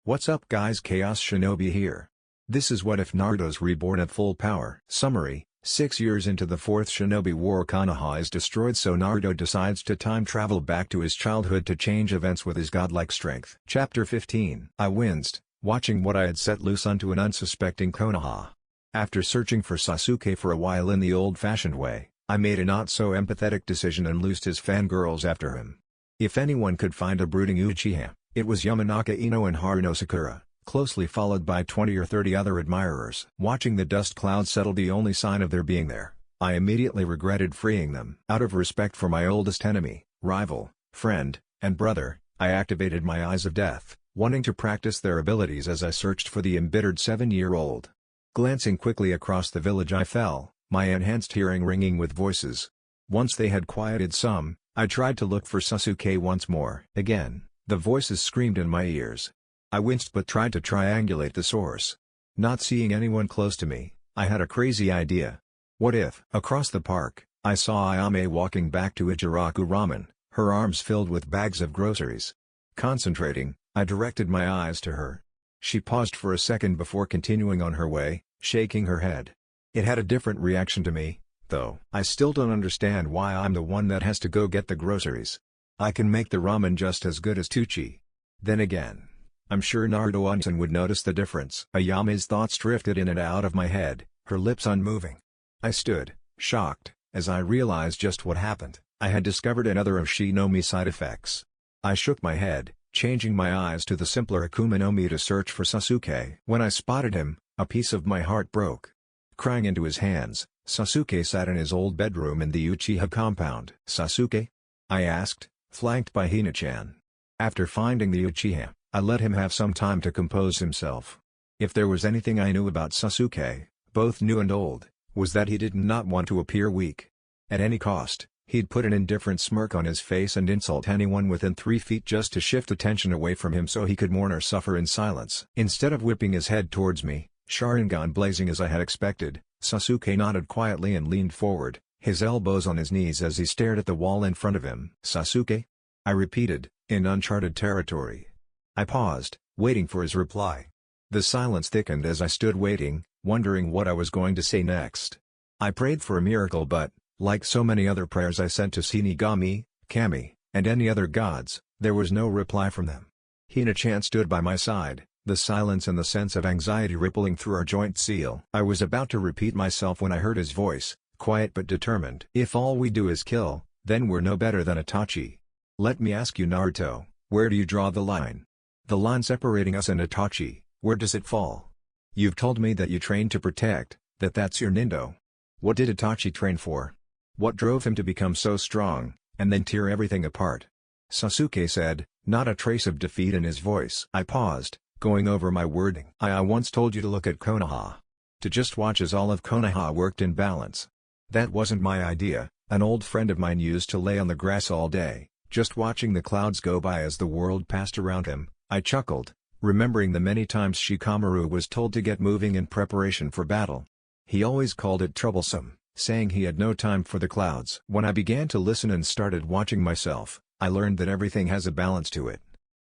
What's up guys, Chaos Shinobi here. This is What If Naruto's Reborn at full power. Summary: 6 years into the 4th Shinobi War, Konoha is destroyed, so Naruto decides to time travel back to his childhood to change events with his godlike strength. Chapter 15. I winced, watching what I had set loose onto an unsuspecting Konoha. After searching for Sasuke for a while in the old-fashioned way, I made a not-so-empathetic decision and loosed his fangirls after him. If anyone could find a brooding Uchiha, it was Yamanaka Ino and Haruno Sakura, closely followed by 20 or 30 other admirers. Watching the dust clouds settle, the only sign of their being there, I immediately regretted freeing them. Out of respect for my oldest enemy, rival, friend, and brother, I activated my Eyes of Death, wanting to practice their abilities as I searched for the embittered 7-year-old. Glancing quickly across the village, I fell, my enhanced hearing ringing with voices. Once they had quieted some, I tried to look for Sasuke once more. Again, the voices screamed in my ears. I winced but tried to triangulate the source. Not seeing anyone close to me, I had a crazy idea. What if, across the park, I saw Ayame walking back to Ichiraku Ramen, her arms filled with bags of groceries? Concentrating, I directed my eyes to her. She paused for a second before continuing on her way, shaking her head. It had a different reaction to me, though. I still don't understand why I'm the one that has to go get the groceries. I can make the ramen just as good as Tucci. Then again, I'm sure Naruto would notice the difference. Ayame's thoughts drifted in and out of my head, her lips unmoving. I stood, shocked, as I realized just what happened. I had discovered another of Shinomi side effects. I shook my head, changing my eyes to the simpler Akuma no Mi to search for Sasuke. When I spotted him, a piece of my heart broke. Crying into his hands, Sasuke sat in his old bedroom in the Uchiha compound. "Sasuke?" I asked, flanked by Hina-chan. After finding the Uchiha, I let him have some time to compose himself. If there was anything I knew about Sasuke, both new and old, was that he did not want to appear weak. At any cost, he'd put an indifferent smirk on his face and insult anyone within 3 feet just to shift attention away from him so he could mourn or suffer in silence. Instead of whipping his head towards me, Sharingan blazing as I had expected, Sasuke nodded quietly and leaned forward, his elbows on his knees as he stared at the wall in front of him. "Sasuke?" I repeated, in uncharted territory. I paused, waiting for his reply. The silence thickened as I stood waiting, wondering what I was going to say next. I prayed for a miracle, but, like so many other prayers I sent to Shinigami, Kami, and any other gods, there was no reply from them. Hina-chan stood by my side, the silence and the sense of anxiety rippling through our joint seal. I was about to repeat myself when I heard his voice, quiet but determined. "If all we do is kill, then we're no better than Itachi. Let me ask you, Naruto, where do you draw the line? The line separating us and Itachi, where does it fall? You've told me that you train to protect, that's your nindo. What did Itachi train for? What drove him to become so strong, and then tear everything apart?" Sasuke said, not a trace of defeat in his voice. I paused, going over my wording. I once told you to look at Konoha. To just watch as all of Konoha worked in balance. That wasn't my idea. An old friend of mine used to lay on the grass all day, just watching the clouds go by as the world passed around him. I chuckled, remembering the many times Shikamaru was told to get moving in preparation for battle. He always called it troublesome, saying he had no time for the clouds. When I began to listen and started watching myself, I learned that everything has a balance to it.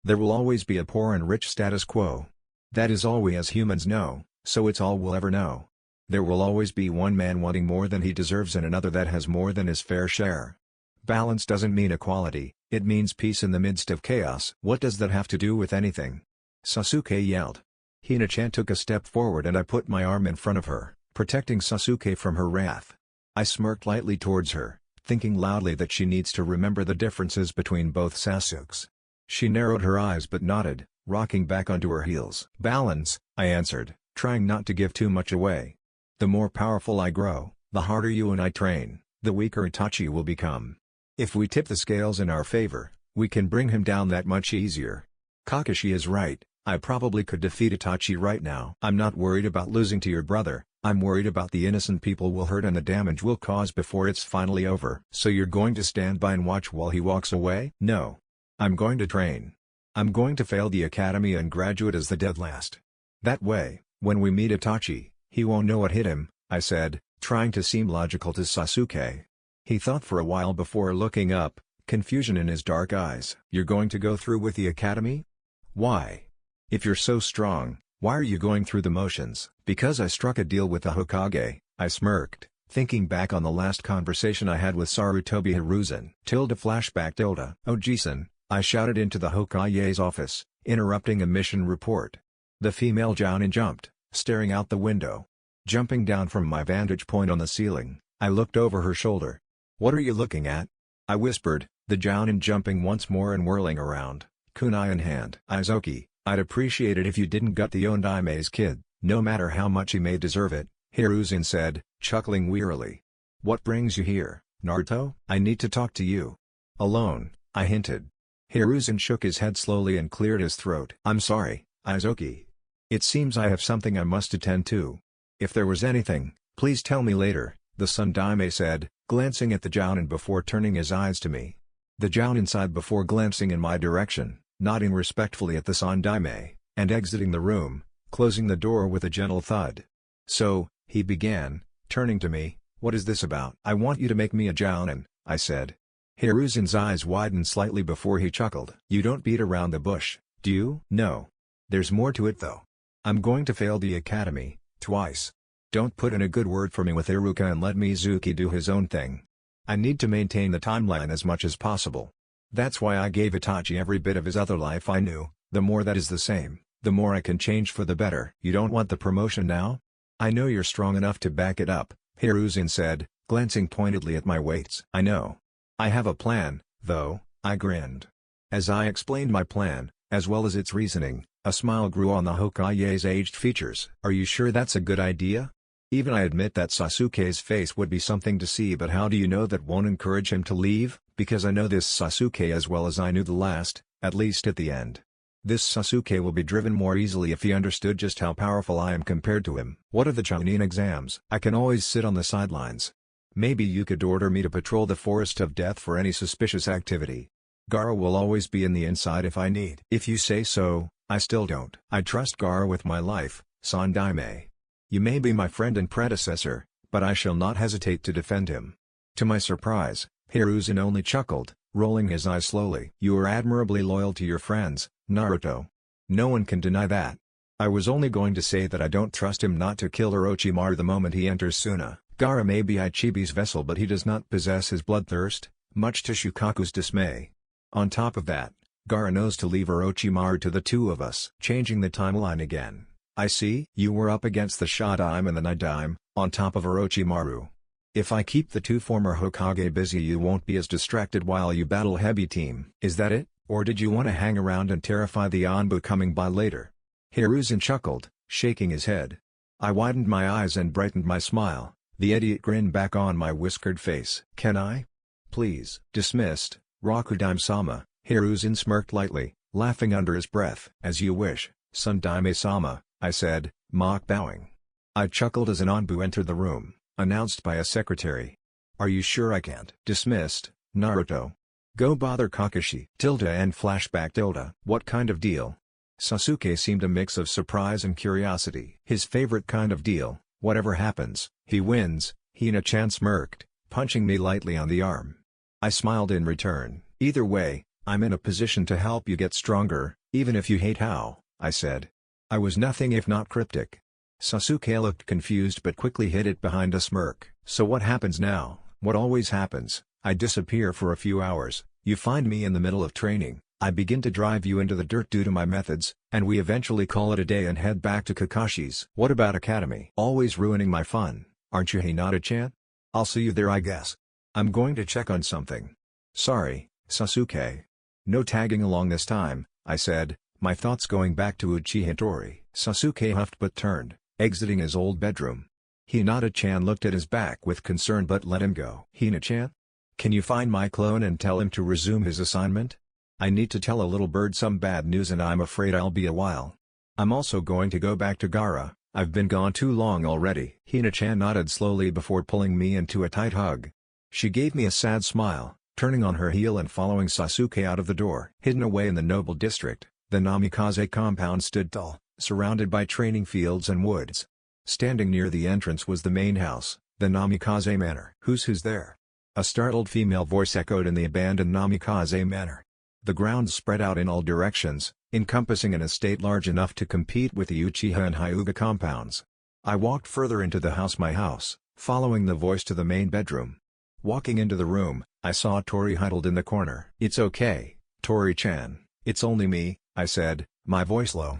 There will always be a poor and rich status quo. That is all we as humans know, so it's all we'll ever know. There will always be one man wanting more than he deserves and another that has more than his fair share. Balance doesn't mean equality, it means peace in the midst of chaos. What does that have to do with anything? Sasuke yelled. Hina-chan took a step forward and I put my arm in front of her, protecting Sasuke from her wrath. I smirked lightly towards her, thinking loudly that she needs to remember the differences between both Sasukes. She narrowed her eyes but nodded, rocking back onto her heels. "Balance," I answered, trying not to give too much away. "The more powerful I grow, the harder you and I train, the weaker Itachi will become. If we tip the scales in our favor, we can bring him down that much easier. Kakashi is right, I probably could defeat Itachi right now. I'm not worried about losing to your brother, I'm worried about the innocent people we'll hurt and the damage we'll cause before it's finally over." "So you're going to stand by and watch while he walks away?" "No. I'm going to train. I'm going to fail the academy and graduate as the dead last. That way, when we meet Itachi, he won't know what hit him," I said, trying to seem logical to Sasuke. He thought for a while before looking up, confusion in his dark eyes. "You're going to go through with the academy? Why?" If you're so strong, why are you going through the motions? Because I struck a deal with the Hokage, I smirked, thinking back on the last conversation I had with Sarutobi Hiruzen. Flashback. Oh Jisun, I shouted into the Hokage's office, interrupting a mission report. The female jonin jumped, staring out the window. Jumping down from my vantage point on the ceiling, I looked over her shoulder. What are you looking at? I whispered, the jonin jumping once more and whirling around, kunai in hand. Izuki, I'd appreciate it if you didn't gut the Ondaime's kid, no matter how much he may deserve it, Hiruzen said, chuckling wearily. What brings you here, Naruto? I need to talk to you. Alone, I hinted. Hiruzen shook his head slowly and cleared his throat. I'm sorry, Izuki. It seems I have something I must attend to. If there was anything, please tell me later, the Sundaime said, glancing at the jonin before turning his eyes to me. The jonin sighed before glancing in my direction, nodding respectfully at the Sundaime, and exiting the room, closing the door with a gentle thud. So, he began, turning to me, what is this about? I want you to make me a jonin, I said. Hiruzen's eyes widened slightly before he chuckled. You don't beat around the bush, do you? No. There's more to it though. I'm going to fail the academy, twice. Don't put in a good word for me with Iruka and let Mizuki do his own thing. I need to maintain the timeline as much as possible. That's why I gave Itachi every bit of his other life I knew, the more that is the same, the more I can change for the better. You don't want the promotion now? I know you're strong enough to back it up, Hiruzen said, glancing pointedly at my weights. I know. I have a plan, though, I grinned. As I explained my plan, as well as its reasoning, a smile grew on the Hokage's aged features. Are you sure that's a good idea? Even I admit that Sasuke's face would be something to see, but how do you know that won't encourage him to leave? Because I know this Sasuke as well as I knew the last, at least at the end. This Sasuke will be driven more easily if he understood just how powerful I am compared to him. What are the Chunin exams? I can always sit on the sidelines. Maybe you could order me to patrol the Forest of Death for any suspicious activity. Gaara will always be in the inside if I need. If you say so, I still don't. I trust Gaara with my life, Sandaime. You may be my friend and predecessor, but I shall not hesitate to defend him. To my surprise, Hiruzen only chuckled, rolling his eyes slowly. You are admirably loyal to your friends, Naruto. No one can deny that. I was only going to say that I don't trust him not to kill Orochimaru the moment he enters Suna. Gaara may be Ichibi's vessel, but he does not possess his bloodthirst, much to Shukaku's dismay. On top of that, Gaara knows to leave Orochimaru to the two of us. Changing the timeline again. I see. You were up against the Shadaime and the Nidaime, on top of Orochimaru. If I keep the two former Hokage busy, you won't be as distracted while you battle Heavy Team. Is that it, or did you want to hang around and terrify the Anbu coming by later? Hiruzen chuckled, shaking his head. I widened my eyes and brightened my smile, the idiot grin back on my whiskered face. Can I? Please. Dismissed, Rakudime-sama, Hiruzen smirked lightly, laughing under his breath. As you wish, Sundaime-sama, I said, mock bowing. I chuckled as an Anbu entered the room, announced by a secretary. Are you sure I can't? Dismissed, Naruto. Go bother Kakashi. And flashback. What kind of deal? Sasuke seemed a mix of surprise and curiosity. His favorite kind of deal, whatever happens, he wins, Hina-chan smirked, punching me lightly on the arm. I smiled in return. Either way, I'm in a position to help you get stronger, even if you hate how, I said. I was nothing if not cryptic. Sasuke looked confused but quickly hid it behind a smirk. So what happens now? What always happens, I disappear for a few hours, you find me in the middle of training, I begin to drive you into the dirt due to my methods, and we eventually call it a day and head back to Kakashi's. What about Academy? Always ruining my fun, aren't you, Hinata-chan? I'll see you there, I guess. I'm going to check on something. Sorry, Sasuke. No tagging along this time, I said, my thoughts going back to Uchiha Tori. Sasuke huffed but turned, exiting his old bedroom. Hinata-chan looked at his back with concern but let him go. Hina-chan? Can you find my clone and tell him to resume his assignment? I need to tell a little bird some bad news and I'm afraid I'll be a while. I'm also going to go back to Gaara, I've been gone too long already. Hina-chan nodded slowly before pulling me into a tight hug. She gave me a sad smile, turning on her heel and following Sasuke out of the door. Hidden away in the noble district, the Namikaze compound stood tall, surrounded by training fields and woods. Standing near the entrance was the main house, the Namikaze Manor. Who's there? A startled female voice echoed in the abandoned Namikaze Manor. The grounds spread out in all directions, encompassing an estate large enough to compete with the Uchiha and Hyuga compounds. I walked further into the house, my house, following the voice to the main bedroom. Walking into the room, I saw Tori huddled in the corner. "It's okay, Tori-chan, it's only me," I said, my voice low.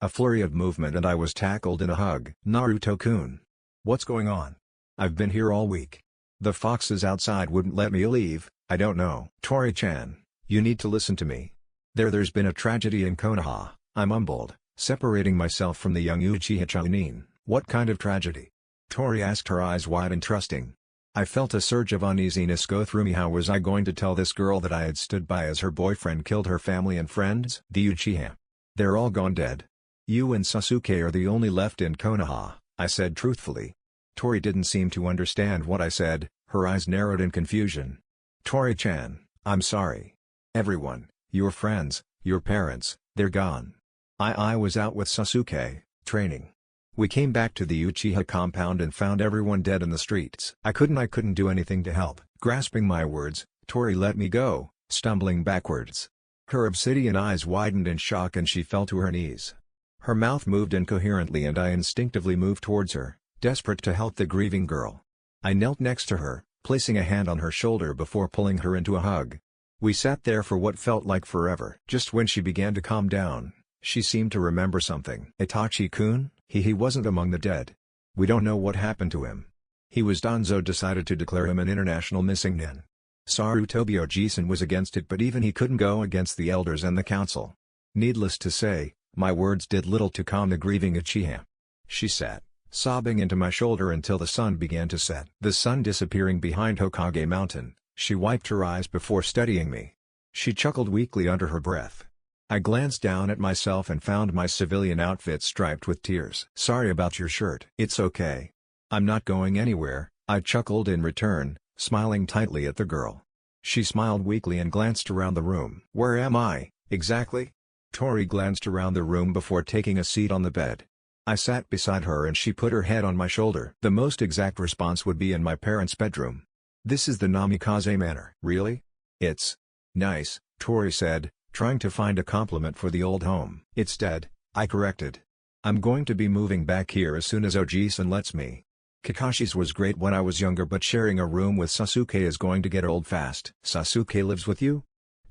A flurry of movement and I was tackled in a hug. "Naruto-kun. What's going on? I've been here all week. The foxes outside wouldn't let me leave, I don't know." "Tori-chan, you need to listen to me. There's been a tragedy in Konoha," I mumbled, separating myself from the young Uchiha jonin. "What kind of tragedy?" Tori asked, her eyes wide and trusting. I felt a surge of uneasiness go through me. How was I going to tell this girl that I had stood by as her boyfriend killed her family and friends? "The Uchiha. They're all gone dead. You and Sasuke are the only left in Konoha," I said truthfully. Tori didn't seem to understand what I said, her eyes narrowed in confusion. "Tori-chan, I'm sorry. Everyone, your friends, your parents, they're gone. I was out with Sasuke, training. We came back to the Uchiha compound and found everyone dead in the streets. I couldn't do anything to help." Grasping my words, Tori let me go, stumbling backwards. Her obsidian eyes widened in shock and she fell to her knees. Her mouth moved incoherently and I instinctively moved towards her, desperate to help the grieving girl. I knelt next to her, placing a hand on her shoulder before pulling her into a hug. We sat there for what felt like forever. Just when she began to calm down, she seemed to remember something. "Itachi-kun? He wasn't among the dead. We don't know what happened to him. He was Danzo decided to declare him an international missing nin. Sarutobio Jisen was against it, but even he couldn't go against the elders and the council." Needless to say, my words did little to calm the grieving Uchiha. She sat, sobbing into my shoulder until the sun began to set. The sun disappearing behind Hokage Mountain, she wiped her eyes before studying me. She chuckled weakly under her breath. I glanced down at myself and found my civilian outfit striped with tears. "Sorry about your shirt." "It's okay. I'm not going anywhere," I chuckled in return, smiling tightly at the girl. She smiled weakly and glanced around the room. "Where am I, exactly?" Tori glanced around the room before taking a seat on the bed. I sat beside her and she put her head on my shoulder. "The most exact response would be in my parents' bedroom. This is the Namikaze manor." "Really? It's nice," Tori said, trying to find a compliment for the old home. "It's dead," I corrected. "I'm going to be moving back here as soon as Oji-san lets me. Kakashi's was great when I was younger, but sharing a room with Sasuke is going to get old fast." "Sasuke lives with you?"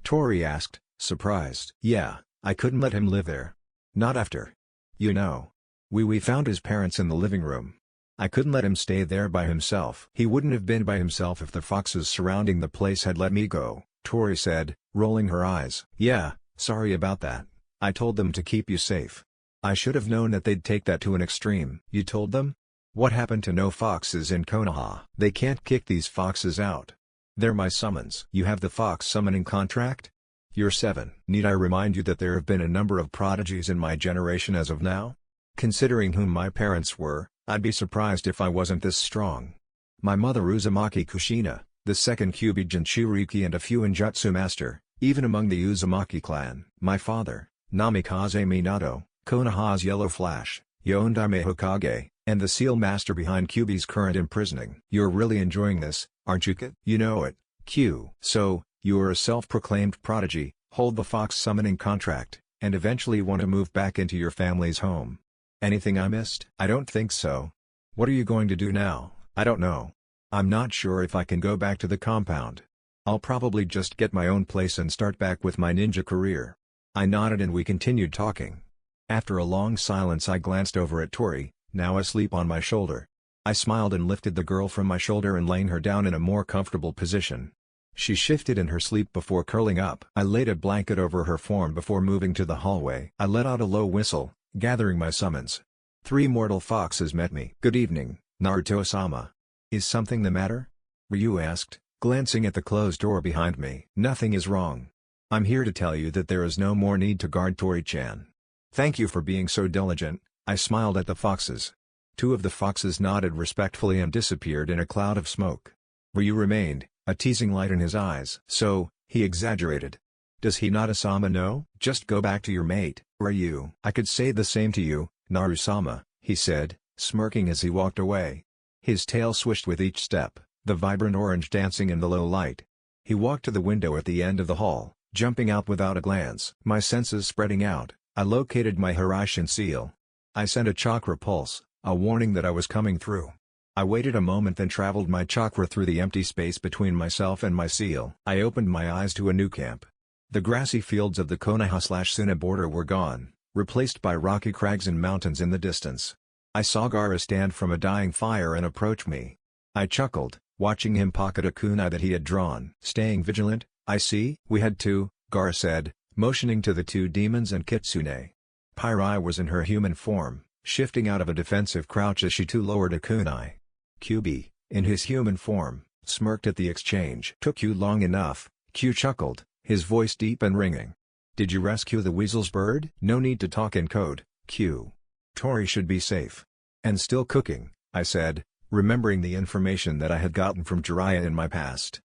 Tori asked, surprised. "Yeah, I couldn't let him live there. Not after. You know. We found his parents in the living room. I couldn't let him stay there by himself." "He wouldn't have been by himself if the foxes surrounding the place had let me go," Tori said, rolling her eyes. "Yeah, sorry about that. I told them to keep you safe. I should have known that they'd take that to an extreme." "You told them? What happened to no foxes in Konoha?" "They can't kick these foxes out. They're my summons." "You have the fox summoning contract? You're 7. Need I remind you that there have been a number of prodigies in my generation as of now? Considering whom my parents were, I'd be surprised if I wasn't this strong. My mother Uzumaki Kushina, the second Kyuubi Jinchuriki and a few Injutsu master, even among the Uzumaki clan. My father, Namikaze Minato, Konoha's Yellow Flash, Yondaime Hokage, and the seal master behind Kyuubi's current imprisoning." "You're really enjoying this, aren't you, Kit?" "You know it, Q. So, you're a self-proclaimed prodigy, hold the fox summoning contract, and eventually want to move back into your family's home. Anything I missed?" "I don't think so. What are you going to do now?" "I don't know. I'm not sure if I can go back to the compound. I'll probably just get my own place and start back with my ninja career." I nodded and we continued talking. After a long silence I glanced over at Tori, now asleep on my shoulder. I smiled and lifted the girl from my shoulder and laying her down in a more comfortable position. She shifted in her sleep before curling up. I laid a blanket over her form before moving to the hallway. I let out a low whistle, gathering my summons. 3 mortal foxes met me. "Good evening, Naruto-sama. Is something the matter?" Ryu asked, glancing at the closed door behind me. "Nothing is wrong. I'm here to tell you that there is no more need to guard Tori-chan." "Thank you for being so diligent," I smiled at the foxes. 2 of the foxes nodded respectfully and disappeared in a cloud of smoke. Ryu remained, a teasing light in his eyes. "So," he exaggerated. "Does Hinata-sama know?" "Just go back to your mate, Ryu." "I could say the same to you, Naru-sama," he said, smirking as he walked away. His tail swished with each step, the vibrant orange dancing in the low light. He walked to the window at the end of the hall, jumping out without a glance. My senses spreading out, I located my Hiraishin seal. I sent a chakra pulse, a warning that I was coming through. I waited a moment then traveled my chakra through the empty space between myself and my seal. I opened my eyes to a new camp. The grassy fields of the Konoha/Suna border were gone, replaced by rocky crags and mountains in the distance. I saw Gaara stand from a dying fire and approach me. I chuckled, watching him pocket a kunai that he had drawn. Staying vigilant, I see. We had to, Gaara said, motioning to the two demons and Kitsune. Pyrai was in her human form, shifting out of a defensive crouch as she too lowered a kunai. QB, in his human form, smirked at the exchange. Took you long enough, Q chuckled, his voice deep and ringing. Did you rescue the weasel's bird? No need to talk in code, Q. Tori should be safe. And still cooking, I said, remembering the information that I had gotten from Jiraiya in my past.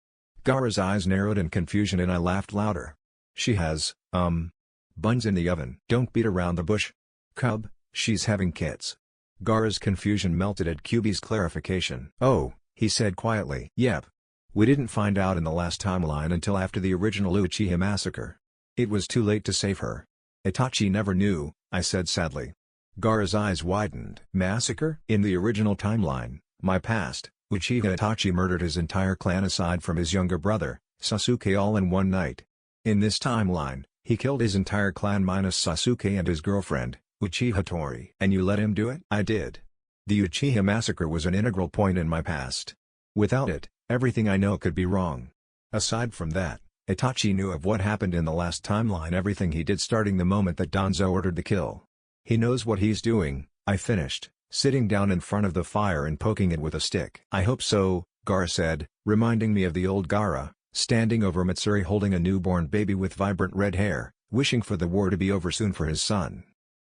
Gaara's eyes narrowed in confusion and I laughed louder. She has, buns in the oven. Don't beat around the bush. Cub, she's having kits. Gaara's confusion melted at QB's clarification. Oh, he said quietly. Yep. We didn't find out in the last timeline until after the original Uchiha massacre. It was too late to save her. Itachi never knew, I said sadly. Gaara's eyes widened. Massacre? In the original timeline, my past, Uchiha Itachi murdered his entire clan aside from his younger brother, Sasuke, all in one night. In this timeline, he killed his entire clan minus Sasuke and his girlfriend, Uchiha Tori. And you let him do it? I did. The Uchiha massacre was an integral point in my past. Without it, everything I know could be wrong. Aside from that, Itachi knew of what happened in the last timeline, everything he did starting the moment that Danzo ordered the kill. He knows what he's doing, I finished, sitting down in front of the fire and poking it with a stick. I hope so, Gaara said, reminding me of the old Gaara, standing over Mitsuri holding a newborn baby with vibrant red hair, wishing for the war to be over soon for his son.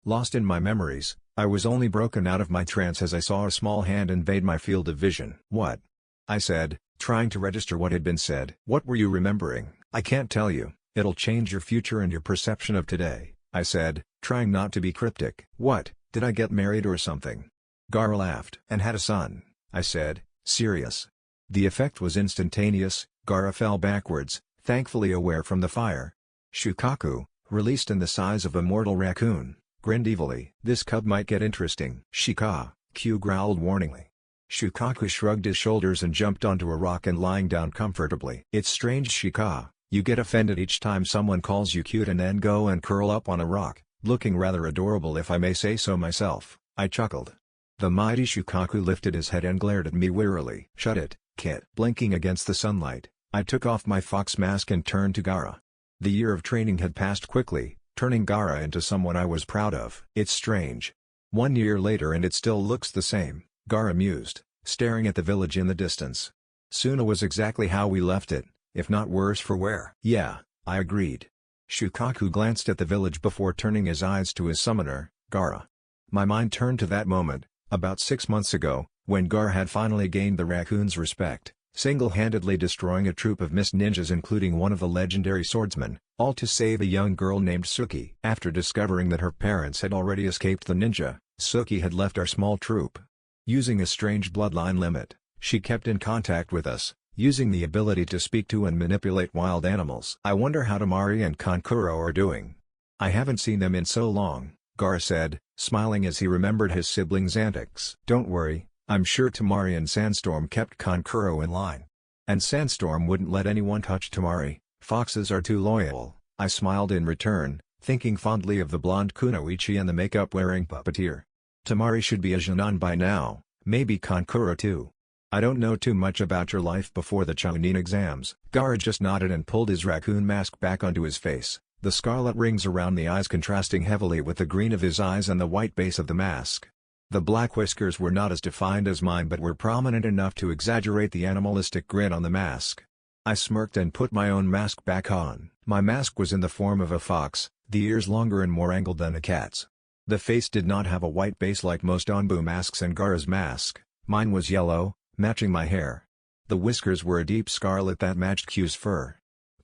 Lost in my memories, I was only broken out of my trance as I saw a small hand invade my field of vision. What? I said, trying to register what had been said. What were you remembering? I can't tell you, it'll change your future and your perception of today, I said, trying not to be cryptic. What, did I get married or something? Gaara laughed. And had a son, I said, serious. The effect was instantaneous. Gaara fell backwards, thankfully aware from the fire. Shukaku, released in the size of a mortal raccoon, grinned evilly. This cub might get interesting. Shika, Q growled warningly. Shukaku shrugged his shoulders and jumped onto a rock and lying down comfortably. It's strange, Shika, you get offended each time someone calls you cute and then go and curl up on a rock, looking rather adorable if I may say so myself, I chuckled. The mighty Shukaku lifted his head and glared at me wearily. Shut it, kid. Blinking against the sunlight, I took off my fox mask and turned to Gaara. The year of training had passed quickly, turning Gaara into someone I was proud of. It's strange. 1 year later and it still looks the same, Gaara mused, staring at the village in the distance. Suna was exactly how we left it, if not worse for wear. Yeah, I agreed. Shukaku glanced at the village before turning his eyes to his summoner, Gaara. My mind turned to that moment, about 6 months ago, when Gaara had finally gained the raccoon's respect, single-handedly destroying a troop of mist ninjas including one of the legendary swordsmen, all to save a young girl named Suki. After discovering that her parents had already escaped the ninja, Suki had left our small troop. Using a strange bloodline limit, she kept in contact with us, using the ability to speak to and manipulate wild animals. I wonder how Temari and Kankuro are doing. I haven't seen them in so long, Gaara said, smiling as he remembered his siblings' antics. Don't worry, I'm sure Temari and Sandstorm kept Kankuro in line. And Sandstorm wouldn't let anyone touch Temari, foxes are too loyal. I smiled in return, thinking fondly of the blonde Kunoichi and the makeup-wearing puppeteer. Temari should be a jonin by now, maybe Kankuro too. I don't know too much about your life before the Chunin exams. Gaara just nodded and pulled his raccoon mask back onto his face, the scarlet rings around the eyes contrasting heavily with the green of his eyes and the white base of the mask. The black whiskers were not as defined as mine but were prominent enough to exaggerate the animalistic grin on the mask. I smirked and put my own mask back on. My mask was in the form of a fox, the ears longer and more angled than a cat's. The face did not have a white base like most Onbu masks and Gaara's mask, mine was yellow, matching my hair. The whiskers were a deep scarlet that matched Q's fur.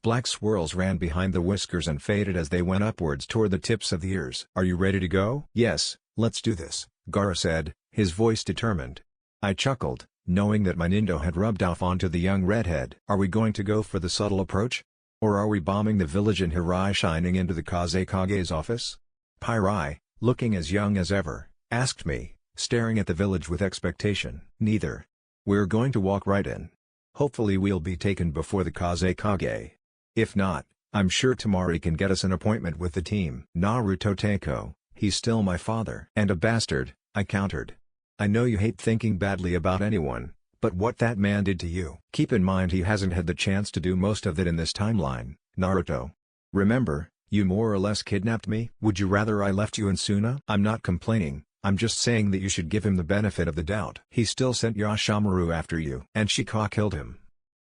Black swirls ran behind the whiskers and faded as they went upwards toward the tips of the ears. Are you ready to go? Yes, let's do this, Gaara said, his voice determined. I chuckled, knowing that my Nindo had rubbed off onto the young redhead. Are we going to go for the subtle approach? Or are we bombing the village in Hirai shining into the Kazekage's office? Pyrai, looking as young as ever, asked me, staring at the village with expectation. Neither. We're going to walk right in. Hopefully we'll be taken before the Kazekage. If not, I'm sure Tamari can get us an appointment with the team. Naruto Teiko, he's still my father. And a bastard, I countered. I know you hate thinking badly about anyone, but what that man did to you. Keep in mind he hasn't had the chance to do most of it in this timeline, Naruto. Remember, you more or less kidnapped me? Would you rather I left you in Suna? I'm not complaining, I'm just saying that you should give him the benefit of the doubt. He still sent Yashamaru after you. And Shika killed him.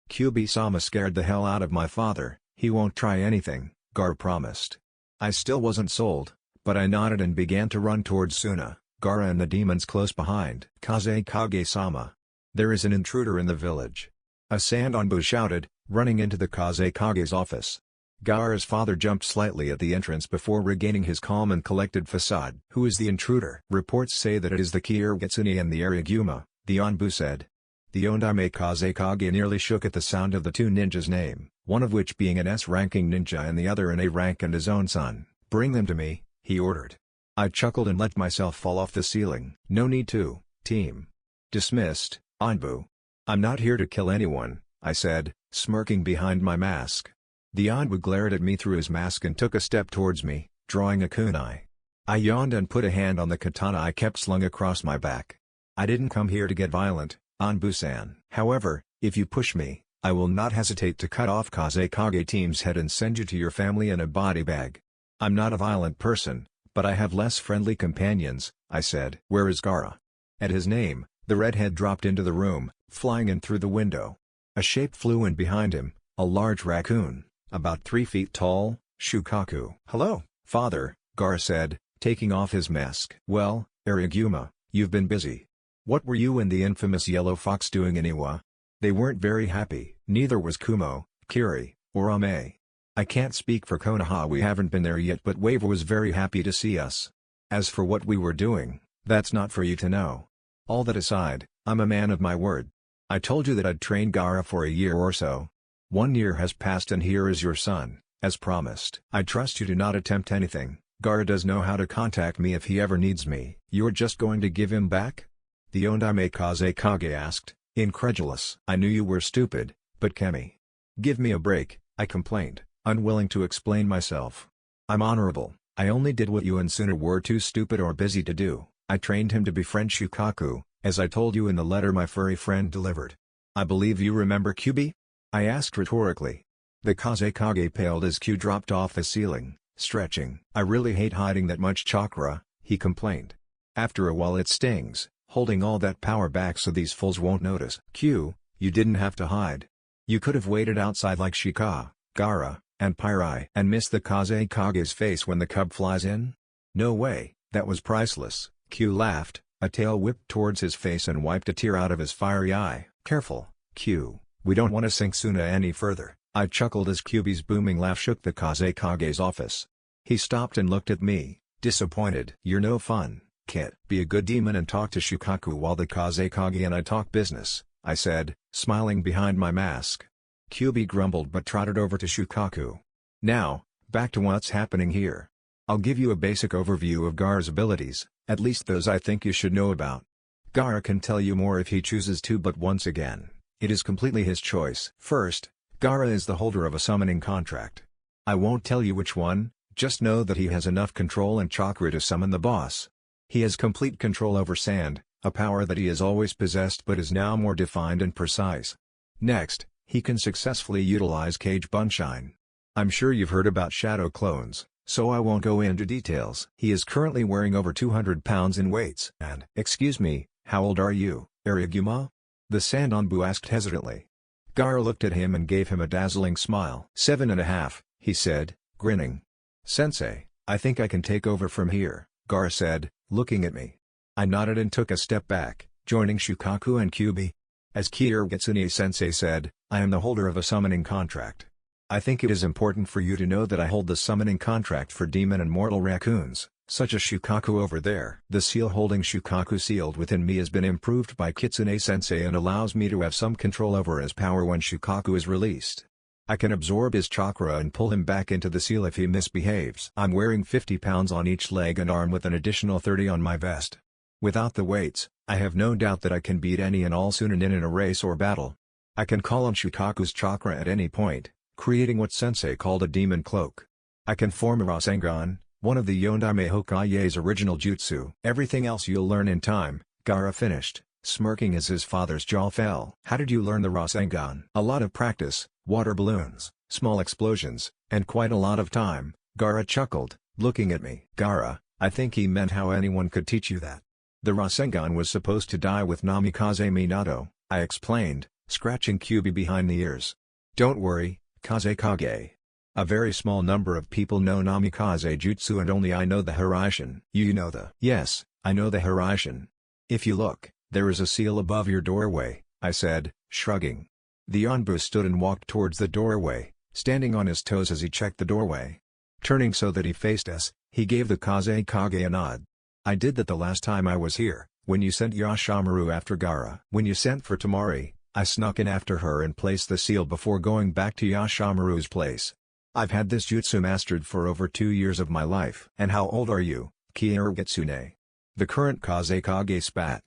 Kyubi-sama scared the hell out of my father, he won't try anything, Gaara promised. I still wasn't sold, but I nodded and began to run towards Suna, Gaara and the demons close behind. Kazekage-sama. There is an intruder in the village. A Sandanbu shouted, running into the Kazekage's office. Gaara's father jumped slightly at the entrance before regaining his calm and collected facade. Who is the intruder? Reports say that it is the Kirigitsune and the Ariguma, the Anbu said. The Ondame Kazekage nearly shook at the sound of the two ninjas' name, one of which being an S-ranking ninja and the other an A rank and his own son. Bring them to me, he ordered. I chuckled and let myself fall off the ceiling. No need to, team. Dismissed, Anbu. I'm not here to kill anyone, I said, smirking behind my mask. The Anbu glared at me through his mask and took a step towards me, drawing a kunai. I yawned and put a hand on the katana I kept slung across my back. I didn't come here to get violent, Anbu-san. However, if you push me, I will not hesitate to cut off Kazekage team's head and send you to your family in a body bag. I'm not a violent person, but I have less friendly companions, I said. Where is Gaara? At his name, the redhead dropped into the room, flying in through the window. A shape flew in behind him, a large raccoon, about 3 feet tall, Shukaku. Hello, father, Gaara said, taking off his mask. Well, Ariguma, you've been busy. What were you and the infamous Yellow Fox doing in Iwa? They weren't very happy. Neither was Kumo, Kiri, or Ame. I can't speak for Konoha, we haven't been there yet, but Wave was very happy to see us. As for what we were doing, that's not for you to know. All that aside, I'm a man of my word. I told you that I'd train Gaara for a year or so. 1 year has passed and here is your son, as promised. I trust you to not attempt anything. Gaara does know how to contact me if he ever needs me. You're just going to give him back? The Ondame Kazekage asked, incredulous. I knew you were stupid, but Kemi. Give me a break, I complained, unwilling to explain myself. I'm honorable, I only did what you and Suna were too stupid or busy to do. I trained him to befriend Shukaku, as I told you in the letter my furry friend delivered. I believe you remember Kyubi? I asked rhetorically. The Kazekage paled as Q dropped off the ceiling, stretching. I really hate hiding that much chakra, he complained. After a while it stings, holding all that power back so these fools won't notice. Q, you didn't have to hide. You could have waited outside like Shika, Gaara, and Pyrai and missed the Kazekage's face when the cub flies in? No way, that was priceless. Q laughed, a tail whipped towards his face and wiped a tear out of his fiery eye. Careful, Q, we don't want to sink Suna any further. I chuckled as Kyubi's booming laugh shook the Kazekage's office. He stopped and looked at me, disappointed. You're no fun, Kit. Be a good demon and talk to Shukaku while the Kazekage and I talk business, I said, smiling behind my mask. Kyubi grumbled but trotted over to Shukaku. Now, back to what's happening here. I'll give you a basic overview of Gaara's abilities, at least those I think you should know about. Gaara can tell you more if he chooses to, but once again, it is completely his choice. First, Gaara is the holder of a summoning contract. I won't tell you which one, just know that he has enough control and chakra to summon the boss. He has complete control over sand, a power that he has always possessed but is now more defined and precise. Next, he can successfully utilize Cage Bunshine. I'm sure you've heard about shadow clones, so I won't go into details. He is currently wearing over 200 pounds in weights. And, excuse me, how old are you, Ariguma? The Sandanbu asked hesitantly. Gaara looked at him and gave him a dazzling smile. 7.5, he said, grinning. Sensei, I think I can take over from here, Gaara said, looking at me. I nodded and took a step back, joining Shukaku and Kyubi. As Kirigitsune-sensei said, I am the holder of a summoning contract. I think it is important for you to know that I hold the summoning contract for demon and mortal raccoons, such as Shukaku over there. The seal holding Shukaku sealed within me has been improved by Kitsune-sensei and allows me to have some control over his power when Shukaku is released. I can absorb his chakra and pull him back into the seal if he misbehaves. I'm wearing 50 pounds on each leg and arm with an additional 30 on my vest. Without the weights, I have no doubt that I can beat any and all Sunin in a race or battle. I can call on Shukaku's chakra at any point, creating what Sensei called a demon cloak. I can form a Rasengan, one of the Yondaime Hokage's original jutsu. Everything else you'll learn in time, Gaara finished, smirking as his father's jaw fell. How did you learn the Rasengan? A lot of practice, water balloons, small explosions, and quite a lot of time, Gaara chuckled, looking at me. Gaara, I think he meant how anyone could teach you that. The Rasengan was supposed to die with Namikaze Minato, I explained, scratching Kyubi behind the ears. Don't worry, Kazekage. A very small number of people know Namikaze jutsu and only I know the Hiraishin. You know the... Yes, I know the Hiraishin. If you look, there is a seal above your doorway, I said, shrugging. The Yonbu stood and walked towards the doorway, standing on his toes as he checked the doorway. Turning so that he faced us, he gave the Kazekage a nod. I did that the last time I was here, when you sent Yashimaru after Gaara. When you sent for Temari, I snuck in after her and placed the seal before going back to Yashimaru's place. I've had this jutsu mastered for over 2 years of my life. And how old are you, Kyoritsune? The current Kazekage spat.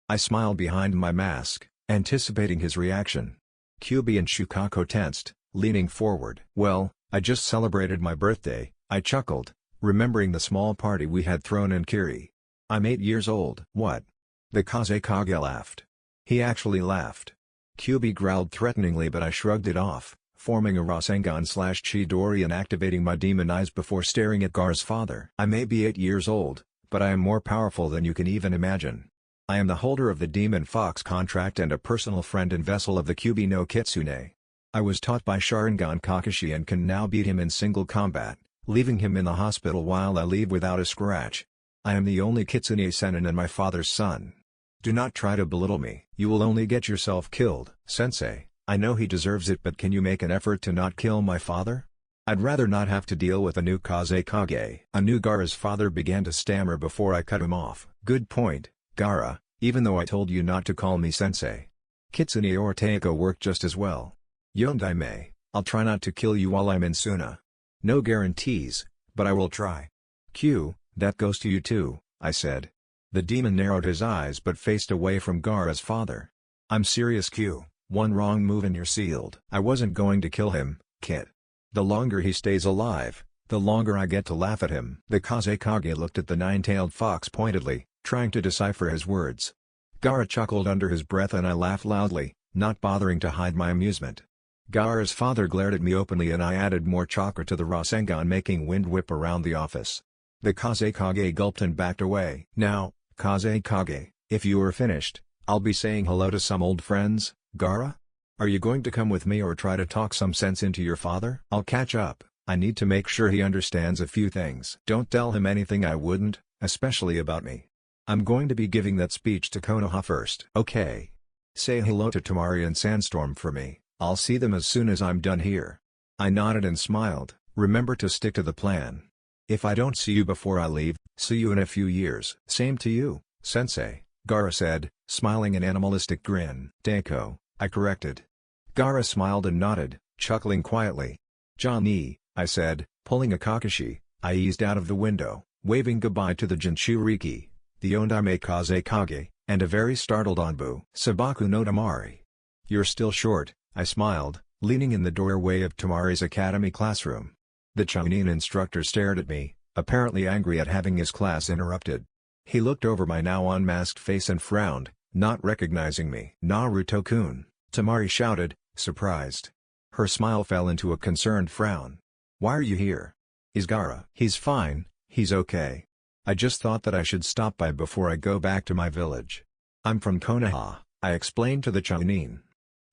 I smiled behind my mask, anticipating his reaction. Kyubi and Shukaku tensed, leaning forward. Well, I just celebrated my birthday, I chuckled, remembering the small party we had thrown in Kiri. I'm 8 years old. What? The Kazekage laughed. He actually laughed. Kyubi growled threateningly but I shrugged it off, forming a Rasengan/Chidori and activating my demon eyes before staring at Gaara's father. I may be 8 years old, but I am more powerful than you can even imagine. I am the holder of the Demon Fox contract and a personal friend and vessel of the Kyubi no Kitsune. I was taught by Sharingan Kakashi and can now beat him in single combat, leaving him in the hospital while I leave without a scratch. I am the only Kitsune Sennin and my father's son. Do not try to belittle me. You will only get yourself killed. Sensei, I know he deserves it but can you make an effort to not kill my father? I'd rather not have to deal with a new Kazekage. Gaara's father began to stammer before I cut him off. Good point, Gaara, even though I told you not to call me sensei. Kitsune or Teiko work just as well. Yondaime, I'll try not to kill you while I'm in Suna. No guarantees, but I will try. Q, that goes to you too, I said. The demon narrowed his eyes but faced away from Gaara's father. I'm serious Q, one wrong move and you're sealed. I wasn't going to kill him, kid. The longer he stays alive, the longer I get to laugh at him. The Kazekage looked at the nine-tailed fox pointedly, trying to decipher his words. Gaara chuckled under his breath and I laughed loudly, not bothering to hide my amusement. Gaara's father glared at me openly and I added more chakra to the Rasengan making wind whip around the office. The Kazekage gulped and backed away. Now, Kazekage, if you are finished, I'll be saying hello to some old friends. Gaara? Are you going to come with me or try to talk some sense into your father? I'll catch up. I need to make sure he understands a few things. Don't tell him anything I wouldn't, especially about me. I'm going to be giving that speech to Konoha first. Okay. Say hello to Temari and Sandstorm for me. I'll see them as soon as I'm done here. I nodded and smiled. Remember to stick to the plan. If I don't see you before I leave, see you in a few years. Same to you, sensei, Gaara said, smiling an animalistic grin. Teiko, I corrected. Gaara smiled and nodded, chuckling quietly. Johnny, I said, pulling a Kakashi. I eased out of the window, waving goodbye to the Jinchuriki, the Ondaime Kazekage, and a very startled Anbu. Sabaku no Temari. You're still short, I smiled, leaning in the doorway of Temari's academy classroom. The jonin instructor stared at me, apparently angry at having his class interrupted. He looked over my now unmasked face and frowned, not recognizing me. Naruto-kun, Temari shouted, surprised. Her smile fell into a concerned frown. Why are you here? Is Gaara? He's fine, he's okay. I just thought that I should stop by before I go back to my village. I'm from Konoha, I explained to the jonin.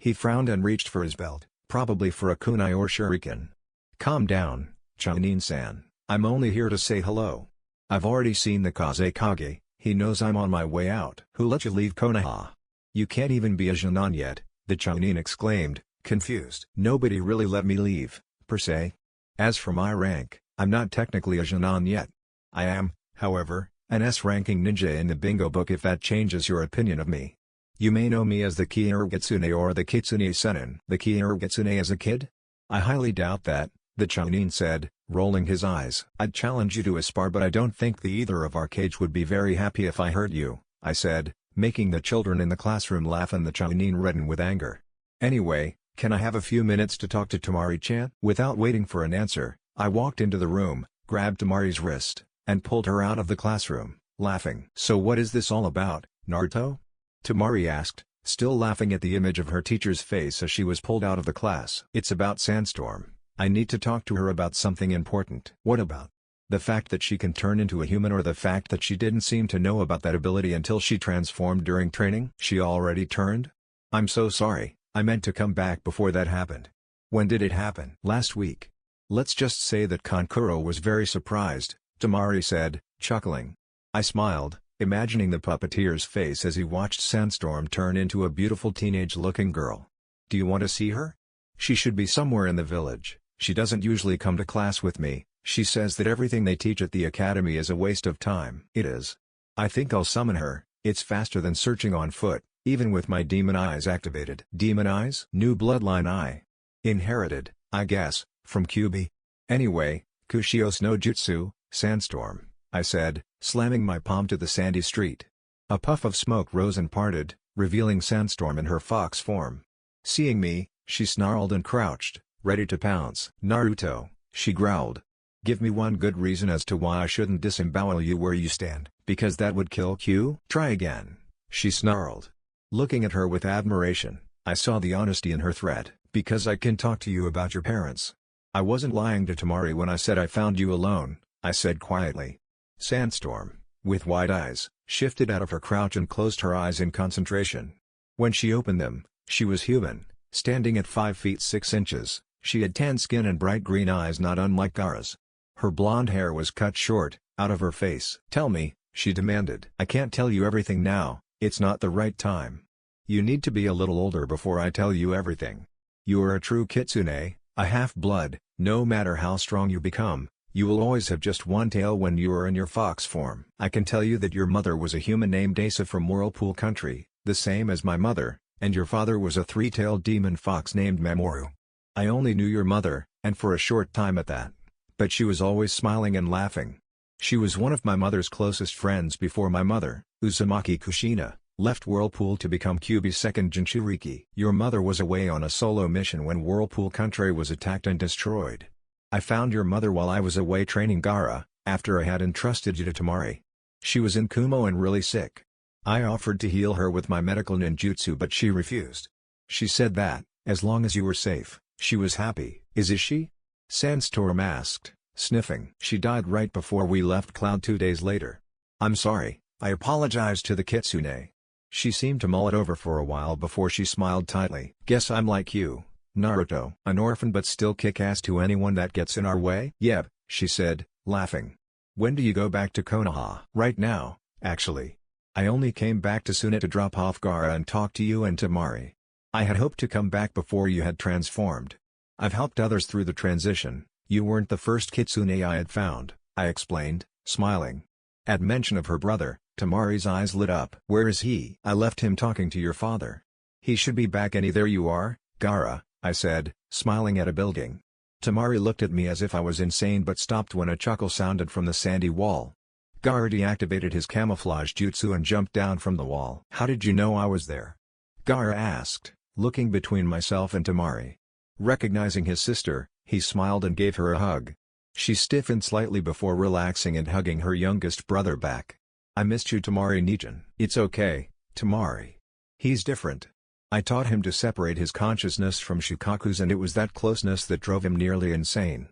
He frowned and reached for his belt, probably for a kunai or shuriken. Calm down, jonin-san. I'm only here to say hello. I've already seen the Kazekage, he knows I'm on my way out. Who let you leave Konoha? You can't even be a jonin yet, the jonin exclaimed, confused. Nobody really let me leave, per se. As for my rank, I'm not technically a jonin yet. I am, however, an S-ranking ninja in the bingo book if that changes your opinion of me. You may know me as the Kyoritsune or the Kitsune Sennin. The Kyoritsune as a kid? I highly doubt that, the jonin said, rolling his eyes. I'd challenge you to a spar, but I don't think the either of our Kage would be very happy if I hurt you, I said, making the children in the classroom laugh and the jonin redden with anger. Anyway, can I have a few minutes to talk to Temari-chan? Without waiting for an answer, I walked into the room, grabbed Temari's wrist, and pulled her out of the classroom, laughing. So what is this all about, Naruto? Temari asked, still laughing at the image of her teacher's face as she was pulled out of the class. It's about Sandstorm. I need to talk to her about something important. What about? The fact that she can turn into a human, or the fact that she didn't seem to know about that ability until she transformed during training? She already turned? I'm so sorry, I meant to come back before that happened. When did it happen? Last week. Let's just say that Kankuro was very surprised, Temari said, chuckling. I smiled, imagining the puppeteer's face as he watched Sandstorm turn into a beautiful teenage-looking girl. Do you want to see her? She should be somewhere in the village. She doesn't usually come to class with me. She says that everything they teach at the academy is a waste of time. It is. I think I'll summon her. It's faster than searching on foot, even with my demon eyes activated. Demon eyes? New bloodline eye. Inherited, I guess, from Kyuubi. Anyway, Kushios no Jutsu, Sandstorm, I said, slamming my palm to the sandy street. A puff of smoke rose and parted, revealing Sandstorm in her fox form. Seeing me, she snarled and crouched, ready to pounce. Naruto, she growled. Give me one good reason as to why I shouldn't disembowel you where you stand. Because that would kill Q? Try again, she snarled. Looking at her with admiration, I saw the honesty in her threat. Because I can talk to you about your parents. I wasn't lying to Temari when I said I found you alone, I said quietly. Sandstorm, with wide eyes, shifted out of her crouch and closed her eyes in concentration. When she opened them, she was human, standing at 5 feet 6 inches. She had tan skin and bright green eyes not unlike Gaara's. Her blonde hair was cut short, out of her face. Tell me, she demanded. I can't tell you everything now, it's not the right time. You need to be a little older before I tell you everything. You are a true kitsune, a half-blood. No matter how strong you become, you will always have just one tail when you are in your fox form. I can tell you that your mother was a human named Asa from Whirlpool Country, the same as my mother, and your father was a three-tailed demon fox named Mamoru. I only knew your mother, and for a short time at that. But she was always smiling and laughing. She was one of my mother's closest friends before my mother, Uzumaki Kushina, left Whirlpool to become Kyuubi's second Jinchuriki. Your mother was away on a solo mission when Whirlpool Country was attacked and destroyed. I found your mother while I was away training Gaara, after I had entrusted you to Temari. She was in Kumo and really sick. I offered to heal her with my medical ninjutsu, but she refused. She said that, as long as you were safe, she was happy. Is she? Sandstorm asked, sniffing. She died right before we left Cloud 2 days later. I'm sorry, I apologized to the kitsune. She seemed to mull it over for a while before she smiled tightly. Guess I'm like you, Naruto. An orphan but still kick ass to anyone that gets in our way? Yep, she said, laughing. When do you go back to Konoha? Right now, actually. I only came back to Suna to drop off Gaara and talk to you and Temari. I had hoped to come back before you had transformed. I've helped others through the transition. You weren't the first kitsune I had found, I explained, smiling. At mention of her brother, Temari's eyes lit up. Where is he? I left him talking to your father. He should be back any. There you are, Gaara, I said, smiling at a building. Temari looked at me as if I was insane but stopped when a chuckle sounded from the sandy wall. Gaara deactivated his camouflage jutsu and jumped down from the wall. How did you know I was there? Gaara asked, looking between myself and Temari. Recognizing his sister, he smiled and gave her a hug. She stiffened slightly before relaxing and hugging her youngest brother back. I missed you, Temari-Nichan. It's okay, Temari. He's different. I taught him to separate his consciousness from Shukaku's, and it was that closeness that drove him nearly insane.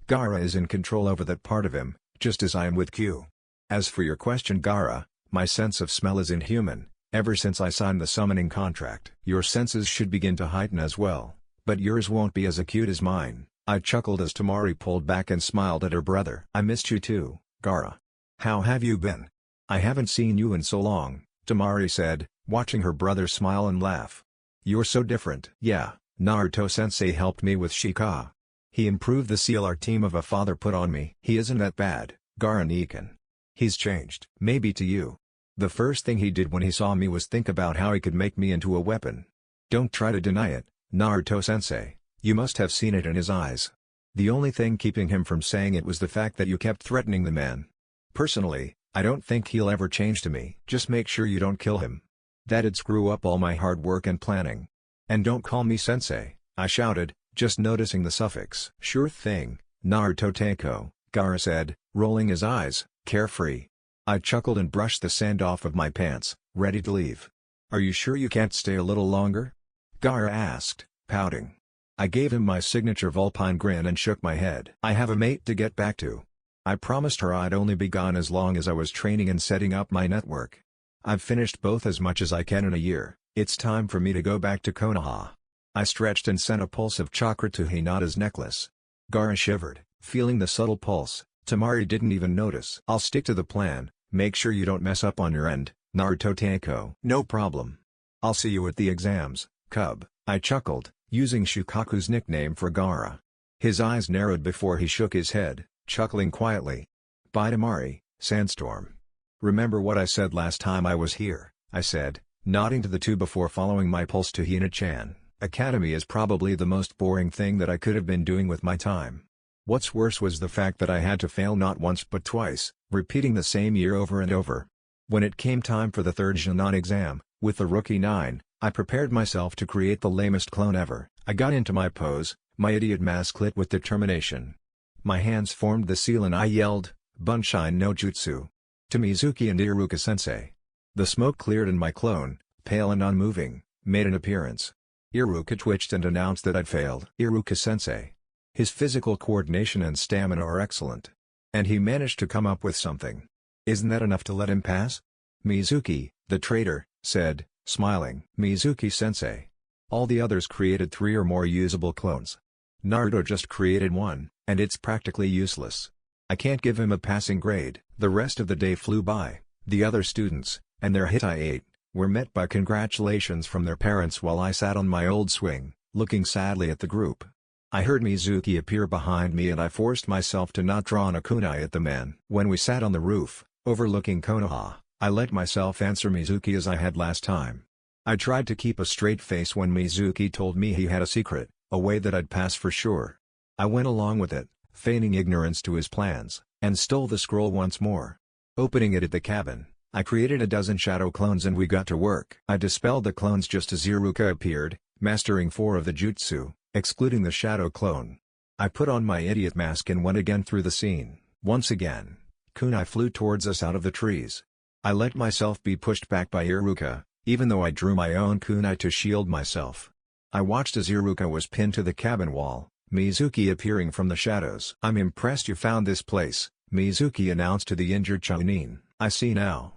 Gaara is in control over that part of him, just as I am with Q. As for your question, Gaara, my sense of smell is inhuman, ever since I signed the summoning contract. Your senses should begin to heighten as well, but yours won't be as acute as mine. I chuckled as Temari pulled back and smiled at her brother. I missed you too, Gaara. How have you been? I haven't seen you in so long, Temari said, watching her brother smile and laugh. You're so different. Yeah, Naruto-sensei helped me with Shika. He improved the CLR team of a father put on me. He isn't that bad, Gaara-Nikan. He's changed. Maybe to you. The first thing he did when he saw me was think about how he could make me into a weapon. Don't try to deny it, Naruto-sensei, You must have seen it in his eyes. The only thing keeping him from saying it was the fact that you kept threatening the man. Personally, I don't think he'll ever change to me. Just make sure you don't kill him. That'd screw up all my hard work and planning. And don't call me sensei, I shouted, just noticing the suffix. Sure thing, Naruto Teiko, Gaara said, rolling his eyes, carefree. I chuckled and brushed the sand off of my pants, ready to leave. Are you sure you can't stay a little longer? Gaara asked, pouting. I gave him my signature vulpine grin and shook my head. I have a mate to get back to. I promised her I'd only be gone as long as I was training and setting up my network. I've finished both as much as I can in a year. It's time for me to go back to Konoha. I stretched and sent a pulse of chakra to Hinata's necklace. Gaara shivered, feeling the subtle pulse. Temari didn't even notice. I'll stick to the plan, make sure you don't mess up on your end, Naruto Teiko. No problem. I'll see you at the exams, cub, I chuckled, using Shukaku's nickname for Gaara. His eyes narrowed before he shook his head, chuckling quietly. Bye Temari, Sandstorm. Remember what I said last time I was here, I said, nodding to the two before following my pulse to Hina-chan. Academy is probably the most boring thing that I could have been doing with my time. What's worse was the fact that I had to fail not once but twice, repeating the same year over and over. When it came time for the third jonin exam, with the rookie 9, I prepared myself to create the lamest clone ever. I got into my pose, my idiot mask lit with determination. My hands formed the seal and I yelled, Bunshin no Jutsu. To Mizuki and Iruka-sensei. The smoke cleared and my clone, pale and unmoving, made an appearance. Iruka twitched and announced that I'd failed. Iruka-sensei. His physical coordination and stamina are excellent. And he managed to come up with something. Isn't that enough to let him pass? Mizuki, the traitor, said, smiling. Mizuki-sensei. All the others created 3 or more usable clones. Naruto just created 1, and it's practically useless. I can't give him a passing grade. The rest of the day flew by. The other students, and their Hittite, were met by congratulations from their parents while I sat on my old swing, looking sadly at the group. I heard Mizuki appear behind me and I forced myself to not draw a kunai at the man. When we sat on the roof, overlooking Konoha, I let myself answer Mizuki as I had last time. I tried to keep a straight face when Mizuki told me he had a secret, a way that I'd pass for sure. I went along with it, feigning ignorance to his plans, and stole the scroll once more. Opening it at the cabin, I created a dozen shadow clones and we got to work. I dispelled the clones just as Iruka appeared, mastering 4 of the jutsu, excluding the shadow clone. I put on my idiot mask and went again through the scene. Once again, kunai flew towards us out of the trees. I let myself be pushed back by Iruka, even though I drew my own kunai to shield myself. I watched as Iruka was pinned to the cabin wall, Mizuki appearing from the shadows. I'm impressed you found this place, Mizuki announced to the injured jonin. I see now.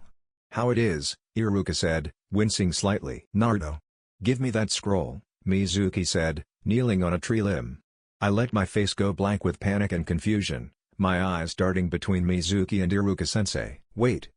How it is, Iruka said, wincing slightly. Naruto. Give me that scroll, Mizuki said, kneeling on a tree limb. I let my face go blank with panic and confusion, my eyes darting between Mizuki and Iruka-sensei. Wait.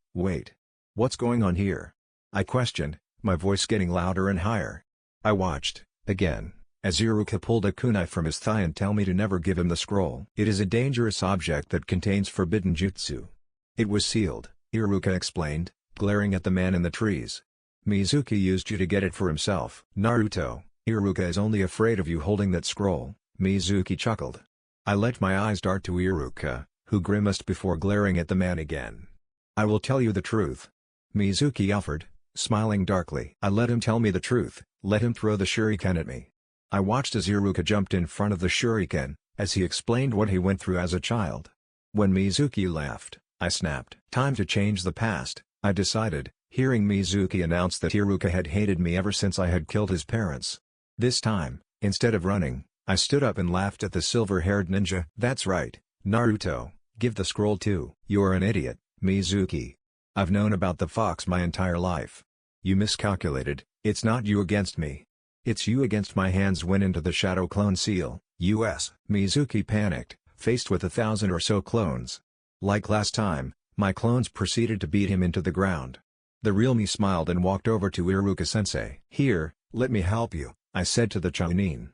What's going on here? I questioned, my voice getting louder and higher. I watched, again, as Iruka pulled a kunai from his thigh and tell me to never give him the scroll. It is a dangerous object that contains forbidden jutsu. It was sealed, Iruka explained, glaring at the man in the trees. Mizuki used you to get it for himself. Naruto, Iruka is only afraid of you holding that scroll, Mizuki chuckled. I let my eyes dart to Iruka, who grimaced before glaring at the man again. I will tell you the truth, Mizuki offered, smiling darkly. I let him tell me the truth, let him throw the shuriken at me. I watched as Iruka jumped in front of the shuriken, as he explained what he went through as a child. When Mizuki laughed, I snapped. Time to change the past, I decided, hearing Mizuki announce that Iruka had hated me ever since I had killed his parents. This time, instead of running, I stood up and laughed at the silver-haired ninja. That's right, Naruto, give the scroll too. You're an idiot, Mizuki. I've known about the fox my entire life. You miscalculated, it's not you against me. It's you against my hands went into the shadow clone seal, US. Mizuki panicked, faced with 1,000 or so clones. Like last time, my clones proceeded to beat him into the ground. The real me smiled and walked over to Iruka-sensei. Here, let me help you, I said to the jonin.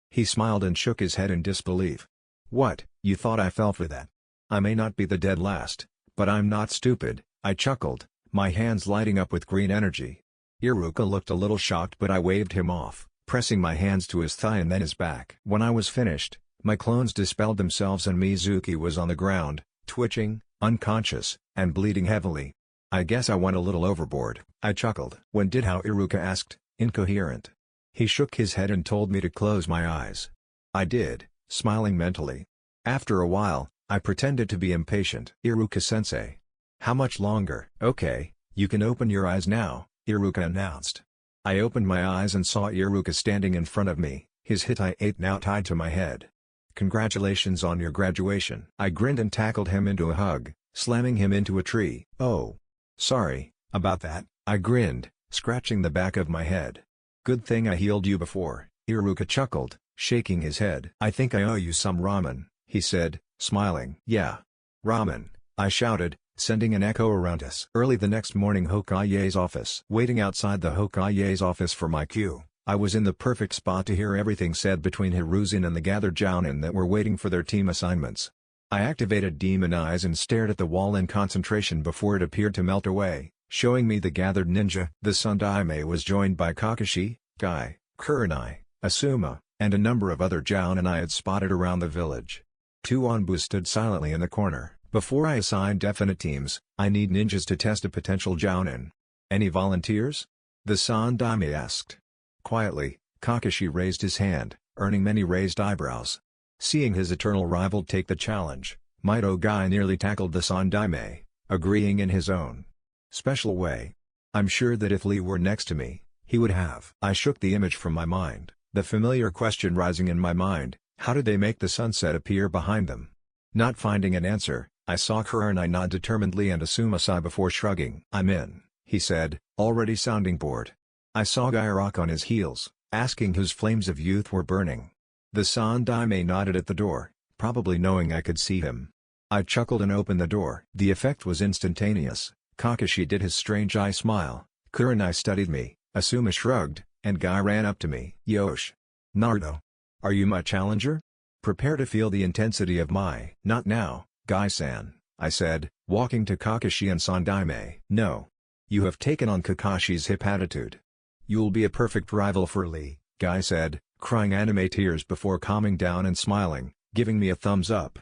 He smiled and shook his head in disbelief. What, you thought I fell for that? I may not be the dead last, but I'm not stupid, I chuckled, my hands lighting up with green energy. Iruka looked a little shocked but I waved him off, pressing my hands to his thigh and then his back. When I was finished, my clones dispelled themselves and Mizuki was on the ground, twitching, unconscious, and bleeding heavily. I guess I went a little overboard. I chuckled. When did how Iruka asked, incoherent. He shook his head and told me to close my eyes. I did, smiling mentally. After a while, I pretended to be impatient. Iruka-sensei. How much longer? Okay, you can open your eyes now, Iruka announced. I opened my eyes and saw Iruka standing in front of me, his Hittite now tied to my head. Congratulations on your graduation. I grinned and tackled him into a hug, slamming him into a tree. Oh. Sorry, about that, I grinned, scratching the back of my head. Good thing I healed you before, Iruka chuckled, shaking his head. I think I owe you some ramen, he said, smiling. Yeah. Ramen, I shouted, sending an echo around us. Early the next morning, Hokage's office. Waiting outside the Hokage's office for my cue, I was in the perfect spot to hear everything said between Hiruzen and the gathered jonin that were waiting for their team assignments. I activated Demon Eyes and stared at the wall in concentration before it appeared to melt away, showing me the gathered ninja. The Sandaime was joined by Kakashi, Guy, Kurenai, Asuma, and a number of other jonin I had spotted around the village. 2 Onbu stood silently in the corner. Before I assign definite teams, I need ninjas to test a potential jonin. Any volunteers? The Sandaime asked. Quietly, Kakashi raised his hand, earning many raised eyebrows. Seeing his eternal rival take the challenge, Mido Guy nearly tackled the Sandaime, agreeing in his own special way. I'm sure that if Lee were next to me, he would have. I shook the image from my mind, the familiar question rising in my mind, how did they make the sunset appear behind them? Not finding an answer, I saw Kurenai nod determinedly and Asuma sigh before shrugging. I'm in, he said, already sounding bored. I saw Guy rock on his heels, asking whose flames of youth were burning. The Sandaime nodded at the door, probably knowing I could see him. I chuckled and opened the door. The effect was instantaneous. Kakashi did his strange eye smile, Kurenai studied me, Asuma shrugged, and Guy ran up to me. Yosh. Naruto. Are you my challenger? Prepare to feel the intensity of my. Not now, Guy-san, I said, walking to Kakashi and Sandaime. No. You have taken on Kakashi's hip attitude. You'll be a perfect rival for Lee, Guy said, crying anime tears before calming down and smiling, giving me a thumbs up.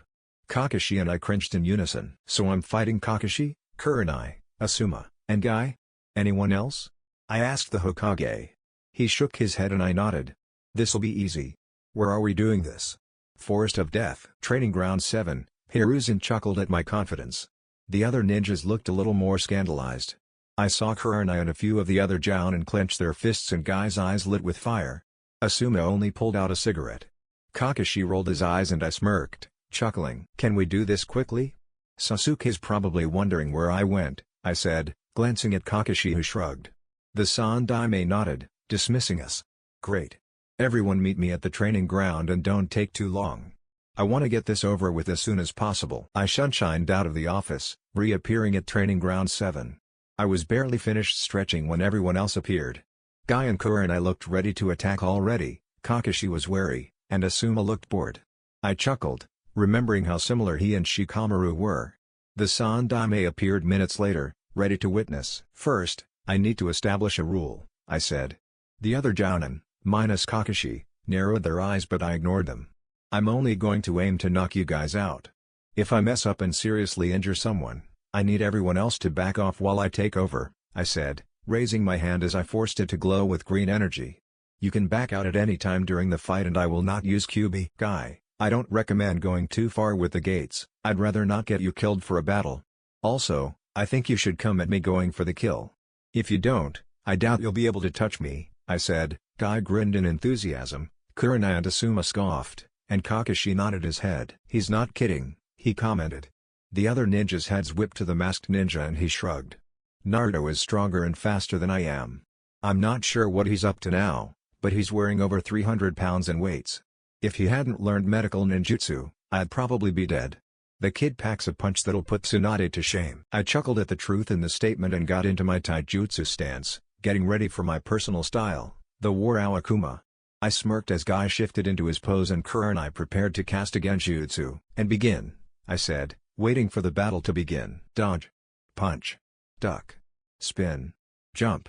Kakashi and I cringed in unison. So I'm fighting Kakashi, Kurenai, Asuma, and Guy? Anyone else? I asked the Hokage. He shook his head and I nodded. This'll be easy. Where are we doing this? Forest of Death. Training Ground 7, Hiruzen chuckled at my confidence. The other ninjas looked a little more scandalized. I saw Kurenai and a few of the other jonin clench their fists and Guy's eyes lit with fire. Asuma only pulled out a cigarette. Kakashi rolled his eyes and I smirked, chuckling. Can we do this quickly? Sasuke's probably wondering where I went, I said, glancing at Kakashi who shrugged. The Sandaime nodded, dismissing us. Great. Everyone meet me at the training ground and don't take too long. I want to get this over with as soon as possible. I shunshined out of the office, reappearing at Training Ground 7. I was barely finished stretching when everyone else appeared. Guy and Kurenai looked ready to attack already, Kakashi was wary, and Asuma looked bored. I chuckled, remembering how similar he and Shikamaru were. The Sandaime appeared minutes later, ready to witness. First, I need to establish a rule, I said. The other jonin, minus Kakashi, narrowed their eyes but I ignored them. I'm only going to aim to knock you guys out. If I mess up and seriously injure someone, I need everyone else to back off while I take over, I said, raising my hand as I forced it to glow with green energy. You can back out at any time during the fight and I will not use QB. Guy, I don't recommend going too far with the gates, I'd rather not get you killed for a battle. Also, I think you should come at me going for the kill. If you don't, I doubt you'll be able to touch me, I said. Guy grinned in enthusiasm, Kurenai and Asuma scoffed, and Kakashi nodded his head. He's not kidding, he commented. The other ninjas' heads whipped to the masked ninja and he shrugged. Naruto is stronger and faster than I am. I'm not sure what he's up to now, but he's wearing over 300 pounds in weights. If he hadn't learned medical ninjutsu, I'd probably be dead. The kid packs a punch that'll put Tsunade to shame. I chuckled at the truth in the statement and got into my taijutsu stance, getting ready for my personal style, the War Awakuma. I smirked as Guy shifted into his pose and Kurenai prepared to cast a genjutsu. And begin, I said, waiting for the battle to begin. Dodge. Punch. Duck. Spin. Jump.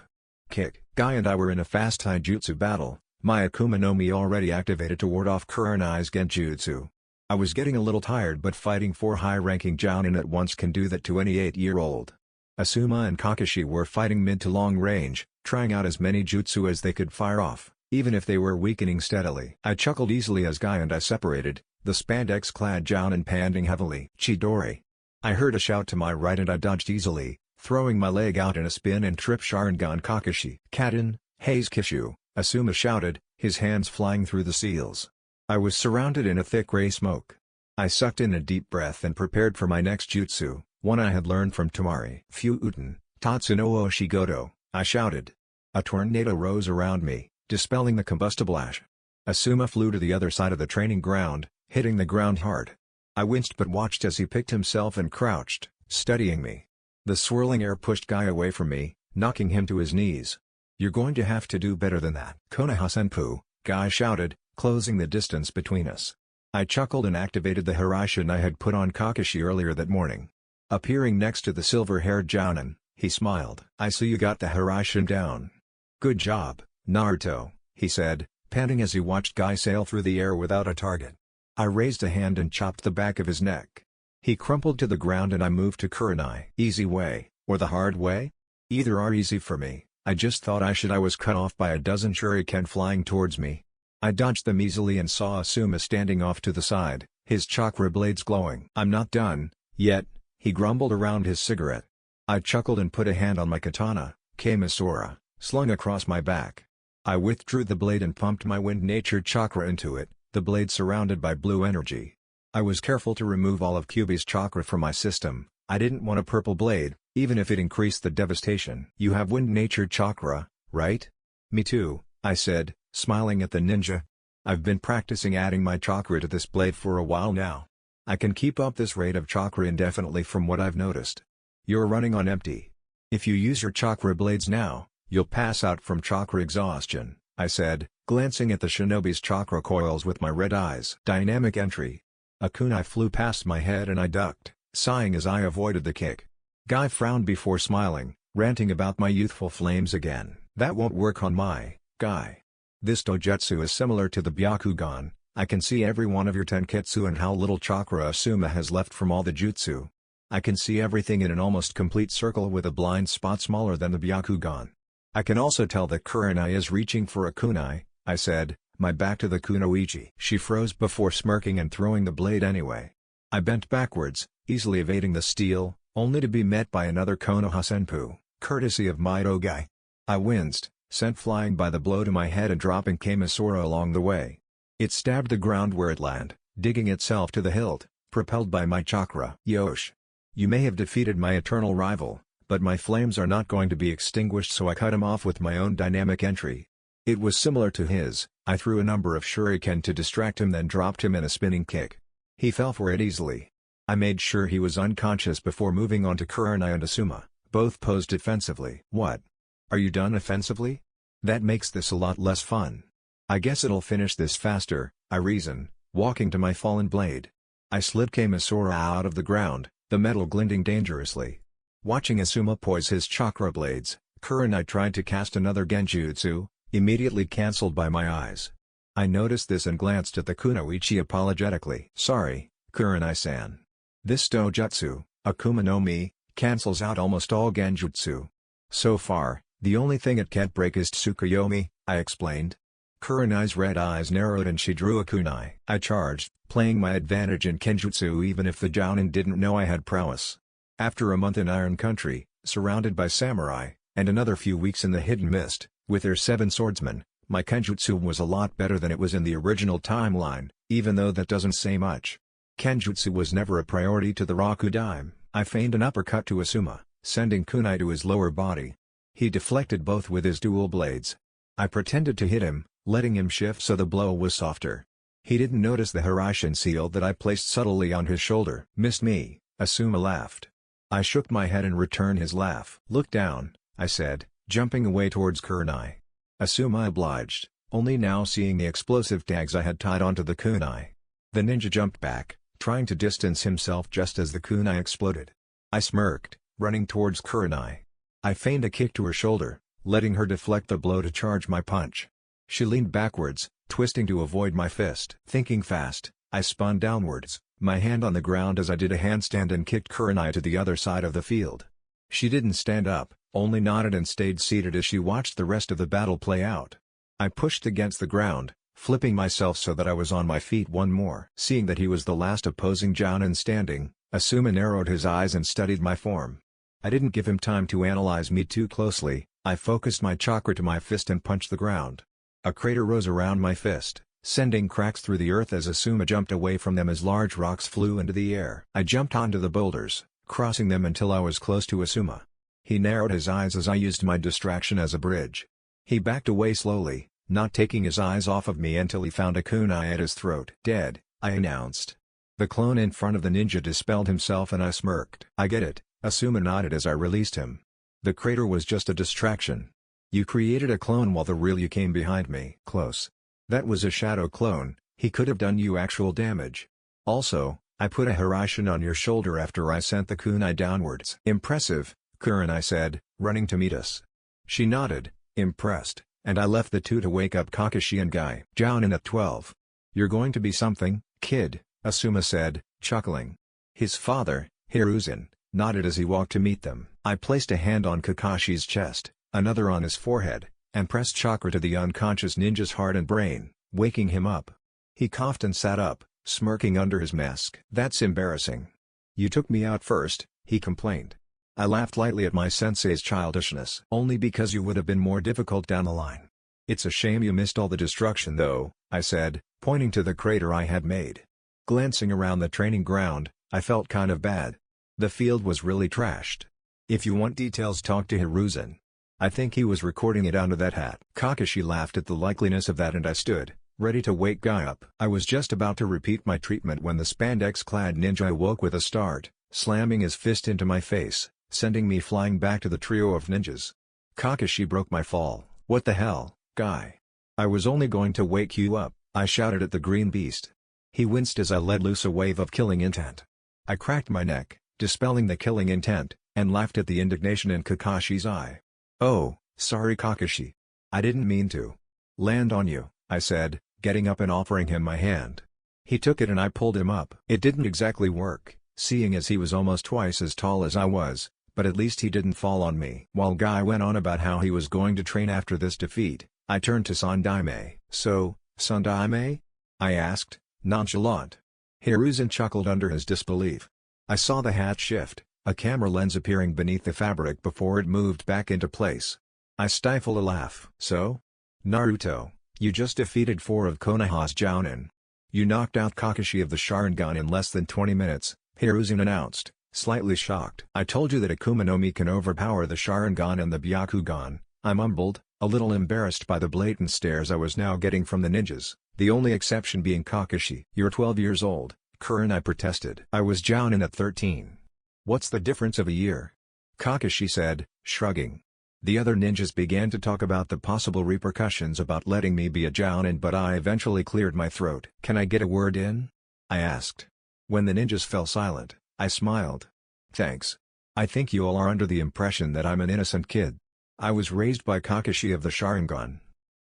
Kick. Guy and I were in a fast taijutsu battle, My Akuma no Mi already activated to ward off Kurenai's genjutsu. I was getting a little tired, but fighting 4 high-ranking jonin at once can do that to any 8-year-old. Asuma and Kakashi were fighting mid to long range, trying out as many jutsu as they could fire off, even if they were weakening steadily. I chuckled easily as Guy and I separated, the spandex-clad jonin panting heavily. Chidori. I heard a shout to my right and I dodged easily, throwing my leg out in a spin and trip Sharingan Kakashi. Kaden, Haze Kishu, Asuma shouted, his hands flying through the seals. I was surrounded in a thick gray smoke. I sucked in a deep breath and prepared for my next jutsu, one I had learned from Tamari. Fuuten, Tatsuno Oshigoto, I shouted. A tornado rose around me, dispelling the combustible ash. Asuma flew to the other side of the training ground, hitting the ground hard. I winced but watched as he picked himself and crouched, studying me. The swirling air pushed Guy away from me, knocking him to his knees. You're going to have to do better than that. Konoha-senpu, Guy shouted, closing the distance between us. I chuckled and activated the Hiraishin I had put on Kakashi earlier that morning. Appearing next to the silver-haired Jounin, he smiled. I see you got the Hiraishin down. Good job, Naruto, he said, panting as he watched Guy sail through the air without a target. I raised a hand and chopped the back of his neck. He crumpled to the ground and I moved to Kurenai. Easy way, or the hard way? Either are easy for me. I just thought I was cut off by a dozen shuriken flying towards me. I dodged them easily and saw Asuma standing off to the side, his chakra blades glowing. I'm not done, yet, he grumbled around his cigarette. I chuckled and put a hand on my katana, Kamisora, slung across my back. I withdrew the blade and pumped my wind-natured chakra into it, the blade surrounded by blue energy. I was careful to remove all of Kyuubi's chakra from my system. I didn't want a purple blade, even if it increased the devastation. You have wind-natured chakra, right? Me too, I said, smiling at the ninja. I've been practicing adding my chakra to this blade for a while now. I can keep up this rate of chakra indefinitely from what I've noticed. You're running on empty. If you use your chakra blades now, you'll pass out from chakra exhaustion, I said, glancing at the shinobi's chakra coils with my red eyes. Dynamic entry. A kunai flew past my head and I ducked, sighing as I avoided the kick. Guy frowned before smiling, ranting about my youthful flames again. That won't work on my Guy. This dojutsu is similar to the Byakugan. I can see every one of your tenketsu and how little chakra Asuma has left from all the jutsu. I can see everything in an almost complete circle with a blind spot smaller than the Byakugan. I can also tell that Kurenai is reaching for a kunai, I said, my back to the kunoichi. She froze before smirking and throwing the blade anyway. I bent backwards, easily evading the steel, only to be met by another Konoha-senpu, courtesy of Mido Guy. I winced, sent flying by the blow to my head and dropping Kamisora along the way. It stabbed the ground where it landed, digging itself to the hilt, propelled by my chakra. Yosh. You may have defeated my eternal rival, but my flames are not going to be extinguished, so I cut him off with my own dynamic entry. It was similar to his. I threw a number of shuriken to distract him, then dropped him in a spinning kick. He fell for it easily. I made sure he was unconscious before moving on to Kurenai and Asuma, both posed defensively. What? Are you done offensively? That makes this a lot less fun. I guess it'll finish this faster, I reason, walking to my fallen blade. I slid Kamisora out of the ground, the metal glinting dangerously. Watching Asuma poise his chakra blades, Kurenai tried to cast another genjutsu, immediately cancelled by my eyes. I noticed this and glanced at the kunoichi apologetically. Sorry, Kurenai-san. This dojutsu, Akuma no Mi, cancels out almost all genjutsu. So far, the only thing it can't break is Tsukuyomi, I explained. Kurenai's red eyes narrowed and she drew a kunai. I charged, playing my advantage in kenjutsu even if the jounin didn't know I had prowess. After a month in Iron Country, surrounded by samurai, and another few weeks in the Hidden Mist, with their 7 swordsmen, my kenjutsu was a lot better than it was in the original timeline, even though that doesn't say much. Kenjutsu was never a priority to the Rakudaime. I feigned an uppercut to Asuma, sending kunai to his lower body. He deflected both with his dual blades. I pretended to hit him, letting him shift so the blow was softer. He didn't notice the Hiraishin seal that I placed subtly on his shoulder. Missed me, Asuma laughed. I shook my head and returned his laugh. Look down, I said, jumping away towards Kurenai. Asuma obliged, only now seeing the explosive tags I had tied onto the kunai. The ninja jumped back, trying to distance himself just as the kunai exploded. I smirked, running towards Kurenai. I feigned a kick to her shoulder, letting her deflect the blow to charge my punch. She leaned backwards, twisting to avoid my fist. Thinking fast, I spun downwards, my hand on the ground as I did a handstand and kicked Kurenai to the other side of the field. She didn't stand up, only nodded and stayed seated as she watched the rest of the battle play out. I pushed against the ground, flipping myself so that I was on my feet one more. Seeing that he was the last opposing jonin standing, Asuma narrowed his eyes and studied my form. I didn't give him time to analyze me too closely. I focused my chakra to my fist and punched the ground. A crater rose around my fist, sending cracks through the earth as Asuma jumped away from them as large rocks flew into the air. I jumped onto the boulders, crossing them until I was close to Asuma. He narrowed his eyes as I used my distraction as a bridge. He backed away slowly, not taking his eyes off of me until he found a kunai at his throat. Dead, I announced. The clone in front of the ninja dispelled himself and I smirked. I get it, Asuma nodded as I released him. The crater was just a distraction. You created a clone while the real you came behind me. Close. That was a shadow clone, he could have done you actual damage. Also, I put a Hiraishin on your shoulder after I sent the kunai downwards. Impressive, Kurenai said, running to meet us. She nodded, impressed, and I left the two to wake up Kakashi and Guy. Jounin at 12. You're going to be something, kid, Asuma said, chuckling. His father, Hiruzen, nodded as he walked to meet them. I placed a hand on Kakashi's chest, another on his forehead, and pressed chakra to the unconscious ninja's heart and brain, waking him up. He coughed and sat up, smirking under his mask. That's embarrassing. You took me out first, he complained. I laughed lightly at my sensei's childishness. Only because you would have been more difficult down the line. It's a shame you missed all the destruction though, I said, pointing to the crater I had made. Glancing around the training ground, I felt kind of bad. The field was really trashed. If you want details, talk to Hiruzen. I think he was recording it under that hat. Kakashi laughed at the likeliness of that and I stood, ready to wake Guy up. I was just about to repeat my treatment when the spandex-clad ninja awoke with a start, slamming his fist into my face, sending me flying back to the trio of ninjas. Kakashi broke my fall. What the hell, Guy? I was only going to wake you up, I shouted at the green beast. He winced as I let loose a wave of killing intent. I cracked my neck, dispelling the killing intent, and laughed at the indignation in Kakashi's eye. Oh, sorry Kakashi. I didn't mean to land on you, I said, getting up and offering him my hand. He took it and I pulled him up. It didn't exactly work, seeing as he was almost twice as tall as I was, but at least he didn't fall on me. While Guy went on about how he was going to train after this defeat, I turned to Sandaime. So, Sandaime? I asked, nonchalant. Hiruzen chuckled under his disbelief. I saw the hat shift, a camera lens appearing beneath the fabric before it moved back into place. I stifled a laugh. So? Naruto, you just defeated 4 of Konoha's jounin. You knocked out Kakashi of the Sharingan in less than 20 minutes, Hiruzen announced, slightly shocked. I told you that Akuma no Mi can overpower the Sharingan and the Byakugan, I mumbled, a little embarrassed by the blatant stares I was now getting from the ninjas, the only exception being Kakashi. You're 12 years old, Kurenai protested. I was jounin at 13. What's the difference of a year? Kakashi said, shrugging. The other ninjas began to talk about the possible repercussions about letting me be a jounin, but I eventually cleared my throat. Can I get a word in? I asked. When the ninjas fell silent, I smiled. Thanks. I think you all are under the impression that I'm an innocent kid. I was raised by Kakashi of the Sharingan.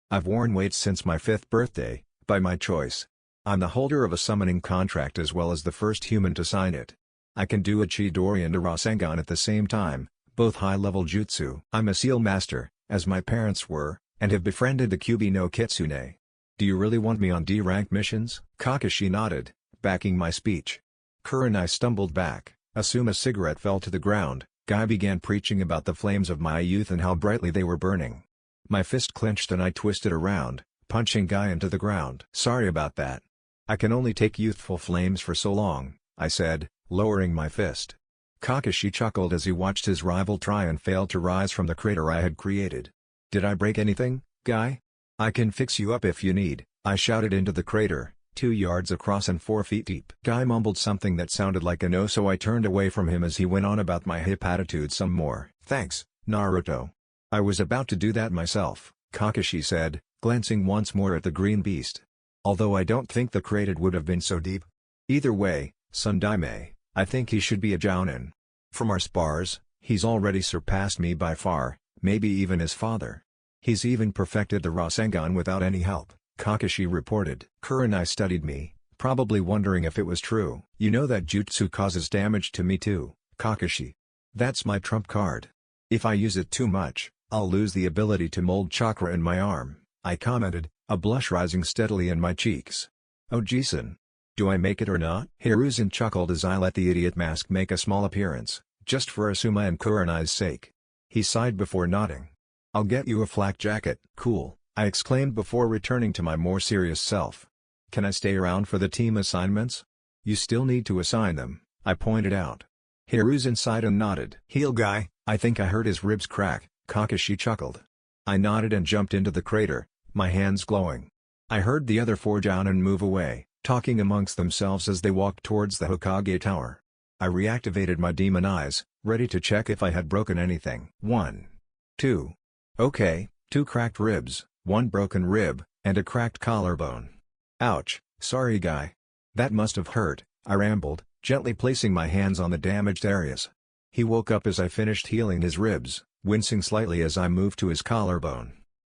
I've worn weights since my 5th birthday, by my choice. I'm the holder of a summoning contract as well as the first human to sign it. I can do a Chidori and a Rasengan at the same time, both high-level jutsu. I'm a seal master, as my parents were, and have befriended the Kyuubi no Kitsune. Do you really want me on D-rank missions? Kakashi nodded, backing my speech. Kurenai stumbled back, Asuma's cigarette fell to the ground. Guy began preaching about the flames of my youth and how brightly they were burning. My fist clenched and I twisted around, punching Guy into the ground. Sorry about that. I can only take youthful flames for so long, I said, lowering my fist. Kakashi chuckled as he watched his rival try and fail to rise from the crater I had created. Did I break anything, Guy? I can fix you up if you need, I shouted into the crater, 2 yards across and 4 feet deep. Guy mumbled something that sounded like a no, so I turned away from him as he went on about my hip attitude some more. Thanks, Naruto. I was about to do that myself, Kakashi said, glancing once more at the green beast. Although I don't think the crater would have been so deep. Either way, Sandaime, I think he should be a jounin. From our spars, he's already surpassed me by far, maybe even his father. He's even perfected the Rasengan without any help, Kakashi reported. Kurenai studied me, probably wondering if it was true. You know that jutsu causes damage to me too, Kakashi. That's my trump card. If I use it too much, I'll lose the ability to mold chakra in my arm, I commented, a blush rising steadily in my cheeks. Oh Jason. Do I make it or not? Hiruzen chuckled as I let the idiot mask make a small appearance, just for Asuma and Kurenai's sake. He sighed before nodding. I'll get you a flak jacket. Cool, I exclaimed before returning to my more serious self. Can I stay around for the team assignments? You still need to assign them, I pointed out. Hiruzen sighed and nodded. Heel guy, I think I heard his ribs crack, Kakashi chuckled. I nodded and jumped into the crater, my hands glowing. I heard the other 4 Jounin move away, talking amongst themselves as they walked towards the Hokage tower. I reactivated my demon eyes, ready to check if I had broken anything. 1. 2. Okay, 2 cracked ribs, 1 broken rib, and a cracked collarbone. Ouch, sorry guy. That must have hurt, I rambled, gently placing my hands on the damaged areas. He woke up as I finished healing his ribs, wincing slightly as I moved to his collarbone.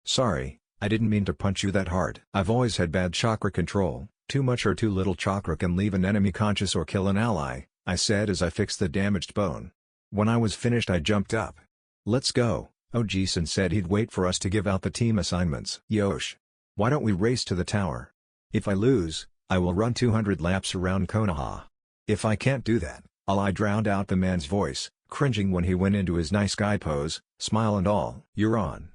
Sorry, I didn't mean to punch you that hard. I've always had bad chakra control. Too much or too little chakra can leave an enemy conscious or kill an ally, I said as I fixed the damaged bone. When I was finished I jumped up. Let's go, Jason said he'd wait for us to give out the team assignments. Yosh. Why don't we race to the tower? If I lose, I will run 200 laps around Konoha. If I can't do that, I drowned out the man's voice, cringing when he went into his nice guy pose, smile and all. You're on.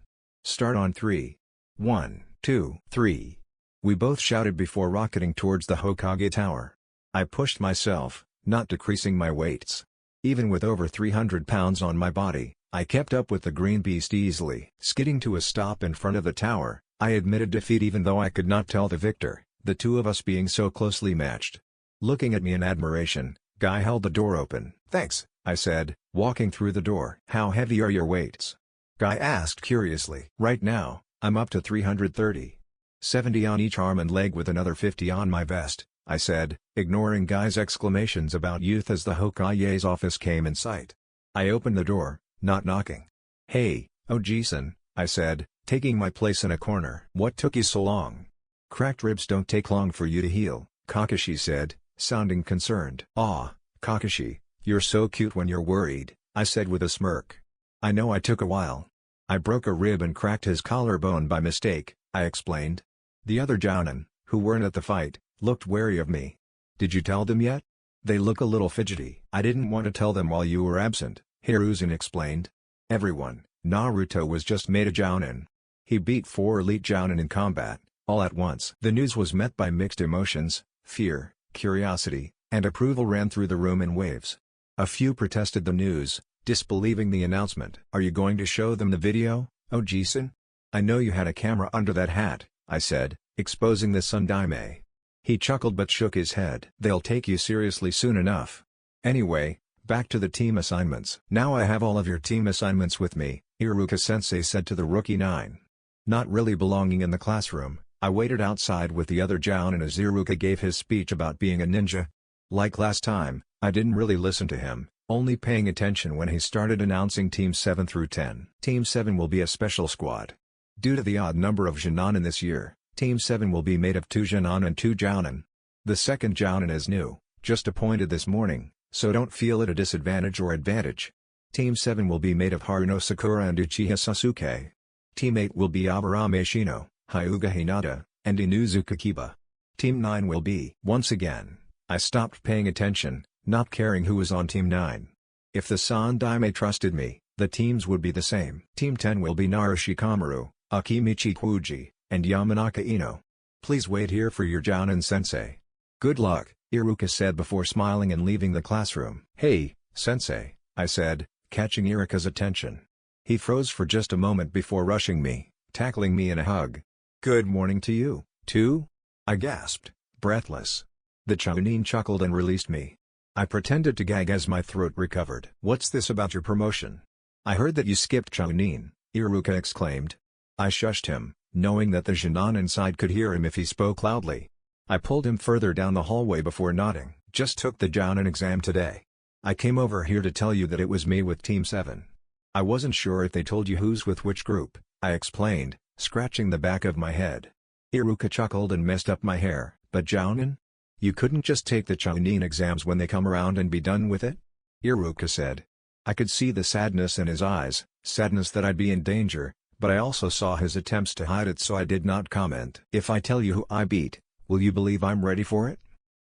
Start on 3. 1, 2, 3. We both shouted before rocketing towards the Hokage tower. I pushed myself, not decreasing my weights. Even with over 300 pounds on my body, I kept up with the green beast easily. Skidding to a stop in front of the tower, I admitted defeat even though I could not tell the victor, the two of us being so closely matched. Looking at me in admiration, Guy held the door open. Thanks, I said, walking through the door. How heavy are your weights? Guy asked curiously. Right now, I'm up to 330. 70 on each arm and leg with another 50 on my vest, I said, ignoring Guy's exclamations about youth as the Hokage's office came in sight. I opened the door, not knocking. Hey, Jason, I said, taking my place in a corner. What took you so long? Cracked ribs don't take long for you to heal, Kakashi said, sounding concerned. Aw, Kakashi, you're so cute when you're worried, I said with a smirk. I know I took a while. I broke a rib and cracked his collarbone by mistake, I explained. The other Jounin, who weren't at the fight, looked wary of me. Did you tell them yet? They look a little fidgety. I didn't want to tell them while you were absent, Hiruzen explained. Everyone, Naruto was just made a Jounin. He beat 4 elite Jounin in combat, all at once. The news was met by mixed emotions, fear, curiosity, and approval ran through the room in waves. A few protested the news, disbelieving the announcement. Are you going to show them the video, Jason? I know you had a camera under that hat, I said, exposing the Tsundaime. He chuckled but shook his head. They'll take you seriously soon enough. Anyway, back to the team assignments. Now I have all of your team assignments with me, Iruka-sensei said to the rookie 9. Not really belonging in the classroom, I waited outside with the other Jounin as Iruka gave his speech about being a ninja. Like last time, I didn't really listen to him, only paying attention when he started announcing Teams 7 through 10. Team 7 will be a special squad. Due to the odd number of Jounin this year, Team 7 will be made of 2 Jounin and 2 Jounin. The second Jounin is new, just appointed this morning, so don't feel at a disadvantage or advantage. Team 7 will be made of Haruno Sakura and Uchiha Sasuke. Team 8 will be Aburame Shino, Hyuga Hinata, and Inuzuka Kiba. Team 9 will be. Once again, I stopped paying attention, not caring who was on Team 9. If the Tsundaime trusted me, the teams would be the same. Team 10 will be Narushi Kamaru, Akimichi Kuji, and Yamanaka Ino. Please wait here for your Jounin-sensei. Good luck, Iruka said before smiling and leaving the classroom. Hey, sensei, I said, catching Iruka's attention. He froze for just a moment before rushing me, tackling me in a hug. Good morning to you, too? I gasped, breathless. The Chunin chuckled and released me. I pretended to gag as my throat recovered. What's this about your promotion? I heard that you skipped Chunin, Iruka exclaimed. I shushed him, knowing that the Jounin inside could hear him if he spoke loudly. I pulled him further down the hallway before nodding. Just took the Jounin exam today. I came over here to tell you that it was me with Team 7. I wasn't sure if they told you who's with which group, I explained, scratching the back of my head. Iruka chuckled and messed up my hair. But jonin? You couldn't just take the jonin exams when they come around and be done with it? Iruka said. I could see the sadness in his eyes, sadness that I'd be in danger, but I also saw his attempts to hide it, so I did not comment. If I tell you who I beat, will you believe I'm ready for it?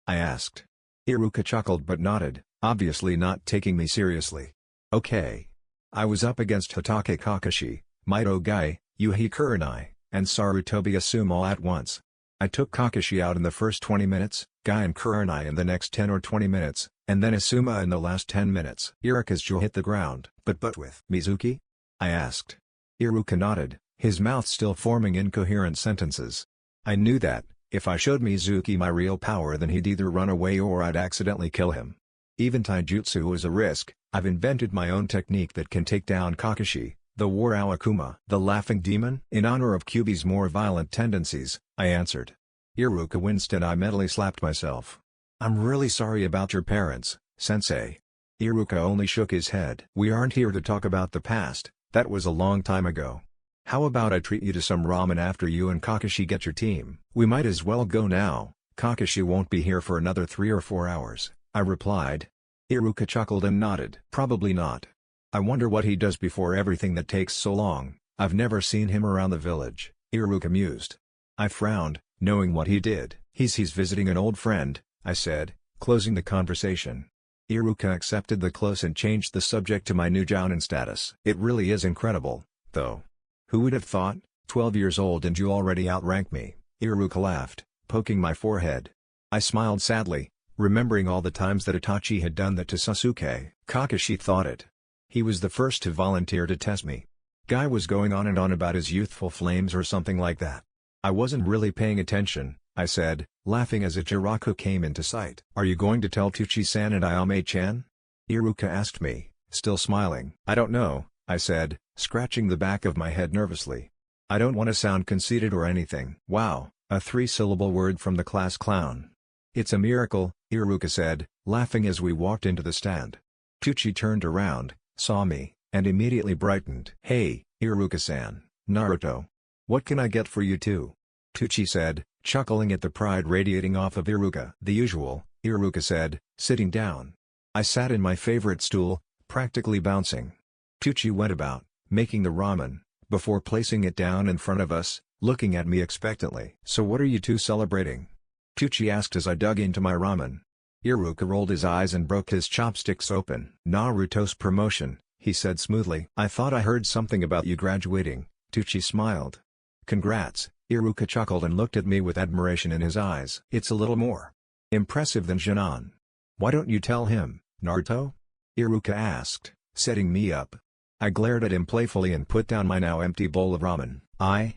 I asked. Iruka chuckled but nodded, obviously not taking me seriously. Okay. I was up against Hokage Kakashi, Mido Gai, Yuhi Kurenai, and Sarutobi Asuma all at once. I took Kakashi out in the first 20 minutes, Gai and Kurenai in the next 10 or 20 minutes, and then Asuma in the last 10 minutes. Iruka's jaw hit the ground. But with Mizuki? I asked. Iruka nodded, his mouth still forming incoherent sentences. I knew that, if I showed Mizuki my real power, then he'd either run away or I'd accidentally kill him. Even taijutsu is a risk. I've invented my own technique that can take down Kakashi, the War Awakuma, the Laughing Demon. In honor of Kyuubi's more violent tendencies, I answered. Iruka winced and I mentally slapped myself. I'm really sorry about your parents, sensei. Iruka only shook his head. We aren't here to talk about the past, that was a long time ago. How about I treat you to some ramen after you and Kakashi get your team? We might as well go now, Kakashi won't be here for another 3 or 4 hours, I replied. Iruka chuckled and nodded. Probably not. I wonder what he does before everything that takes so long. I've never seen him around the village, Iruka mused. I frowned, knowing what he did. He's visiting an old friend, I said, closing the conversation. Iruka accepted the close and changed the subject to my new jonin status. It really is incredible, though. Who would have thought, 12 years old and you already outrank me? Iruka laughed, poking my forehead. I smiled sadly, remembering all the times that Itachi had done that to Sasuke. Kakashi thought it. He was the first to volunteer to test me. Guy was going on and on about his youthful flames or something like that. I wasn't really paying attention, I said, laughing as Ichiraku came into sight. Are you going to tell Tucci-san and Ayame-chan? Iruka asked me, still smiling. I don't know, I said, scratching the back of my head nervously. I don't want to sound conceited or anything. Wow, a 3-syllable word from the class clown. It's a miracle, Iruka said, laughing as we walked into the stand. Tucci turned around, saw me, and immediately brightened. Hey, Iruka-san, Naruto. What can I get for you too? Tucci said, chuckling at the pride radiating off of Iruka. The usual, Iruka said, sitting down. I sat in my favorite stool, practically bouncing. Tucci went about, making the ramen, before placing it down in front of us, looking at me expectantly. So what are you two celebrating? Tucci asked as I dug into my ramen. Iruka rolled his eyes and broke his chopsticks open. Naruto's promotion, he said smoothly. I thought I heard something about you graduating, Tucci smiled. Congrats, Iruka chuckled and looked at me with admiration in his eyes. It's a little more impressive than Jonin. Why don't you tell him, Naruto? Iruka asked, setting me up. I glared at him playfully and put down my now empty bowl of ramen. I'm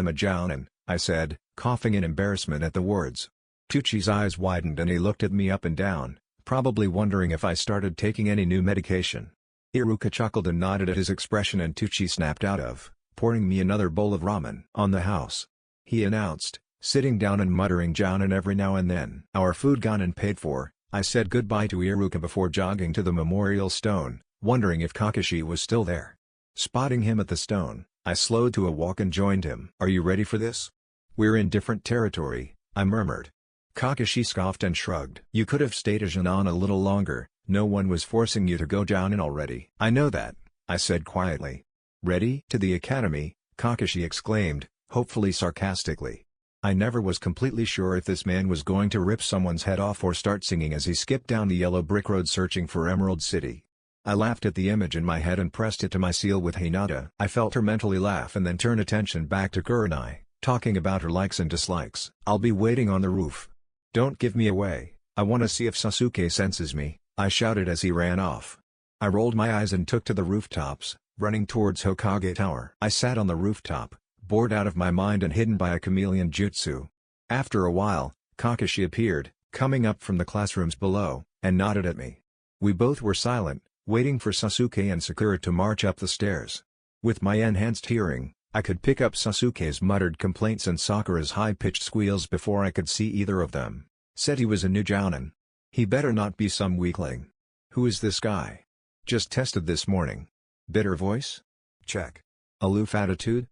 a jonin, I said, coughing in embarrassment at the words. Tucci's eyes widened and he looked at me up and down, probably wondering if I started taking any new medication. Iruka chuckled and nodded at his expression and Tucci snapped out of, pouring me another bowl of ramen. On the house, he announced, sitting down and muttering jonin every now and then. Our food gone and paid for, I said goodbye to Iruka before jogging to the memorial stone, wondering if Kakashi was still there. Spotting him at the stone, I slowed to a walk and joined him. Are you ready for this? We're in different territory, I murmured. Kakashi scoffed and shrugged. You could have stayed a jonin a little longer, no one was forcing you to go jonin already. I know that, I said quietly. Ready? To the academy, Kakashi exclaimed, hopefully sarcastically. I never was completely sure if this man was going to rip someone's head off or start singing as he skipped down the yellow brick road searching for Emerald City. I laughed at the image in my head and pressed it to my seal with Hinata. I felt her mentally laugh and then turn attention back to Kurenai, talking about her likes and dislikes. I'll be waiting on the roof. Don't give me away, I want to see if Sasuke senses me, I shouted as he ran off. I rolled my eyes and took to the rooftops, running towards Hokage Tower. I sat on the rooftop, bored out of my mind and hidden by a chameleon jutsu. After a while, Kakashi appeared, coming up from the classrooms below, and nodded at me. We both were silent, waiting for Sasuke and Sakura to march up the stairs. With my enhanced hearing, I could pick up Sasuke's muttered complaints and Sakura's high-pitched squeals before I could see either of them. Said he was a new jonin. He better not be some weakling. Who is this guy? Just tested this morning. Bitter voice? Check. Aloof attitude?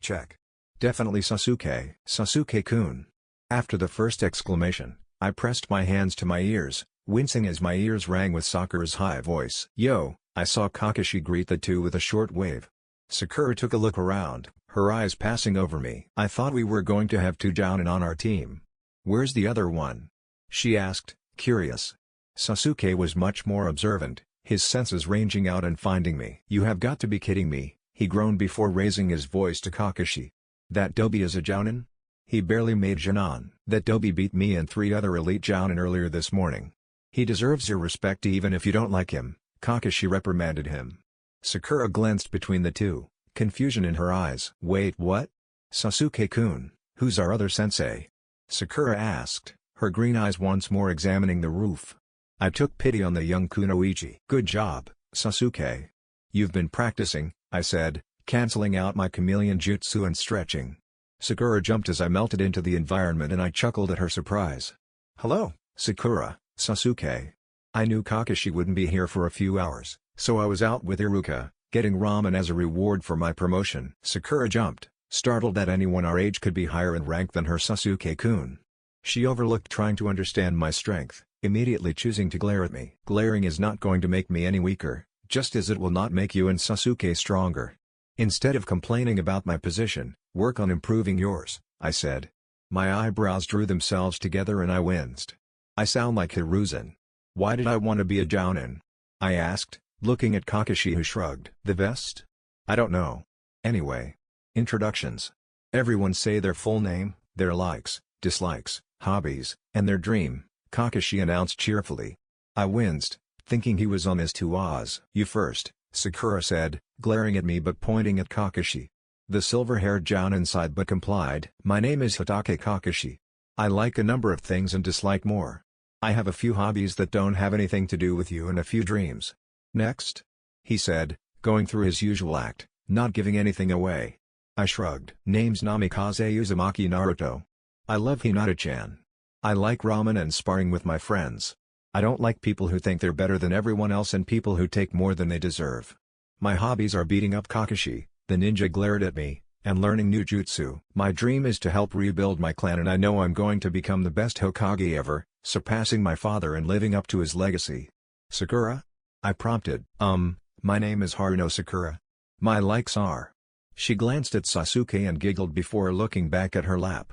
check. Definitely Sasuke. Sasuke-kun. After the first exclamation, I pressed my hands to my ears, wincing as my ears rang with Sakura's high voice. Yo, I saw Kakashi greet the two with a short wave. Sakura took a look around, her eyes passing over me. I thought we were going to have two jonin on our team. Where's the other one? She asked, curious. Sasuke was much more observant, his senses ranging out and finding me. You have got to be kidding me, he groaned before raising his voice to Kakashi. That Dobi is a jounin? He barely made jonin. That Dobi beat me and 3 other elite jounin earlier this morning. He deserves your respect even if you don't like him, Kakashi reprimanded him. Sakura glanced between the two, confusion in her eyes. Wait, what? Sasuke-kun, who's our other sensei? Sakura asked, her green eyes once more examining the roof. I took pity on the young kunoichi. Good job, Sasuke. You've been practicing, I said, canceling out my chameleon jutsu and stretching. Sakura jumped as I melted into the environment and I chuckled at her surprise. Hello, Sakura, Sasuke. I knew Kakashi wouldn't be here for a few hours, so I was out with Iruka, getting ramen as a reward for my promotion. Sakura jumped, startled that anyone our age could be higher in rank than her Sasuke-kun. She overlooked trying to understand my strength, immediately choosing to glare at me. Glaring is not going to make me any weaker, just as it will not make you and Sasuke stronger. Instead of complaining about my position, work on improving yours, I said. My eyebrows drew themselves together and I winced. I sound like Hiruzen. Why did I want to be a jounin? I asked, looking at Kakashi who shrugged. The vest? I don't know. Anyway. Introductions. Everyone say their full name, their likes, dislikes, hobbies, and their dream, Kakashi announced cheerfully. I winced, thinking he was on his two ahs. You first, Sakura said, glaring at me but pointing at Kakashi. The silver-haired jounin sighed but complied. My name is Hokage Kakashi. I like a number of things and dislike more. I have a few hobbies that don't have anything to do with you and a few dreams. Next? He said, going through his usual act, not giving anything away. I shrugged. Name's Namikaze Uzumaki Naruto. I love Hinata-chan. I like ramen and sparring with my friends. I don't like people who think they're better than everyone else and people who take more than they deserve. My hobbies are beating up Kakashi, the ninja glared at me, and learning new jutsu. My dream is to help rebuild my clan and I know I'm going to become the best Hokage ever, surpassing my father and living up to his legacy. Sakura? I prompted. My name is Haruno Sakura. My likes are. She glanced at Sasuke and giggled before looking back at her lap.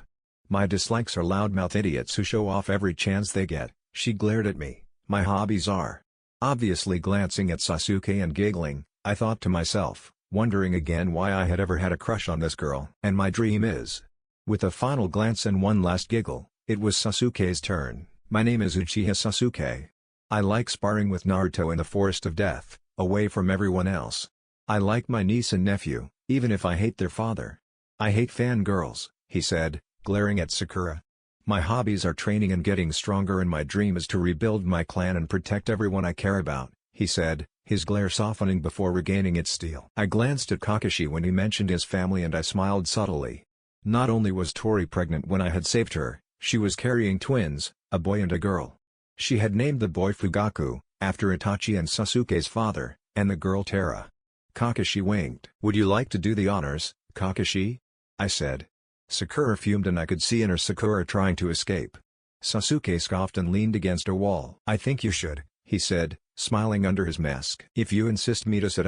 My dislikes are loudmouth idiots who show off every chance they get. She glared at me. My hobbies are. Obviously glancing at Sasuke and giggling, I thought to myself, wondering again why I had ever had a crush on this girl. And my dream is. With a final glance and one last giggle, it was Sasuke's turn. My name is Uchiha Sasuke. I like sparring with Naruto in the Forest of Death, away from everyone else. I like my niece and nephew, even if I hate their father. I hate fangirls, he said, glaring at Sakura. My hobbies are training and getting stronger and my dream is to rebuild my clan and protect everyone I care about, he said, his glare softening before regaining its steel. I glanced at Kakashi when he mentioned his family and I smiled subtly. Not only was Tori pregnant when I had saved her, she was carrying twins, a boy and a girl. She had named the boy Fugaku, after Itachi and Sasuke's father, and the girl Tara. Kakashi winked. Would you like to do the honors, Kakashi? I said. Sakura fumed and I could see in her Sakura trying to escape. Sasuke scoffed and leaned against a wall. I think you should, he said, smiling under his mask. If you insist me to sit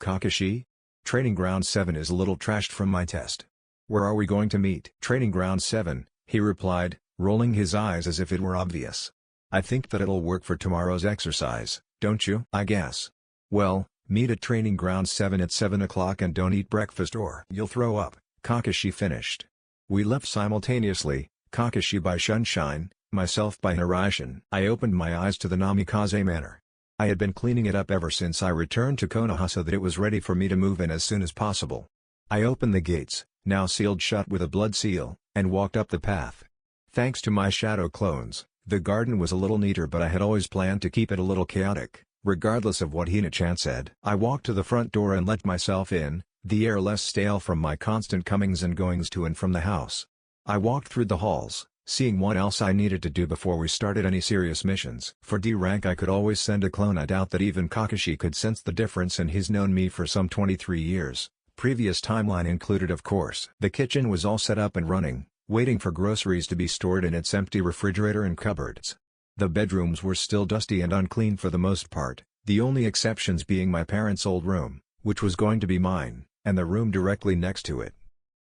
Kakashi? Training Ground 7 is a little trashed from my test. Where are we going to meet? Training Ground 7, he replied, rolling his eyes as if it were obvious. I think that it'll work for tomorrow's exercise, don't you? I guess. Well, meet at Training Ground 7 at 7 o'clock and don't eat breakfast or you'll throw up, Kakashi finished. We left simultaneously, Kakashi by Sunshine, myself by Narration. I opened my eyes to the Namikaze manor. I had been cleaning it up ever since I returned to Konoha so that it was ready for me to move in as soon as possible. I opened the gates, now sealed shut with a blood seal, and walked up the path. Thanks to my shadow clones, the garden was a little neater but I had always planned to keep it a little chaotic, regardless of what Hina-chan said. I walked to the front door and let myself in, the air less stale from my constant comings and goings to and from the house. I walked through the halls, seeing what else I needed to do before we started any serious missions. For D rank I could always send a clone. I doubt that even Kakashi could sense the difference and he's known me for some 23 years, Previous timeline included, of course. The kitchen was all set up and running, waiting for groceries to be stored in its empty refrigerator and cupboards. The bedrooms were still dusty and unclean for the most part, the only exceptions being my parents' old room, which was going to be mine, and the room directly next to it.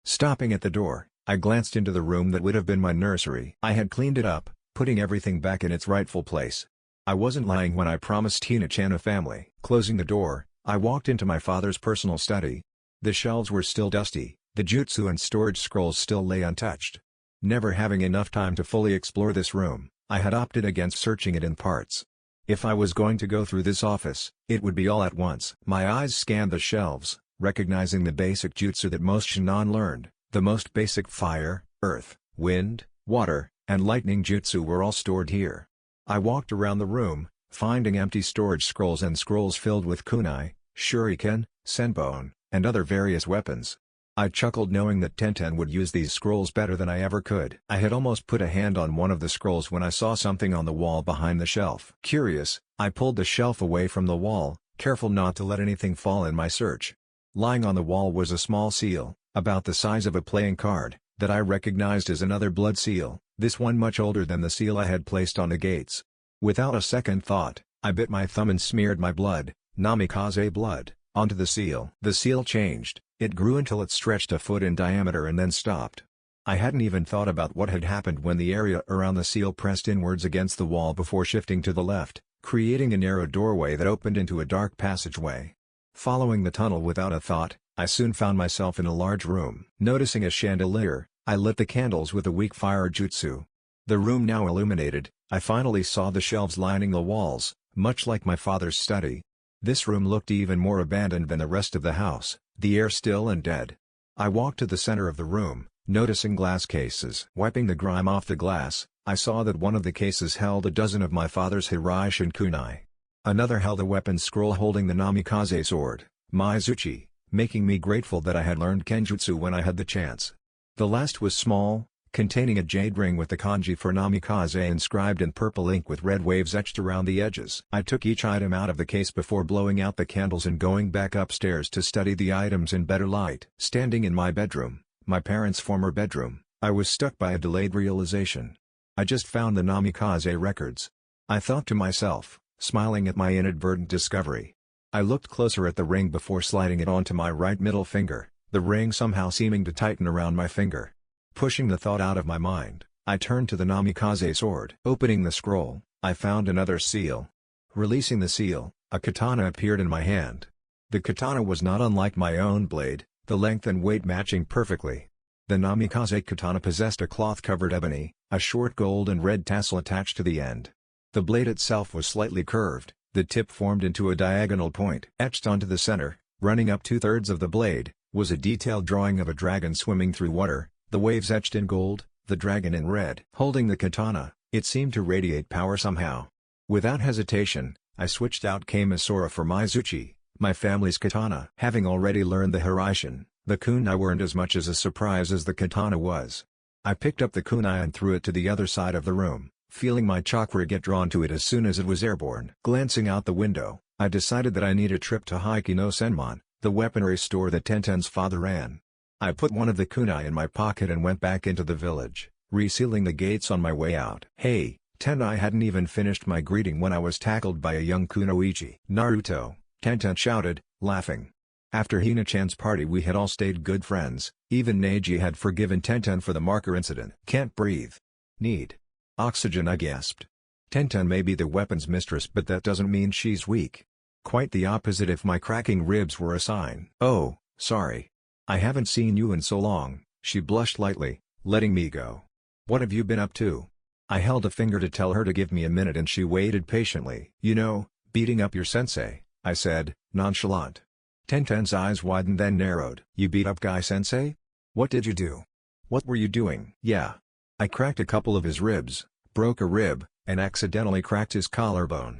Stopping at the door, I glanced into the room that would have been my nursery. I had cleaned it up, putting everything back in its rightful place. I wasn't lying when I promised Hina-chan a family. Closing the door, I walked into my father's personal study. The shelves were still dusty, the jutsu and storage scrolls still lay untouched. Never having enough time to fully explore this room, I had opted against searching it in parts. If I was going to go through this office, it would be all at once. My eyes scanned the shelves, recognizing the basic jutsu that most shonen learned. The most basic fire, earth, wind, water, and lightning jutsu were all stored here. I walked around the room, finding empty storage scrolls and scrolls filled with kunai, shuriken, senbon, and other various weapons. I chuckled knowing that Tenten would use these scrolls better than I ever could. I had almost put a hand on one of the scrolls when I saw something on the wall behind the shelf. Curious, I pulled the shelf away from the wall, careful not to let anything fall in my search. Lying on the wall was a small seal, about the size of a playing card, that I recognized as another blood seal, this one much older than the seal I had placed on the gates. Without a second thought, I bit my thumb and smeared my blood, Namikaze blood, onto the seal. The seal changed, it grew until it stretched a foot in diameter and then stopped. I hadn't even thought about what had happened when the area around the seal pressed inwards against the wall before shifting to the left, creating a narrow doorway that opened into a dark passageway. Following the tunnel without a thought, I soon found myself in a large room. Noticing a chandelier, I lit the candles with a weak fire jutsu. The room now illuminated, I finally saw the shelves lining the walls, much like my father's study. This room looked even more abandoned than the rest of the house, the air still and dead. I walked to the center of the room, noticing glass cases. Wiping the grime off the glass, I saw that one of the cases held a dozen of my father's Hiraishin kunai. Another held a weapon scroll holding the Namikaze sword, Mizuchi, making me grateful that I had learned Kenjutsu when I had the chance. The last was small, containing a jade ring with the kanji for Namikaze inscribed in purple ink with red waves etched around the edges. I took each item out of the case before blowing out the candles and going back upstairs to study the items in better light. Standing in my bedroom, my parents' former bedroom, I was struck by a delayed realization. I just found the Namikaze records. I thought to myself, smiling at my inadvertent discovery. I looked closer at the ring before sliding it onto my right middle finger, the ring somehow seeming to tighten around my finger. Pushing the thought out of my mind, I turned to the Namikaze sword. Opening the scroll, I found another seal. Releasing the seal, a katana appeared in my hand. The katana was not unlike my own blade, the length and weight matching perfectly. The Namikaze katana possessed a cloth-covered ebony, a short gold and red tassel attached to the end. The blade itself was slightly curved, the tip formed into a diagonal point. Etched onto the center, running up 2/3 of the blade, was a detailed drawing of a dragon swimming through water, the waves etched in gold, the dragon in red. Holding the katana, it seemed to radiate power somehow. Without hesitation, I switched out Kamisora for Mizuchi, my family's katana. Having already learned the Hiraishin, the kunai weren't as much as a surprise as the katana was. I picked up the kunai and threw it to the other side of the room, feeling my chakra get drawn to it as soon as it was airborne. Glancing out the window, I decided that I need a trip to Haiki no Senmon, the weaponry store that Tenten's father ran. I put one of the kunai in my pocket and went back into the village, resealing the gates on my way out. "Hey, Ten!" I hadn't even finished my greeting when I was tackled by a young kunoichi. "Naruto," Tenten shouted, laughing. After Hina-chan's party we had all stayed good friends, even Neji had forgiven Tenten for the marker incident. "Can't breathe. Need oxygen," I gasped. "Tenten may be the weapons mistress but that doesn't mean she's weak. Quite the opposite if my cracking ribs were a sign." "Oh, sorry. I haven't seen you in so long," she blushed lightly, letting me go. "What have you been up to?" I held a finger to tell her to give me a minute and she waited patiently. "You know, beating up your sensei," I said, nonchalant. Tenten's eyes widened then narrowed. "You beat up Guy sensei? What did you do? What were you doing?" "Yeah. I cracked a couple of his ribs, broke a rib, and accidentally cracked his collarbone.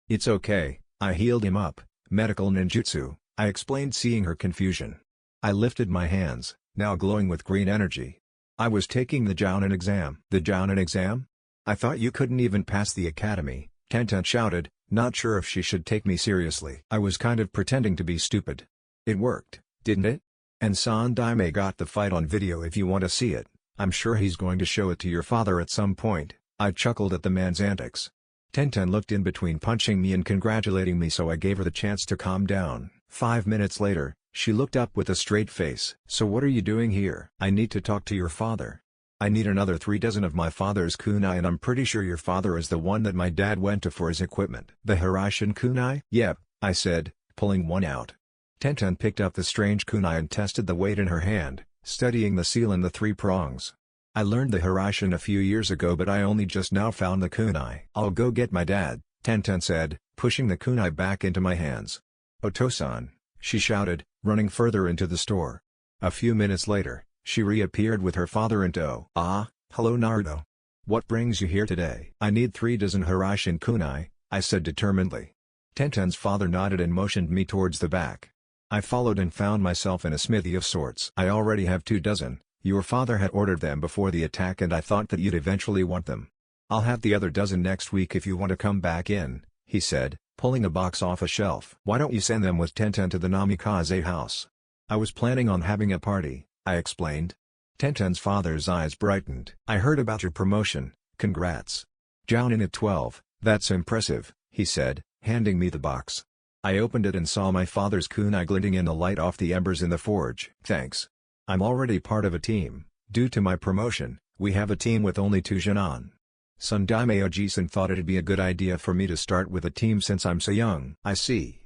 It's okay, I healed him up, medical ninjutsu," I explained, seeing her confusion. I lifted my hands, now glowing with green energy. "I was taking the jonin exam." "The jonin exam? I thought you couldn't even pass the academy," Tenten shouted, not sure if she should take me seriously. I was kind of pretending to be stupid. "It worked, didn't it?" And Sue-Drae got the fight on video if you want to see it. I'm sure he's going to show it to your father at some point." I chuckled at the man's antics. Tenten looked in between punching me and congratulating me, so I gave her the chance to calm down. 5 minutes later, she looked up with a straight face. "So what are you doing here?" "I need to talk to your father. I need another 3 dozen of my father's kunai, and I'm pretty sure your father is the one that my dad went to for his equipment." "The Hirashin kunai?" "Yep," I said, pulling one out. Tenten picked up the strange kunai and tested the weight in her hand, studying the seal and the 3 prongs. "I learned the Hirashin a few years ago, but I only just now found the kunai." "I'll go get my dad," Tenten said, pushing the kunai back into my hands. "Otosan," she shouted, running further into the store. A few minutes later, she reappeared with her father in tow. "Ah, hello Naruto. What brings you here today?" "I need 3 dozen Hirashin kunai," I said determinedly. Tenten's father nodded and motioned me towards the back. I followed and found myself in a smithy of sorts. "I already have 2 dozen, your father had ordered them before the attack and I thought that you'd eventually want them. I'll have the other dozen next week if you want to come back in," he said, pulling a box off a shelf. "Why don't you send them with Tenten to the Namikaze house?" "I was planning on having a party," I explained. Tenten's father's eyes brightened. "I heard about your promotion, congrats. Jonin at 12, that's impressive," he said, handing me the box. I opened it and saw my father's kunai glinting in the light off the embers in the forge. "Thanks. I'm already part of a team. Due to my promotion, we have a team with only 2 jonin. Sundame Oji-san thought it'd be a good idea for me to start with a team since I'm so young." "I see.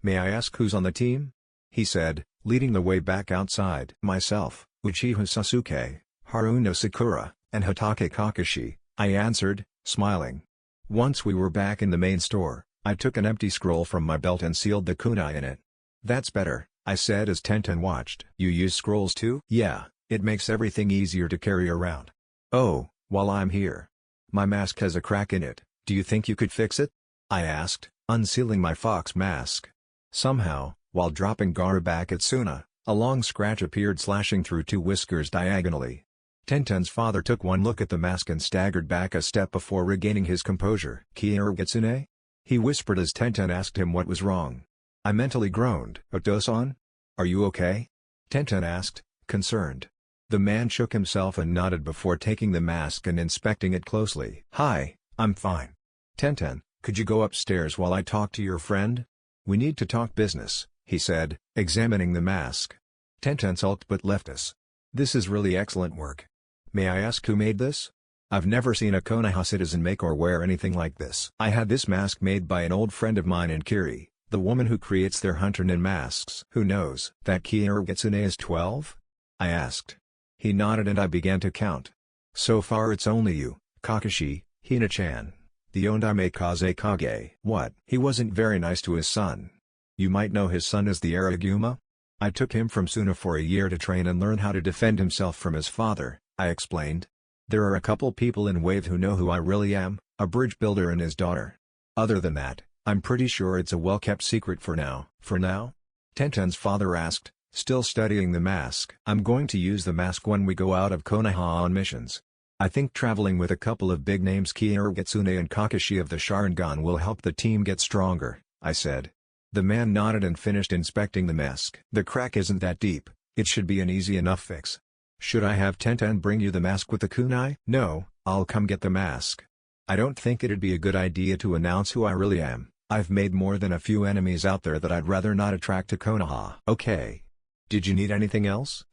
May I ask who's on the team?" he said, leading the way back outside. "Myself, Uchiha Sasuke, Haruno Sakura, and Hatake Kakashi," I answered, smiling. Once we were back in the main store, I took an empty scroll from my belt and sealed the kunai in it. "That's better," I said as Tenten watched. "You use scrolls too?" "Yeah, it makes everything easier to carry around." "Oh, while I'm here. My mask has a crack in it, do you think you could fix it?" I asked, unsealing my fox mask. Somehow, while dropping Gaara back at Suna, a long scratch appeared slashing through 2 whiskers diagonally. Tenten's father took one look at the mask and staggered back a step before regaining his composure. "Kiratsune?" he whispered as Tenten asked him what was wrong. I mentally groaned. "Otosan? Are you okay?" Tenten asked, concerned. The man shook himself and nodded before taking the mask and inspecting it closely. "Hi, I'm fine. Tenten, could you go upstairs while I talk to your friend? We need to talk business," he said, examining the mask. Tenten sulked but left us. "This is really excellent work. May I ask who made this? I've never seen a Konoha citizen make or wear anything like this." "I had this mask made by an old friend of mine in Kiri, the woman who creates their hunter-nin masks." "Who knows that Kiratsune is 12? I asked. He nodded and I began to count. "So far it's only you, Kakashi, Hina-chan, the Namikaze Kage." "What?" "He wasn't very nice to his son. You might know his son as the Araguma? I took him from Suna for a year to train and learn how to defend himself from his father," I explained. "There are a couple people in Wave who know who I really am, a bridge builder and his daughter. Other than that, I'm pretty sure it's a well-kept secret for now." "For now?" Tenten's father asked, still studying the mask. "I'm going to use the mask when we go out of Konoha on missions. I think traveling with a couple of big names Kiratsune and Kakashi of the Sharingan will help the team get stronger," I said. The man nodded and finished inspecting the mask. "The crack isn't that deep, it should be an easy enough fix. Should I have Tenten bring you the mask with the kunai?" "No, I'll come get the mask. I don't think it'd be a good idea to announce who I really am. I've made more than a few enemies out there that I'd rather not attract to Konoha." "Okay. Did you need anything else?"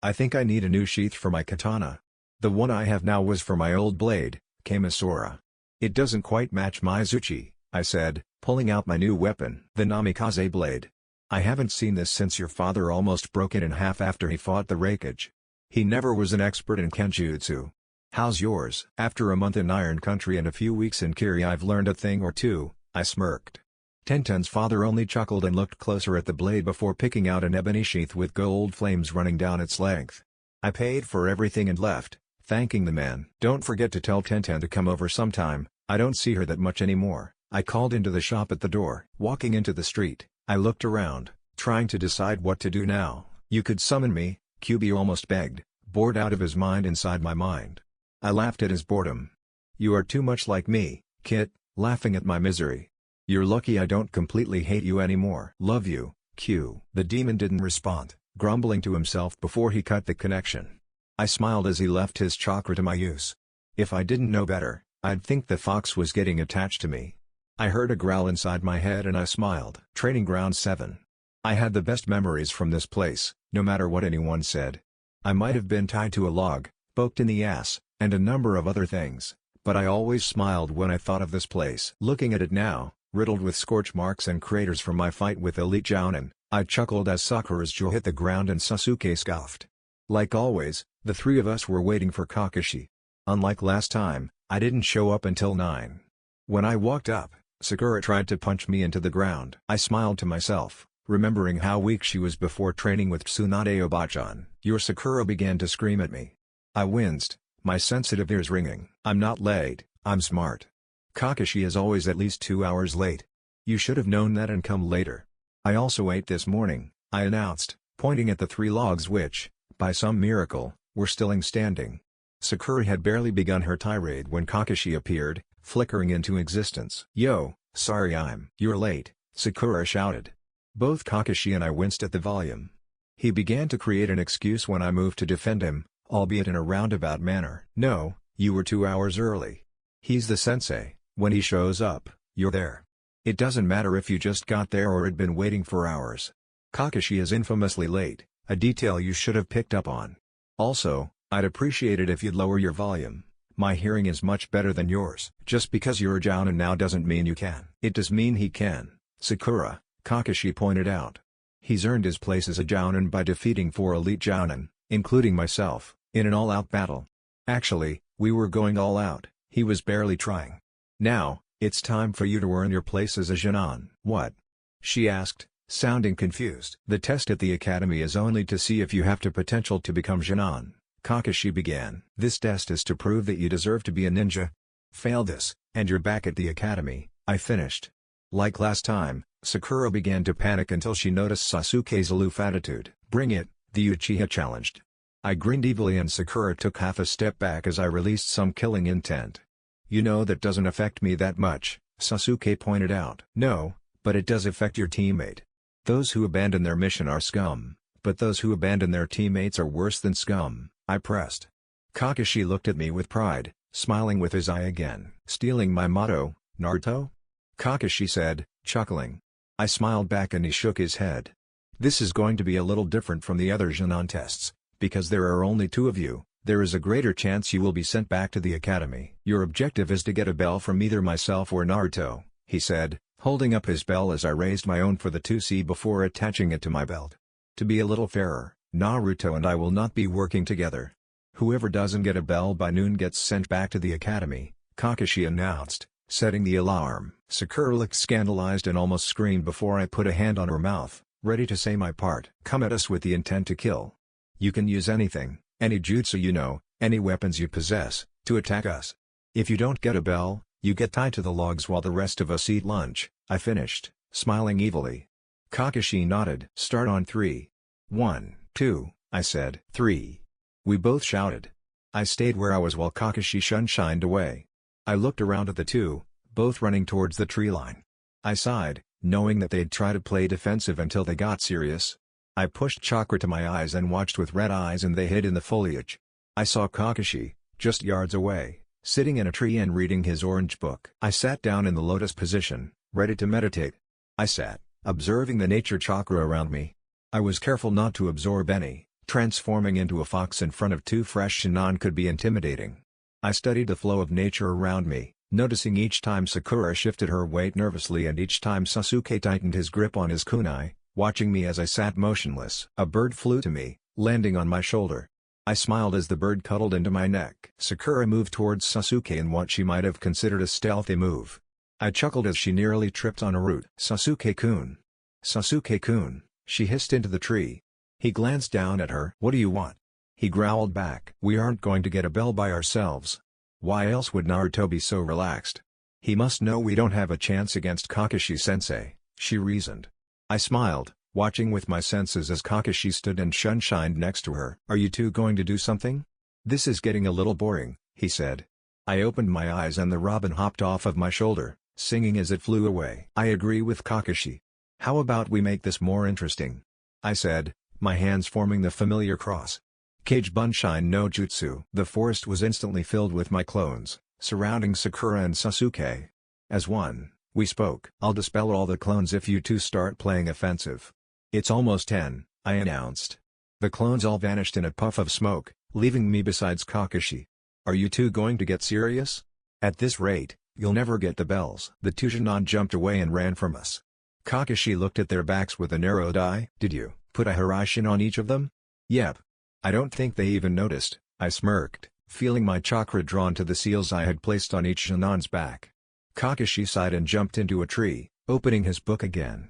I think I need a new sheath for my katana. The one I have now was for my old blade, Kamisora. It doesn't quite match my Zuchi," I said, pulling out my new weapon. "The Namikaze blade. I haven't seen this since your father almost broke it in half after he fought the Raikage. He never was an expert in Kenjutsu. How's yours?" "After a month in Iron Country and a few weeks in Kiri I've learned a thing or two," I smirked. Tenten's father only chuckled and looked closer at the blade before picking out an ebony sheath with gold flames running down its length. I paid for everything and left, thanking the man. "Don't forget to tell Tenten to come over sometime, I don't see her that much anymore," I called into the shop at the door. Walking into the street, I looked around, trying to decide what to do now. "You could summon me," QB almost begged, bored out of his mind inside my mind. I laughed at his boredom. "You are too much like me, Kit," laughing at my misery. "You're lucky I don't completely hate you anymore." "Love you, Q." The demon didn't respond, grumbling to himself before he cut the connection. I smiled as he left his chakra to my use. If I didn't know better, I'd think the fox was getting attached to me. I heard a growl inside my head and I smiled. Training Ground 7. I had the best memories from this place, no matter what anyone said. I might have been tied to a log, poked in the ass, and a number of other things, but I always smiled when I thought of this place. Looking at it now, riddled with scorch marks and craters from my fight with Elite Jonin, I chuckled as Sakura's jaw hit the ground and Sasuke scoffed. Like always, the three of us were waiting for Kakashi. Unlike last time, I didn't show up until 9. When I walked up, Sakura tried to punch me into the ground. I smiled to myself, remembering how weak she was before training with Tsunade Obachan. Your Sakura began to scream at me. I winced, my sensitive ears ringing. I'm not late, I'm smart. Kakashi is always at least 2 hours late. You should have known that and come later. I also ate this morning, I announced, pointing at the 3 logs which, by some miracle, were still standing. Sakura had barely begun her tirade when Kakashi appeared, flickering into existence. Yo, sorry You're late, Sakura shouted. Both Kakashi and I winced at the volume. He began to create an excuse when I moved to defend him, albeit in a roundabout manner. No, you were 2 hours early. He's the sensei, when he shows up, you're there. It doesn't matter if you just got there or had been waiting for hours. Kakashi is infamously late, a detail you should have picked up on. Also, I'd appreciate it if you'd lower your volume. My hearing is much better than yours. Just because you're a jounin now doesn't mean you can. It does mean he can, Sakura, Kakashi pointed out. He's earned his place as a jounin by defeating 4 elite jounin, including myself, in an all-out battle. Actually, we were going all out, he was barely trying. Now, it's time for you to earn your place as a jounin. What? She asked, sounding confused. The test at the academy is only to see if you have the potential to become jounin. Kakashi began. This test is to prove that you deserve to be a ninja. Fail this, and you're back at the academy, I finished. Like last time, Sakura began to panic until she noticed Sasuke's aloof attitude. Bring it, the Uchiha challenged. I grinned evilly and Sakura took half a step back as I released some killing intent. You know that doesn't affect me that much, Sasuke pointed out. No, but it does affect your teammate. Those who abandon their mission are scum, but those who abandon their teammates are worse than scum, I pressed. Kakashi looked at me with pride, smiling with his eye again. Stealing my motto, Naruto? Kakashi said, chuckling. I smiled back and he shook his head. This is going to be a little different from the other jounin tests, because there are only 2 of you, there is a greater chance you will be sent back to the academy. Your objective is to get a bell from either myself or Naruto, he said, holding up his bell as I raised my own for the 2C before attaching it to my belt. To be a little fairer, Naruto and I will not be working together. Whoever doesn't get a bell by noon gets sent back to the academy, Kakashi announced, setting the alarm. Sakura looked scandalized and almost screamed before I put a hand on her mouth, ready to say my part. Come at us with the intent to kill. You can use anything, any jutsu you know, any weapons you possess, to attack us. If you don't get a bell, you get tied to the logs while the rest of us eat lunch, I finished, smiling evilly. Kakashi nodded. Start on 3. 1, 2, I said. 3. We both shouted. I stayed where I was while Kakashi shunshined away. I looked around at the 2, both running towards the tree line. I sighed, knowing that they'd try to play defensive until they got serious. I pushed chakra to my eyes and watched with red eyes and they hid in the foliage. I saw Kakashi, just yards away, sitting in a tree and reading his orange book. I sat down in the lotus position, ready to meditate. I sat, observing the nature chakra around me. I was careful not to absorb any. Transforming into a fox in front of 2 fresh jounin could be intimidating. I studied the flow of nature around me, noticing each time Sakura shifted her weight nervously and each time Sasuke tightened his grip on his kunai, watching me as I sat motionless. A bird flew to me, landing on my shoulder. I smiled as the bird cuddled into my neck. Sakura moved towards Sasuke in what she might have considered a stealthy move. I chuckled as she nearly tripped on a root. Sasuke-kun. Sasuke-kun, she hissed into the tree. He glanced down at her. What do you want? He growled back. We aren't going to get a bell by ourselves. Why else would Naruto be so relaxed? He must know we don't have a chance against Kakashi-sensei, she reasoned. I smiled, watching with my senses as Kakashi stood and shunshined next to her. Are you two going to do something? This is getting a little boring, he said. I opened my eyes and the robin hopped off of my shoulder, singing as it flew away. I agree with Kakashi. How about we make this more interesting? I said, my hands forming the familiar cross. Kage Bunshin no Jutsu. The forest was instantly filled with my clones, surrounding Sakura and Sasuke. As one, we spoke. I'll dispel all the clones if you two start playing offensive. It's almost 10, I announced. The clones all vanished in a puff of smoke, leaving me besides Kakashi. Are you two going to get serious? At this rate, you'll never get the bells. The two jonin jumped away and ran from us. Kakashi looked at their backs with a narrowed eye. Did you put a Hiraishin on each of them? Yep. I don't think they even noticed, I smirked, feeling my chakra drawn to the seals I had placed on each jonin's back. Kakashi sighed and jumped into a tree, opening his book again.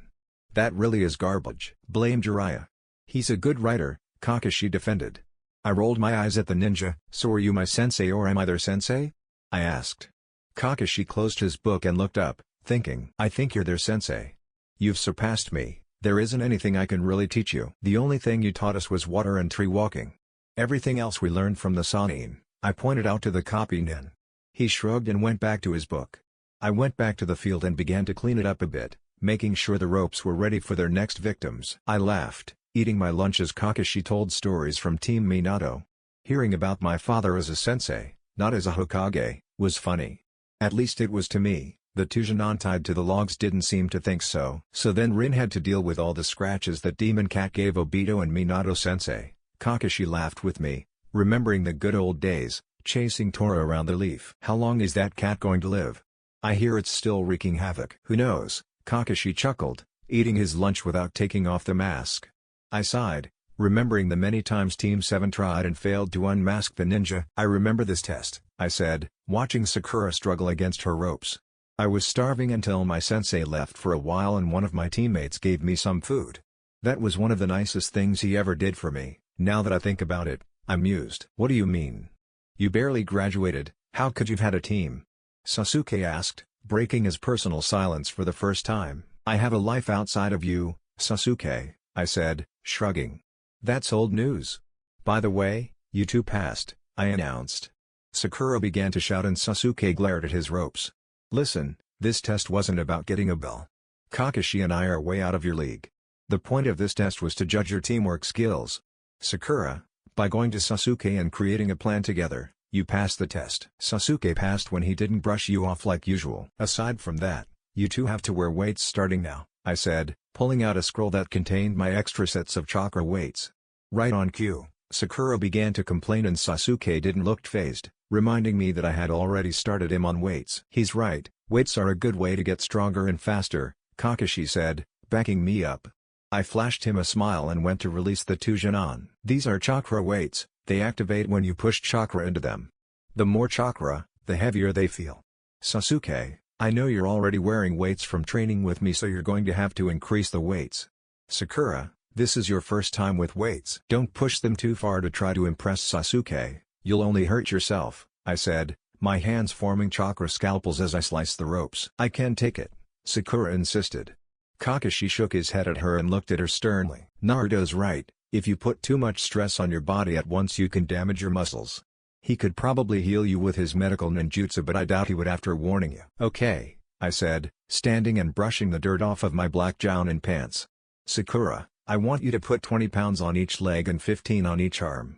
That really is garbage. Blame Jiraiya. He's a good writer, Kakashi defended. I rolled my eyes at the ninja. So are you my sensei or am I their sensei? I asked. Kakashi closed his book and looked up, thinking. I think you're their sensei. You've surpassed me. There isn't anything I can really teach you. The only thing you taught us was water and tree walking. Everything else we learned from the Sannin, I pointed out to the copy nin. He shrugged and went back to his book. I went back to the field and began to clean it up a bit, making sure the ropes were ready for their next victims. I laughed, eating my lunch as Kakashi told stories from Team Minato. Hearing about my father as a sensei, not as a Hokage, was funny. At least it was to me. The two jonin tied to the logs didn't seem to think so. So then Rin had to deal with all the scratches that Demon Cat gave Obito and Minato-sensei. Kakashi laughed with me, remembering the good old days, chasing Tora around the leaf. How long is that cat going to live? I hear it's still wreaking havoc. Who knows? Kakashi chuckled, eating his lunch without taking off the mask. I sighed, remembering the many times Team 7 tried and failed to unmask the ninja. I remember this test, I said, watching Sakura struggle against her ropes. I was starving until my sensei left for a while and one of my teammates gave me some food. That was one of the nicest things he ever did for me. Now that I think about it, I'm amused. What do you mean? You barely graduated, how could you've had a team? Sasuke asked, breaking his personal silence for the first time. I have a life outside of you, Sasuke, I said, shrugging. That's old news. By the way, you two passed, I announced. Sakura began to shout and Sasuke glared at his ropes. Listen, this test wasn't about getting a bell. Kakashi and I are way out of your league. The point of this test was to judge your teamwork skills. Sakura, by going to Sasuke and creating a plan together, you passed the test. Sasuke passed when he didn't brush you off like usual. Aside from that, you two have to wear weights starting now, I said, pulling out a scroll that contained my extra sets of chakra weights. Right on cue, Sakura began to complain and Sasuke didn't look fazed, reminding me that I had already started him on weights. He's right, weights are a good way to get stronger and faster, Kakashi said, backing me up. I flashed him a smile and went to release the two jonin. These are chakra weights, they activate when you push chakra into them. The more chakra, the heavier they feel. Sasuke, I know you're already wearing weights from training with me so you're going to have to increase the weights. Sakura, this is your first time with weights. Don't push them too far to try to impress Sasuke, you'll only hurt yourself, I said, my hands forming chakra scalpels as I sliced the ropes. I can take it, Sakura insisted. Kakashi shook his head at her and looked at her sternly. Naruto's right, if you put too much stress on your body at once you can damage your muscles. He could probably heal you with his medical ninjutsu but I doubt he would after warning you. Okay, I said, standing and brushing the dirt off of my black jonin pants. Sakura, I want you to put 20 pounds on each leg and 15 on each arm.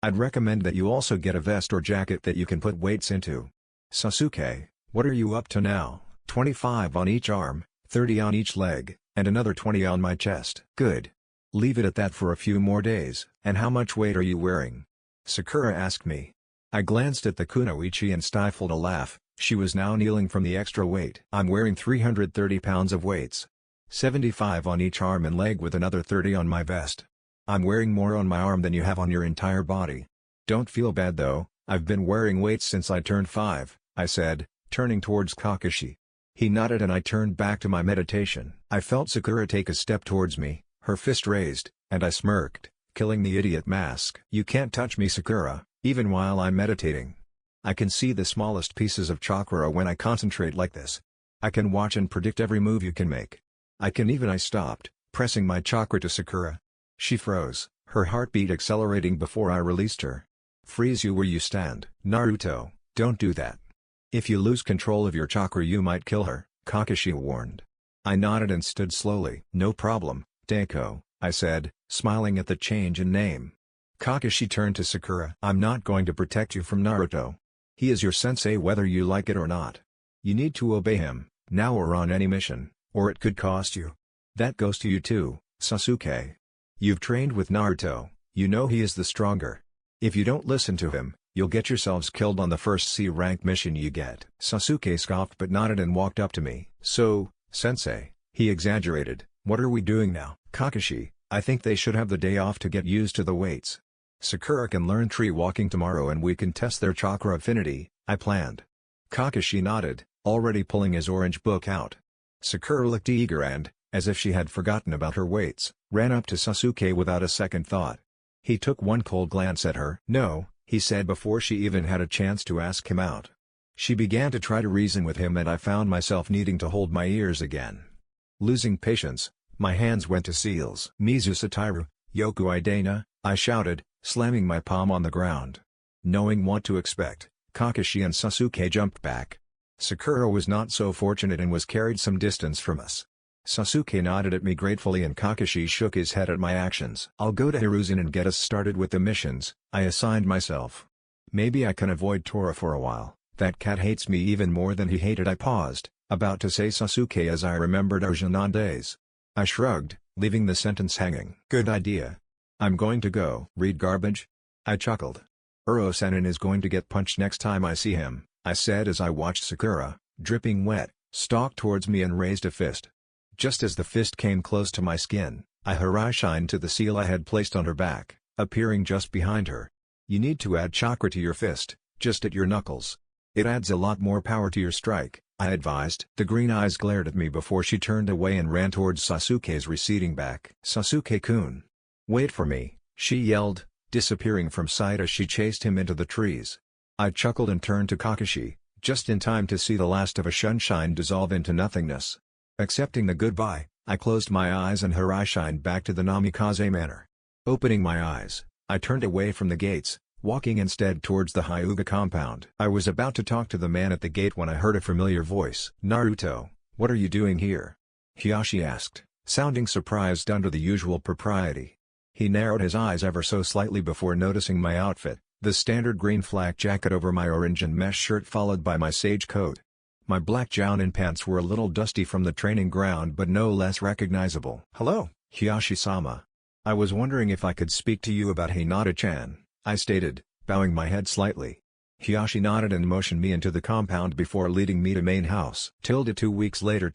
I'd recommend that you also get a vest or jacket that you can put weights into. Sasuke, what are you up to now? 25 on each arm, 30 on each leg, and another 20 on my chest. Good. Leave it at that for a few more days. And how much weight are you wearing? Sakura asked me. I glanced at the kunoichi and stifled a laugh, she was now kneeling from the extra weight. I'm wearing 330 pounds of weights. 75 on each arm and leg with another 30 on my vest. I'm wearing more on my arm than you have on your entire body. Don't feel bad though, I've been wearing weights since I turned 5, I said, turning towards Kakashi. He nodded and I turned back to my meditation. I felt Sakura take a step towards me, her fist raised, and I smirked, killing the idiot mask. You can't touch me Sakura, even while I'm meditating. I can see the smallest pieces of chakra when I concentrate like this. I can watch and predict every move you can make. I stopped, pressing my chakra to Sakura. She froze, her heartbeat accelerating before I released her. Freeze you where you stand. Naruto, don't do that. If you lose control of your chakra you might kill her, Kakashi warned. I nodded and stood slowly. No problem, Deiko, I said, smiling at the change in name. Kakashi turned to Sakura. I'm not going to protect you from Naruto. He is your sensei whether you like it or not. You need to obey him, now or on any mission, or it could cost you. That goes to you too, Sasuke. You've trained with Naruto, you know he is the stronger. If you don't listen to him, you'll get yourselves killed on the first C-rank mission you get. Sasuke scoffed but nodded and walked up to me. So, sensei, he exaggerated, what are we doing now? Kakashi, I think they should have the day off to get used to the weights. Sakura can learn tree walking tomorrow and we can test their chakra affinity, I planned. Kakashi nodded, already pulling his orange book out. Sakura looked eager and, as if she had forgotten about her weights, ran up to Sasuke without a second thought. He took one cold glance at her. No, he said before she even had a chance to ask him out. She began to try to reason with him and I found myself needing to hold my ears again. Losing patience, my hands went to seals. Mizu Satiru, Yoku Idena, I shouted, slamming my palm on the ground. Knowing what to expect, Kakashi and Sasuke jumped back. Sakura was not so fortunate and was carried some distance from us. Sasuke nodded at me gratefully and Kakashi shook his head at my actions. I'll go to Hiruzen and get us started with the missions, I assigned myself. Maybe I can avoid Tora for a while, that cat hates me even more than he hated. I paused, about to say Sasuke as I remembered our jonin days. I shrugged, leaving the sentence hanging. Good idea. I'm going to go read garbage? I chuckled. Uro-sennin is going to get punched next time I see him, I said as I watched Sakura, dripping wet, stalk towards me and raised a fist. Just as the fist came close to my skin, I harai-shined to the seal I had placed on her back, appearing just behind her. You need to add chakra to your fist, just at your knuckles. It adds a lot more power to your strike, I advised. The green eyes glared at me before she turned away and ran towards Sasuke's receding back. Sasuke-kun. Wait for me, she yelled, disappearing from sight as she chased him into the trees. I chuckled and turned to Kakashi, just in time to see the last of a sunshine dissolve into nothingness. Accepting the goodbye, I closed my eyes and harai-shined back to the Namikaze manor. Opening my eyes, I turned away from the gates, walking instead towards the Hyuga compound. I was about to talk to the man at the gate when I heard a familiar voice. Naruto, what are you doing here? Hiyashi asked, sounding surprised under the usual propriety. He narrowed his eyes ever so slightly before noticing my outfit, the standard green flak jacket over my orange and mesh shirt followed by my sage coat. My black jonin pants were a little dusty from the training ground but no less recognizable. Hello, Hiyashi-sama. I was wondering if I could speak to you about Hinata-chan, I stated, bowing my head slightly. Hiyashi nodded and motioned me into the compound before leading me to main house. 2 weeks later.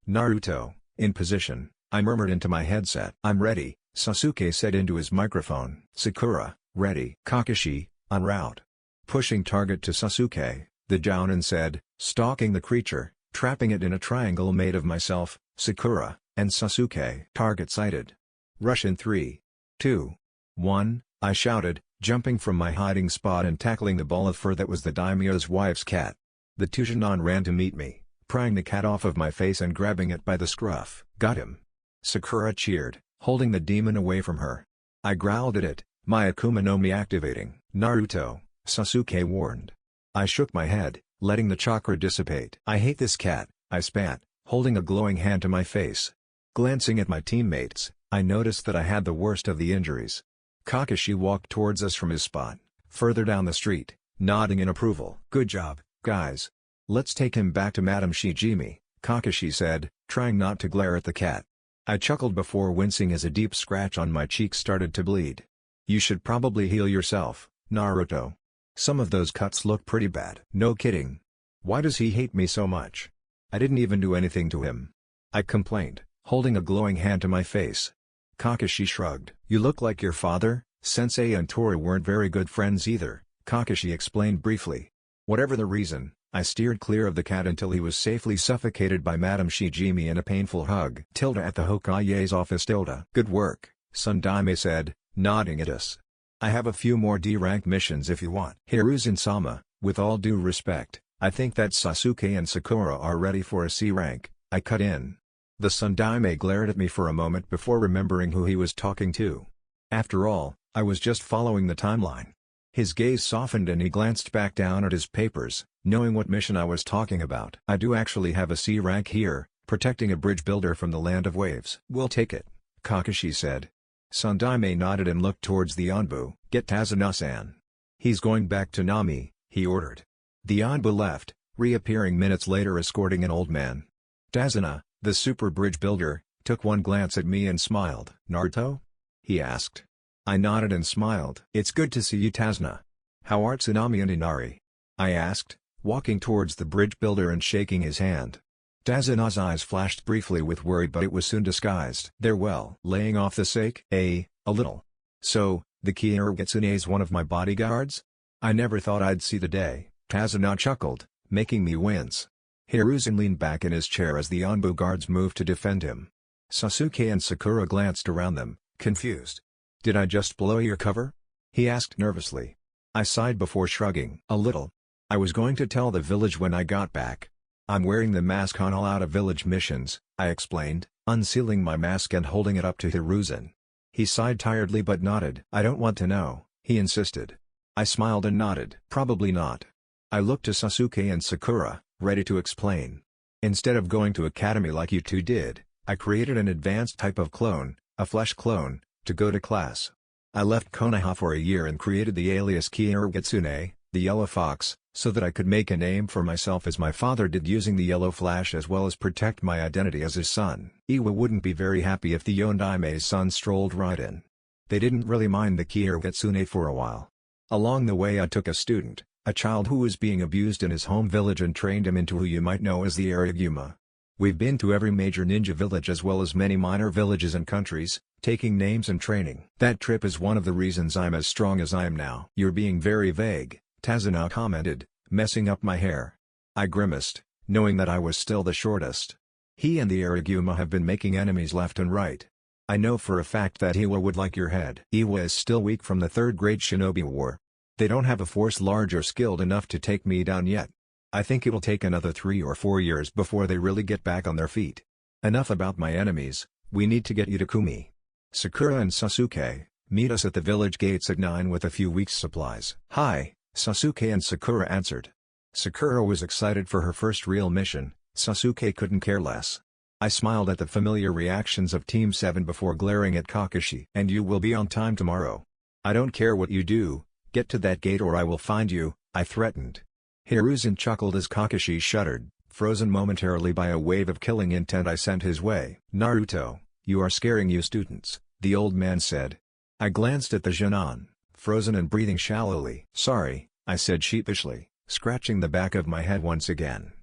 Naruto, in position, I murmured into my headset. I'm ready, Sasuke said into his microphone. Sakura, ready. Kakashi, en route. Pushing target to Sasuke, the jonin said, stalking the creature, trapping it in a triangle made of myself, Sakura, and Sasuke. Target sighted. Rush in 3, 2, 1, I shouted, jumping from my hiding spot and tackling the ball of fur that was the daimyo's wife's cat. The two jonin ran to meet me, prying the cat off of my face and grabbing it by the scruff. Got him. Sakura cheered, holding the demon away from her. I growled at it, my Akuma no Mi activating. Naruto, Sasuke warned. I shook my head, letting the chakra dissipate. I hate this cat, I spat, holding a glowing hand to my face. Glancing at my teammates, I noticed that I had the worst of the injuries. Kakashi walked towards us from his spot, further down the street, nodding in approval. Good job, guys. Let's take him back to Madame Shijimi, Kakashi said, trying not to glare at the cat. I chuckled before wincing as a deep scratch on my cheek started to bleed. You should probably heal yourself, Naruto. Some of those cuts look pretty bad. No kidding. Why does he hate me so much? I didn't even do anything to him. I complained, holding a glowing hand to my face. Kakashi shrugged. You look like your father. Sensei and Tori weren't very good friends either, Kakashi explained briefly. Whatever the reason, I steered clear of the cat until he was safely suffocated by Madame Shijimi in a painful hug. At the Hokage's office. Good work, Sundaime said, nodding at us. I have a few more D-rank missions if you want. Hiruzen-sama, with all due respect, I think that Sasuke and Sakura are ready for a C rank, I cut in. The Sundaime glared at me for a moment before remembering who he was talking to. After all, I was just following the timeline. His gaze softened and he glanced back down at his papers, knowing what mission I was talking about. I do actually have a C rank here, protecting a bridge builder from the land of waves. We'll take it, Kakashi said, Sandaime nodded and looked towards the Anbu. Get Tazuna-san. He's going back to Nami, he ordered. The Anbu left, reappearing minutes later escorting an old man. Tazuna, the super bridge builder, took one glance at me and smiled. Naruto? He asked. I nodded and smiled. It's good to see you, Tazuna. How are Tsunami and Inari? I asked, walking towards the bridge builder and shaking his hand. Tazuna's eyes flashed briefly with worry, but it was soon disguised. They're well. Laying off the sake? A little. So, the Kyoritsune is one of my bodyguards? I never thought I'd see the day, Tazuna chuckled, making me wince. Hiruzen leaned back in his chair as the Anbu guards moved to defend him. Sasuke and Sakura glanced around them, confused. Did I just blow your cover? He asked nervously. I sighed before shrugging. A little. I was going to tell the village when I got back. I'm wearing the mask on all out-of-village missions, I explained, unsealing my mask and holding it up to Hiruzen. He sighed tiredly but nodded. I don't want to know, he insisted. I smiled and nodded. Probably not. I looked to Sasuke and Sakura, ready to explain. Instead of going to academy like you two did, I created an advanced type of clone, a flesh clone, to go to class. I left Konoha for a year and created the alias Kyoritsune, the Yellow Fox, so that I could make a name for myself as my father did using the Yellow Flash as well as protect my identity as his son. Iwa wouldn't be very happy if the Yondaime's son strolled right in. They didn't really mind the Kyoritsune for a while. Along the way I took a student, a child who was being abused in his home village and trained him into who you might know as the Araguma. We've been to every major ninja village as well as many minor villages and countries, taking names and training. That trip is one of the reasons I'm as strong as I am now. You're being very vague, Tazuna commented, messing up my hair. I grimaced, knowing that I was still the shortest. He and the Araguma have been making enemies left and right. I know for a fact that Iwa would like your head. Iwa is still weak from the third grade shinobi war. They don't have a force large or skilled enough to take me down yet. I think it'll take another 3 or 4 years before they really get back on their feet. Enough about my enemies, we need to get you to Kumi. Sakura and Sasuke, meet us at the village gates at 9 with a few weeks' supplies. Hi, Sasuke and Sakura answered. Sakura was excited for her first real mission, Sasuke couldn't care less. I smiled at the familiar reactions of Team 7 before glaring at Kakashi. And you will be on time tomorrow. I don't care what you do, get to that gate or I will find you, I threatened. Hiruzen chuckled as Kakashi shuddered, frozen momentarily by a wave of killing intent I sent his way. Naruto, you are scaring you students, the old man said. I glanced at the jonin, frozen and breathing shallowly. Sorry, I said sheepishly, scratching the back of my head once again.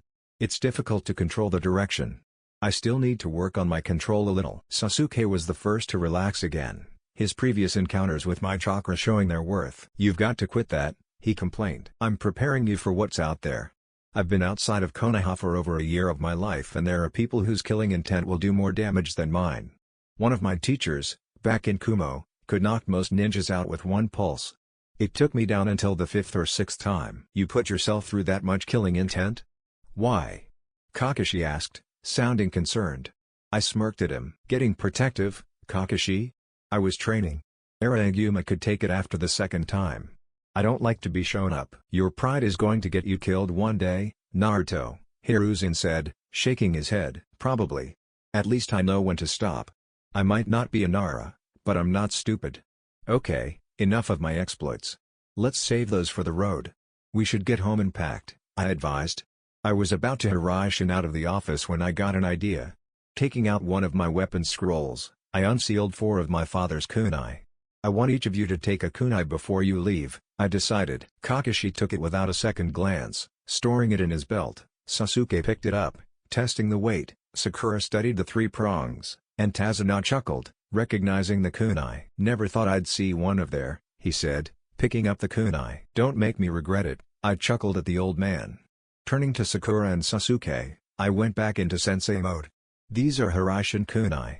It's difficult to control the direction. I still need to work on my control a little. Sasuke was the first to relax again, his previous encounters with my chakra showing their worth. You've got to quit that, he complained. I'm preparing you for what's out there. I've been outside of Konoha for over a year of my life and there are people whose killing intent will do more damage than mine. One of my teachers, back in Kumo, could knock most ninjas out with one pulse. It took me down until the 5th or 6th time. You put yourself through that much killing intent? Why? Kakashi asked, sounding concerned. I smirked at him. Getting protective, Kakashi? I was training. Araguma could take it after the 2nd time. I don't like to be shown up. Your pride is going to get you killed one day, Naruto, Hiruzen said, shaking his head. Probably. At least I know when to stop. I might not be a Nara, but I'm not stupid. Okay, enough of my exploits. Let's save those for the road. We should get home and packed, I advised. I was about to Hirashin out of the office when I got an idea. Taking out one of my weapon scrolls, I unsealed 4 of my father's kunai. I want each of you to take a kunai before you leave, I decided. Kakashi took it without a second glance, storing it in his belt. Sasuke picked it up, testing the weight. Sakura studied the 3 prongs, and Tazuna chuckled, recognizing the kunai. Never thought I'd see one of there, he said, picking up the kunai. Don't make me regret it, I chuckled at the old man. Turning to Sakura and Sasuke, I went back into sensei mode. These are Hirashin kunai.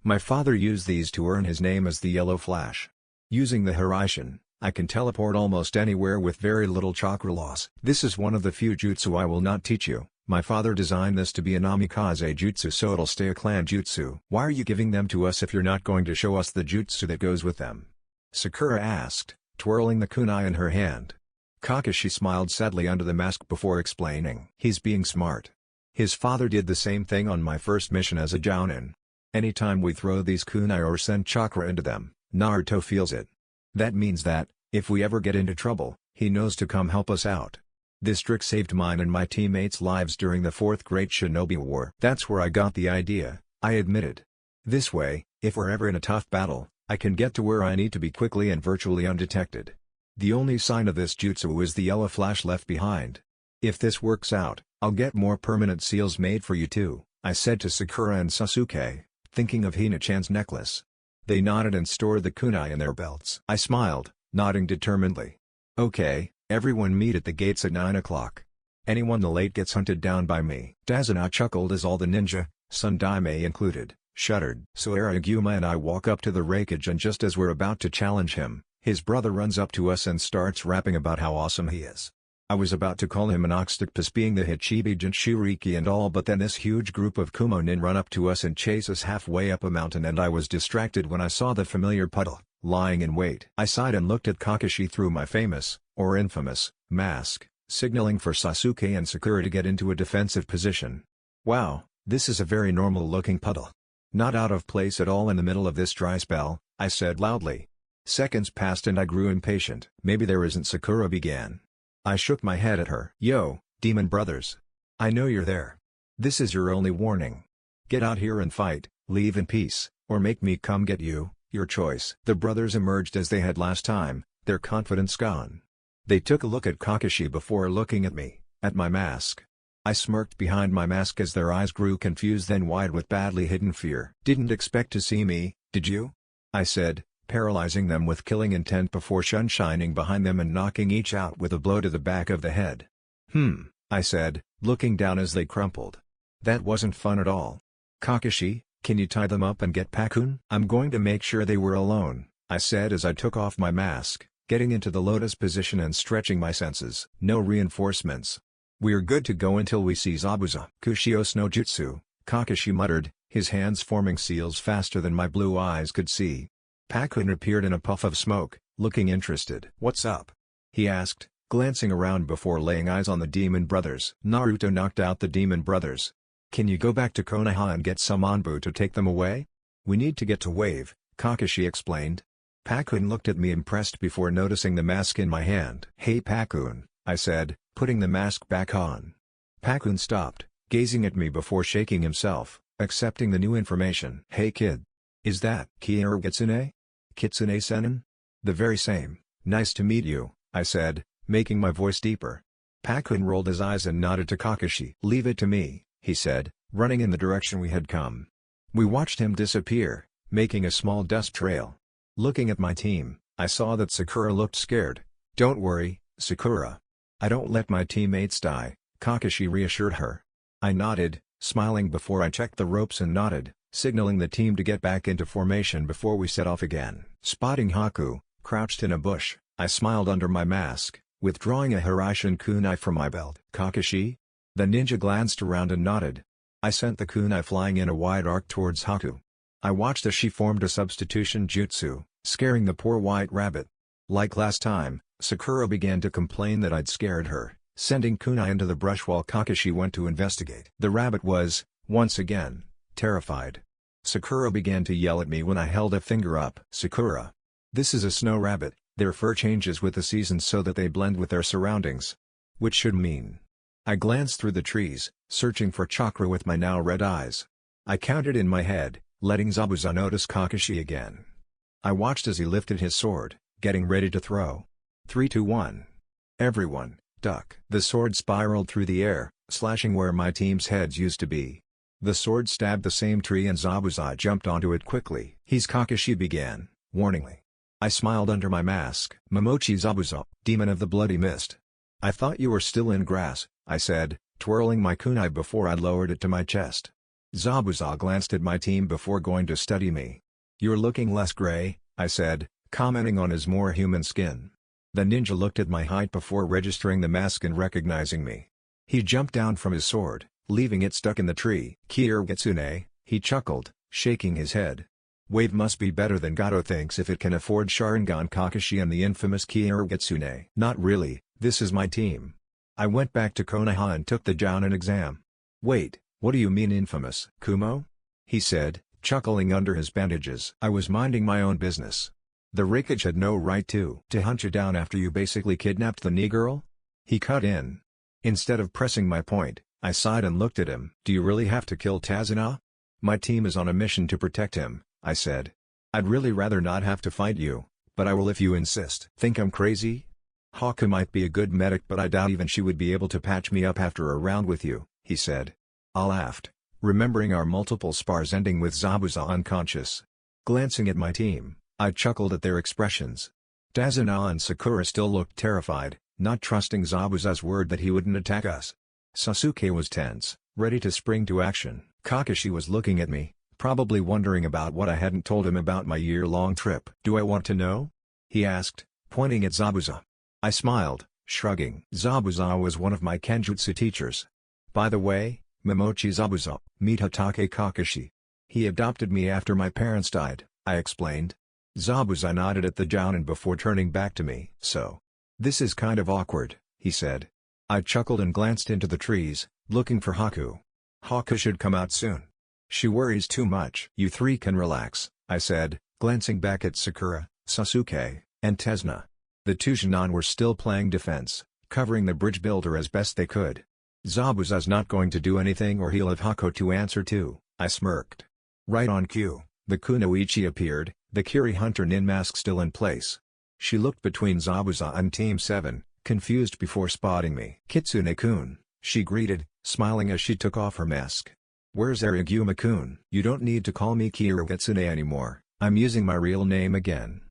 My father used these to earn his name as the Yellow Flash. Using the Hirashin, I can teleport almost anywhere with very little chakra loss. This is one of the few jutsu I will not teach you. My father designed this to be a Namikaze jutsu so it'll stay a clan jutsu. Why are you giving them to us if you're not going to show us the jutsu that goes with them? Sakura asked, twirling the kunai in her hand. Kakashi smiled sadly under the mask before explaining. He's being smart. His father did the same thing on my first mission as a jonin. Anytime we throw these kunai or send chakra into them, Naruto feels it. That means that, if we ever get into trouble, he knows to come help us out. This trick saved mine and my teammates' lives during the Fourth Great Shinobi War. That's where I got the idea, I admitted. This way, if we're ever in a tough battle, I can get to where I need to be quickly and virtually undetected. The only sign of this jutsu is the yellow flash left behind. If this works out, I'll get more permanent seals made for you too, I said to Sakura and Sasuke, thinking of Hina-chan's necklace. They nodded and stored the kunai in their belts. I smiled, nodding determinedly. Okay, everyone meet at the gates at 9 o'clock. Anyone late gets hunted down by me. Dazuna chuckled as all the ninja, Sundaime included, shuddered. So Araguma and I walk up to the Raikage, and just as we're about to challenge him, his brother runs up to us and starts rapping about how awesome he is. I was about to call him an octopus being the Hichibi Jinchuriki and all, but then this huge group of Kumonin run up to us and chase us halfway up a mountain, and I was distracted when I saw the familiar puddle, lying in wait. I sighed and looked at Kakashi through my famous, or infamous, mask, signaling for Sasuke and Sakura to get into a defensive position. Wow, this is a very normal-looking puddle. Not out of place at all in the middle of this dry spell, I said loudly. Seconds passed and I grew impatient. Maybe there isn't. Sakura began. I shook my head at her. Yo, demon brothers. I know you're there. This is your only warning. Get out here and fight, leave in peace, or make me come get you, your choice. The brothers emerged as they had last time, their confidence gone. They took a look at Kakashi before looking at me, at my mask. I smirked behind my mask as their eyes grew confused, then wide with badly hidden fear. Didn't expect to see me, did you? I said, paralyzing them with killing intent before shining behind them and knocking each out with a blow to the back of the head. I said, looking down as they crumpled. That wasn't fun at all. Kakashi, can you tie them up and get Pakun? I'm going to make sure they were alone, I said as I took off my mask, getting into the lotus position and stretching my senses. No reinforcements. We're good to go until we see Zabuza. Kushios no jutsu, Kakashi muttered, his hands forming seals faster than my blue eyes could see. Pakun appeared in a puff of smoke, looking interested. What's up? He asked, glancing around before laying eyes on the demon brothers. Naruto knocked out the demon brothers. Can you go back to Konoha and get some Anbu to take them away? We need to get to Wave, Kakashi explained. Pakun looked at me impressed before noticing the mask in my hand. Hey Pakun, I said, putting the mask back on. Pakun stopped, gazing at me before shaking himself, accepting the new information. Hey kid. Is that Kitsune? Kitsune-senin? The very same. Nice to meet you, I said, making my voice deeper. Pakun rolled his eyes and nodded to Kakashi. Leave it to me, he said, running in the direction we had come. We watched him disappear, making a small dust trail. Looking at my team, I saw that Sakura looked scared. Don't worry, Sakura. I don't let my teammates die, Kakashi reassured her. I nodded, smiling before I checked the ropes and nodded, signaling the team to get back into formation before we set off again. Spotting Haku, crouched in a bush, I smiled under my mask, withdrawing a Hiraishin kunai from my belt. Kakashi? The ninja glanced around and nodded. I sent the kunai flying in a wide arc towards Haku. I watched as she formed a substitution jutsu, scaring the poor white rabbit. Like last time, Sakura began to complain that I'd scared her, sending kunai into the brush while Kakashi went to investigate. The rabbit was, once again, terrified. Sakura began to yell at me when I held a finger up. Sakura. This is a snow rabbit, their fur changes with the seasons so that they blend with their surroundings. Which should mean. I glanced through the trees, searching for chakra with my now red eyes. I counted in my head, letting Zabuza notice Kakashi again. I watched as he lifted his sword, getting ready to throw. 3, 2, 1. Everyone, duck. The sword spiraled through the air, slashing where my team's heads used to be. The sword stabbed the same tree and Zabuza jumped onto it quickly. He's Kakashi began, warningly. I smiled under my mask. Momochi Zabuza, demon of the bloody mist. I thought you were still in grass, I said, twirling my kunai before I lowered it to my chest. Zabuza glanced at my team before going to study me. You're looking less gray, I said, commenting on his more human skin. The ninja looked at my height before registering the mask and recognizing me. He jumped down from his sword, leaving it stuck in the tree. Kitsune, he chuckled, shaking his head. Wave must be better than Gato thinks if it can afford Sharingan. Kakashi and the infamous Kitsune. Not really, this is my team. I went back to Konoha and took the jonin exam. Wait, what do you mean infamous? Kumo? He said, chuckling under his bandages. I was minding my own business, The Rikage had no right to hunt you down after you basically kidnapped the knee girl? He cut in. Instead of pressing my point, I sighed and looked at him. Do you really have to kill Tazuna? My team is on a mission to protect him, I said. I'd really rather not have to fight you, but I will if you insist. Think I'm crazy? Haku might be a good medic, but I doubt even she would be able to patch me up after a round with you, he said. I laughed, remembering our multiple spars ending with Zabuza unconscious. Glancing at my team, I chuckled at their expressions. Tazuna and Sakura still looked terrified, not trusting Zabuza's word that he wouldn't attack us. Sasuke was tense, ready to spring to action. Kakashi was looking at me, probably wondering about what I hadn't told him about my year-long trip. Do I want to know? He asked, pointing at Zabuza. I smiled, shrugging. Zabuza was one of my Kenjutsu teachers. By the way, Momochi Zabuza, meet Hatake Kakashi. He adopted me after my parents died, I explained. Zabuza nodded at the jonin before turning back to me. So, this is kind of awkward, he said. I chuckled and glanced into the trees, looking for Haku. Haku should come out soon. She worries too much. You three can relax, I said, glancing back at Sakura, Sasuke, and Tezna. The two jonin were still playing defense, covering the bridge builder as best they could. Zabuza's not going to do anything or he'll have Haku to answer to, I smirked. Right on cue, the Kunoichi appeared, the Kiri Hunter Nin mask still in place. She looked between Zabuza and Team 7, confused before spotting me. Kitsune-kun, she greeted, smiling as she took off her mask. Where's Ariguma-kun? You don't need to call me Kira Kitsune anymore, I'm using my real name again.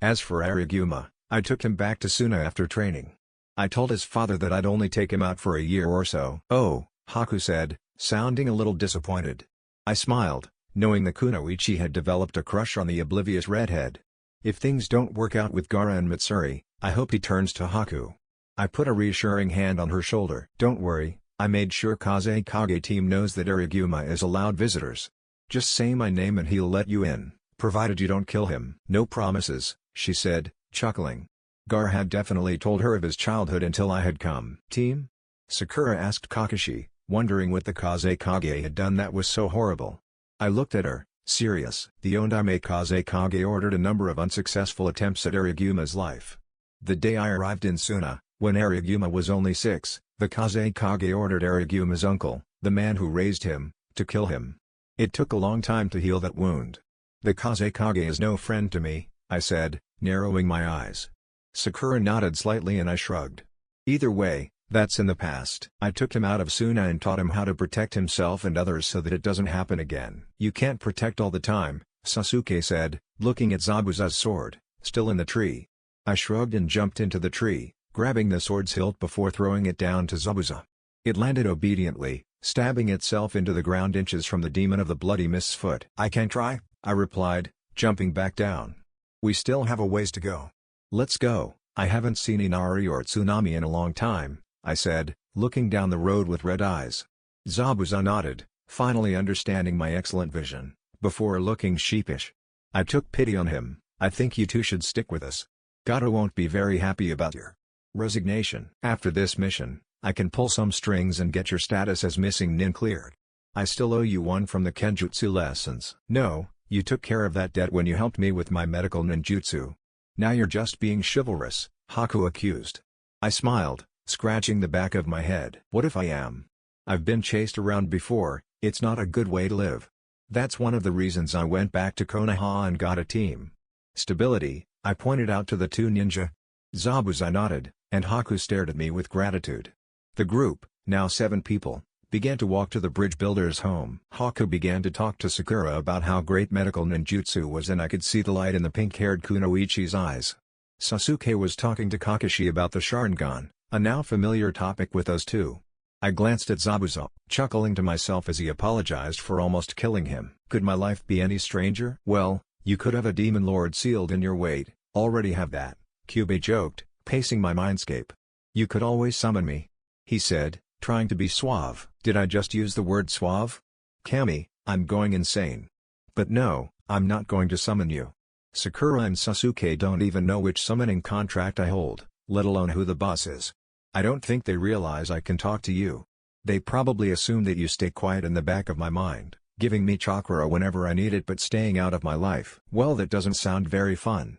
As for Ariguma, I took him back to Suna after training. I told his father that I'd only take him out for a year or so. Oh, Haku said, sounding a little disappointed. I smiled, knowing the Kunoichi had developed a crush on the oblivious redhead. If things don't work out with Gaara and Mitsuri, I hope he turns to Haku. I put a reassuring hand on her shoulder. Don't worry, I made sure Kazekage team knows that Ariguma is allowed visitors. Just say my name and he'll let you in, provided you don't kill him. No promises, she said, chuckling. Gaara had definitely told her of his childhood until I had come. Team? Sakura asked Kakashi, wondering what the Kazekage had done that was so horrible. I looked at her, serious. The Ondaime Kazekage ordered a number of unsuccessful attempts at Ariguma's life. The day I arrived in Suna, when Ariguma was only 6, the Kazekage ordered Ariguma's uncle, the man who raised him, to kill him. It took a long time to heal that wound. The Kazekage is no friend to me, I said, narrowing my eyes. Sakura nodded slightly and I shrugged. Either way, that's in the past. I took him out of Suna and taught him how to protect himself and others so that it doesn't happen again. You can't protect all the time, Sasuke said, looking at Zabuza's sword, still in the tree. I shrugged and jumped into the tree, grabbing the sword's hilt before throwing it down to Zabuza. It landed obediently, stabbing itself into the ground inches from the demon of the bloody mist's foot. I can try, I replied, jumping back down. We still have a ways to go. Let's go. I haven't seen Inari or Tsunami in a long time, I said, looking down the road with red eyes. Zabuza nodded, finally understanding my excellent vision, before looking sheepish. I took pity on him. I think you two should stick with us. Gaara won't be very happy about your resignation. After this mission, I can pull some strings and get your status as missing nin cleared. I still owe you one from the Kenjutsu lessons. No, you took care of that debt when you helped me with my medical ninjutsu. Now you're just being chivalrous, Haku accused. I smiled, scratching the back of my head. What if I am? I've been chased around before, it's not a good way to live. That's one of the reasons I went back to Konoha and got a team. Stability, I pointed out to the two ninja. Zabuza nodded, and Haku stared at me with gratitude. The group, now 7 people, began to walk to the bridge builder's home. Haku began to talk to Sakura about how great medical ninjutsu was and I could see the light in the pink-haired Kunoichi's eyes. Sasuke was talking to Kakashi about the Sharingan, a now familiar topic with us two. I glanced at Zabuza, chuckling to myself as he apologized for almost killing him. Could my life be any stranger? Well, you could have a demon lord sealed in your weight, already have that, Kyubei joked, pacing my mindscape. You could always summon me, he said, trying to be suave. Did I just use the word suave? Kami, I'm going insane. But no, I'm not going to summon you. Sakura and Sasuke don't even know which summoning contract I hold, let alone who the boss is. I don't think they realize I can talk to you. They probably assume that you stay quiet in the back of my mind, giving me chakra whenever I need it but staying out of my life. Well, that doesn't sound very fun.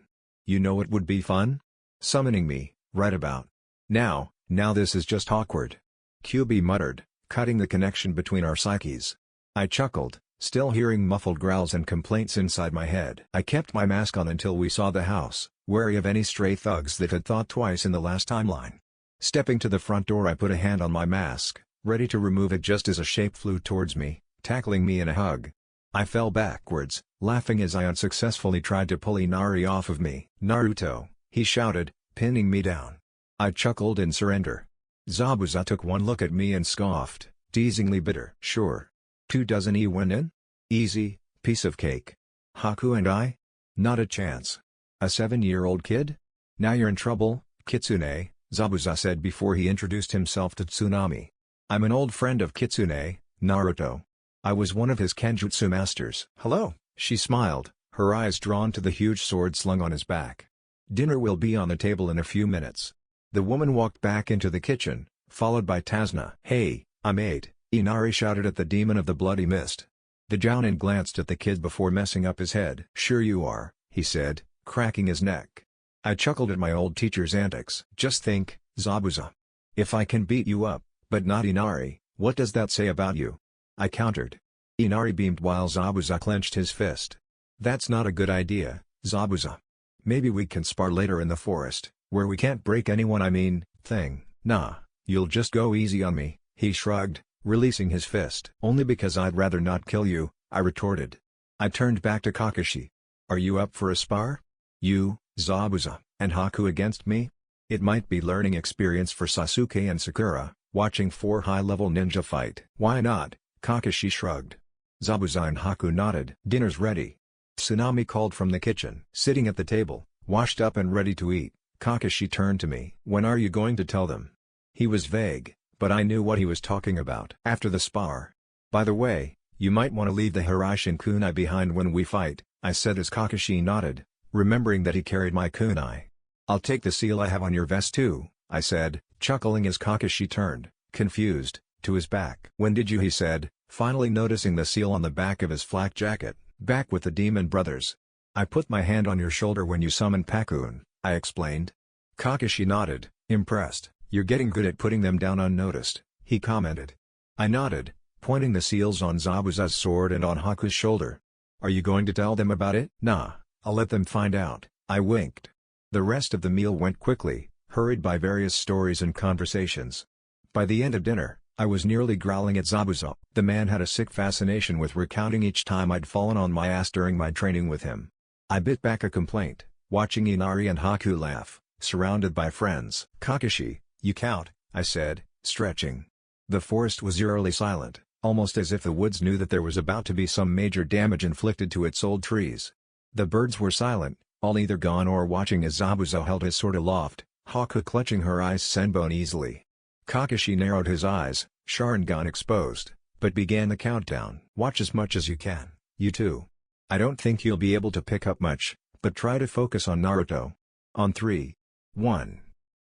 You know it would be fun? Summoning me, right about now this is just awkward. QB muttered, cutting the connection between our psyches. I chuckled, still hearing muffled growls and complaints inside my head. I kept my mask on until we saw the house, wary of any stray thugs that had thought twice in the last timeline. Stepping to the front door, I put a hand on my mask, ready to remove it just as a shape flew towards me, tackling me in a hug. I fell backwards, laughing as I unsuccessfully tried to pull Inari off of me. "Naruto," he shouted, pinning me down. I chuckled in surrender. Zabuza took one look at me and scoffed, teasingly bitter. "Sure. 2 dozen E went in? Easy, piece of cake. Haku and I? Not a chance. A 7-year-old kid? Now you're in trouble, Kitsune," Zabuza said before he introduced himself to Tsunami. "I'm an old friend of Kitsune, Naruto. I was one of his kenjutsu masters." "Hello," she smiled, her eyes drawn to the huge sword slung on his back. "Dinner will be on the table in a few minutes." The woman walked back into the kitchen, followed by Tazna. "Hey, I'm 8, Inari shouted at the demon of the bloody mist. The jonin glanced at the kid before messing up his head. "Sure you are," he said, cracking his neck. I chuckled at my old teacher's antics. "Just think, Zabuza. If I can beat you up, but not Inari, what does that say about you?" I countered. Inari beamed while Zabuza clenched his fist. "That's not a good idea, Zabuza. Maybe we can spar later in the forest, where we can't break anyone thing." "Nah, you'll just go easy on me," he shrugged, releasing his fist. "Only because I'd rather not kill you," I retorted. I turned back to Kakashi. "Are you up for a spar? You, Zabuza, and Haku against me? It might be learning experience for Sasuke and Sakura, watching 4 high-level ninja fight." "Why not?" Kakashi shrugged. Zabuza and Haku nodded. "Dinner's ready." Tsunami called from the kitchen. Sitting at the table, washed up and ready to eat, Kakashi turned to me. "When are you going to tell them?" He was vague, but I knew what he was talking about. "After the spar. By the way, you might want to leave the Hiraishin kunai behind when we fight," I said as Kakashi nodded, remembering that he carried my kunai. "I'll take the seal I have on your vest too," I said, chuckling as Kakashi turned, confused, to his back. "When did you?" he said, finally noticing the seal on the back of his flak jacket. "Back with the demon brothers. I put my hand on your shoulder when you summoned Pakun," I explained. Kakashi nodded, impressed. "You're getting good at putting them down unnoticed," he commented. I nodded, pointing the seals on Zabuza's sword and on Haku's shoulder. "Are you going to tell them about it?" "Nah, I'll let them find out," I winked. The rest of the meal went quickly, hurried by various stories and conversations. By the end of dinner, I was nearly growling at Zabuza. The man had a sick fascination with recounting each time I'd fallen on my ass during my training with him. I bit back a complaint, watching Inari and Haku laugh, surrounded by friends. "Kakashi, you count," I said, stretching. The forest was eerily silent, almost as if the woods knew that there was about to be some major damage inflicted to its old trees. The birds were silent, all either gone or watching as Zabuza held his sword aloft, Haku clutching her ice senbon easily. Kakashi narrowed his eyes, Sharingan exposed, but began the countdown. "Watch as much as you can, you too. I don't think you'll be able to pick up much, but try to focus on Naruto. On 3. 1.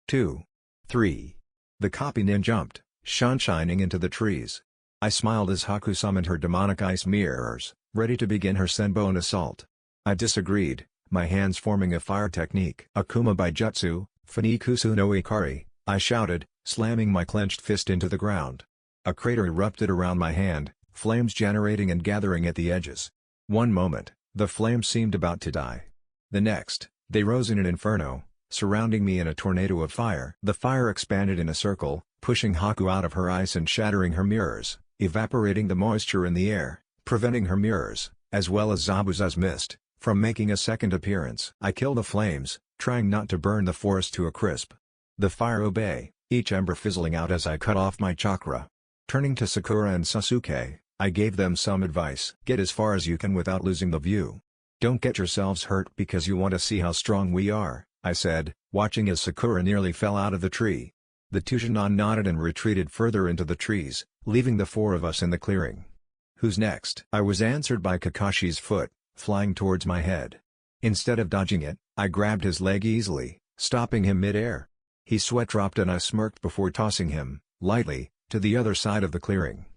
2. 3. The copy nin jumped, shining into the trees. I smiled as Haku summoned her demonic ice mirrors, ready to begin her senbon assault. I disagreed, my hands forming a fire technique. "Akuma by Jutsu, Funikusu no Ikari," I shouted, slamming my clenched fist into the ground. A crater erupted around my hand, flames generating and gathering at the edges. One moment, the flames seemed about to die. The next, they rose in an inferno, surrounding me in a tornado of fire. The fire expanded in a circle, pushing Haku out of her ice and shattering her mirrors, evaporating the moisture in the air, preventing her mirrors, as well as Zabuza's mist, from making a second appearance. I killed the flames, trying not to burn the forest to a crisp. The fire obeyed, each ember fizzling out as I cut off my chakra. Turning to Sakura and Sasuke, I gave them some advice. "Get as far as you can without losing the view. Don't get yourselves hurt because you want to see how strong we are," I said, watching as Sakura nearly fell out of the tree. The two jonin nodded and retreated further into the trees, leaving the 4 of us in the clearing. "Who's next?" I was answered by Kakashi's foot, flying towards my head. Instead of dodging it, I grabbed his leg easily, stopping him mid-air. He sweat dropped and I smirked before tossing him, lightly, to the other side of the clearing.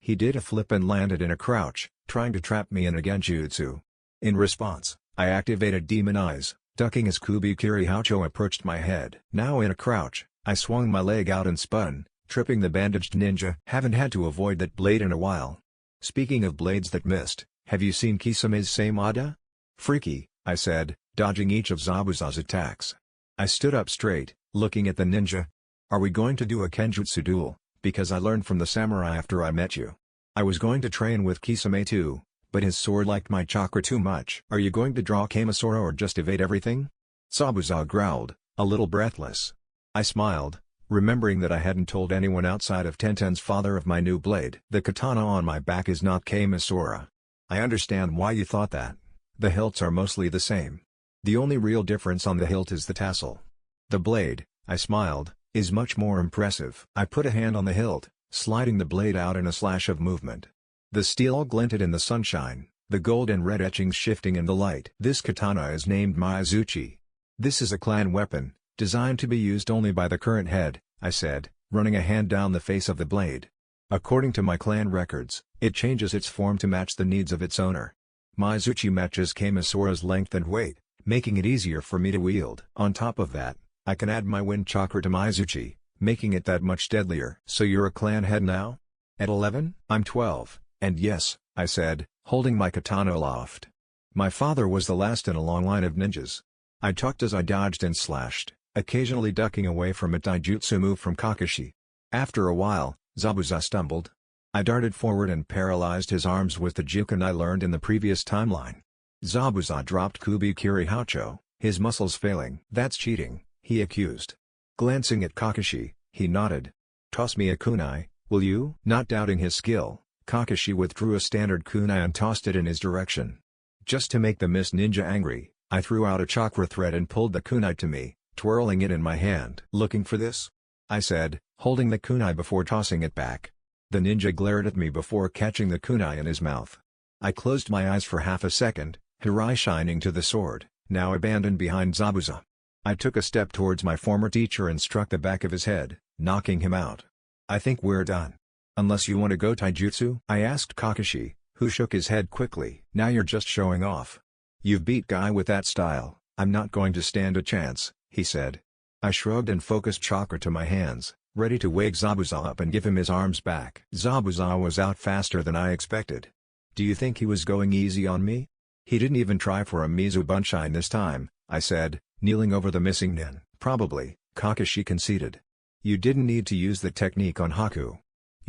He did a flip and landed in a crouch, trying to trap me in a genjutsu. In response, I activated Demon Eyes, ducking as Kubikiri Hacho approached my head. Now in a crouch, I swung my leg out and spun, tripping the bandaged ninja. Haven't had to avoid that blade in a while. Speaking of blades that missed, have you seen Kisame's Seimada? Freaky, I said, dodging each of Zabuza's attacks. I stood up straight, looking at the ninja. Are we going to do a Kenjutsu duel? Because I learned from the samurai after I met you. I was going to train with Kisame too, but his sword liked my chakra too much. Are you going to draw Kamasora or just evade everything? Zabuza growled, a little breathless. I smiled, remembering that I hadn't told anyone outside of Tenten's father of my new blade. The katana on my back is not Kamasora. I understand why you thought that. The hilts are mostly the same. The only real difference on the hilt is the tassel. The blade, I smiled, is much more impressive. I put a hand on the hilt, sliding the blade out in a slash of movement. The steel glinted in the sunshine, the gold and red etchings shifting in the light. This katana is named Miyazuchi. This is a clan weapon, designed to be used only by the current head, I said, running a hand down the face of the blade. According to my clan records, it changes its form to match the needs of its owner. Miyazuchi matches Kamasora's length and weight, making it easier for me to wield. On top of that, I can add my wind chakra to Miyazuchi, making it that much deadlier. So you're a clan head now? At 11? I'm 12, and yes, I said, holding my katana aloft. My father was the last in a long line of ninjas. I tucked as I dodged and slashed, occasionally ducking away from a taijutsu move from Kakashi. After a while, Zabuza stumbled. I darted forward and paralyzed his arms with the juken I learned in the previous timeline. Zabuza dropped Kubikiri Hacho, his muscles failing. That's cheating, he accused. Glancing at Kakashi, he nodded. Toss me a kunai, will you? Not doubting his skill, Kakashi withdrew a standard kunai and tossed it in his direction. Just to make the mist ninja angry, I threw out a chakra thread and pulled the kunai to me, twirling it in my hand. Looking for this? I said, holding the kunai before tossing it back. The ninja glared at me before catching the kunai in his mouth. I closed my eyes for half a second, Hirai shining to the sword, now abandoned behind Zabuza. I took a step towards my former teacher and struck the back of his head, knocking him out. I think we're done. Unless you want to go taijutsu? I asked Kakashi, who shook his head quickly. Now you're just showing off. You've beat Guy with that style, I'm not going to stand a chance, he said. I shrugged and focused chakra to my hands, ready to wake Zabuza up and give him his arms back. Zabuza was out faster than I expected. Do you think he was going easy on me? He didn't even try for a Mizu Bunshin this time, I said, kneeling over the missing nin. Probably, Kakashi conceded. You didn't need to use the technique on Haku.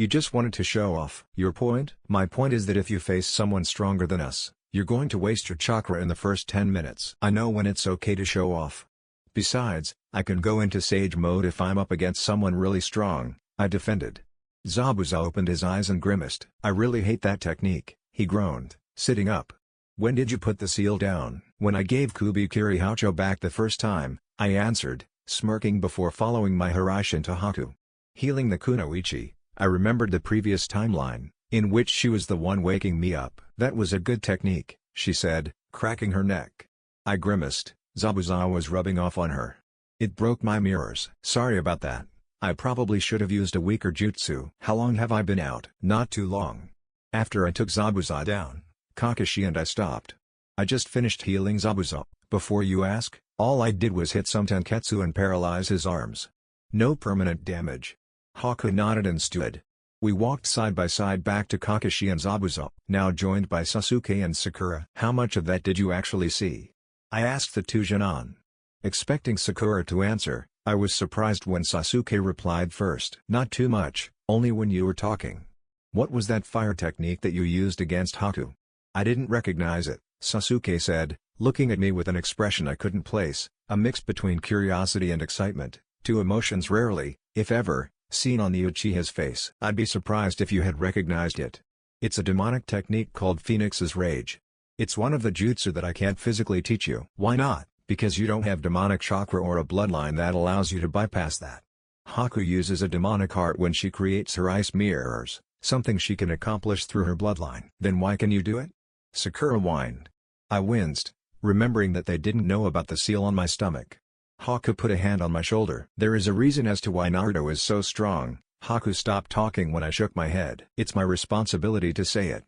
You just wanted to show off. Your point? My point is that if you face someone stronger than us, you're going to waste your chakra in the first 10 minutes. I know when it's okay to show off. Besides, I can go into sage mode if I'm up against someone really strong, I defended. Zabuza opened his eyes and grimaced. I really hate that technique, he groaned, sitting up. When did you put the seal down? When I gave Kubikiri Hacho back the first time, I answered, smirking before following my Hiraishin to Haku. Healing the Kunoichi, I remembered the previous timeline, in which she was the one waking me up. That was a good technique, she said, cracking her neck. I grimaced. Zabuza was rubbing off on her. It broke my mirrors. Sorry about that. I probably should have used a weaker jutsu. How long have I been out? Not too long. After I took Zabuza down, Kakashi and I stopped. I just finished healing Zabuza. Before you ask, all I did was hit some tenketsu and paralyze his arms. No permanent damage. Haku nodded and stood. We walked side by side back to Kakashi and Zabuza, now joined by Sasuke and Sakura. How much of that did you actually see? I asked the two jonin. Expecting Sakura to answer, I was surprised when Sasuke replied first. Not too much, only when you were talking. What was that fire technique that you used against Haku? I didn't recognize it, Sasuke said, looking at me with an expression I couldn't place, a mix between curiosity and excitement, two emotions rarely, if ever, seen on the Uchiha's face. I'd be surprised if you had recognized it. It's a demonic technique called Phoenix's Rage. It's one of the jutsu that I can't physically teach you. Why not? Because you don't have demonic chakra or a bloodline that allows you to bypass that. Haku uses a demonic heart when she creates her ice mirrors, something she can accomplish through her bloodline. Then why can you do it? Sakura whined. I winced, remembering that they didn't know about the seal on my stomach. Haku put a hand on my shoulder. There is a reason as to why Naruto is so strong. Haku stopped talking when I shook my head. It's my responsibility to say it.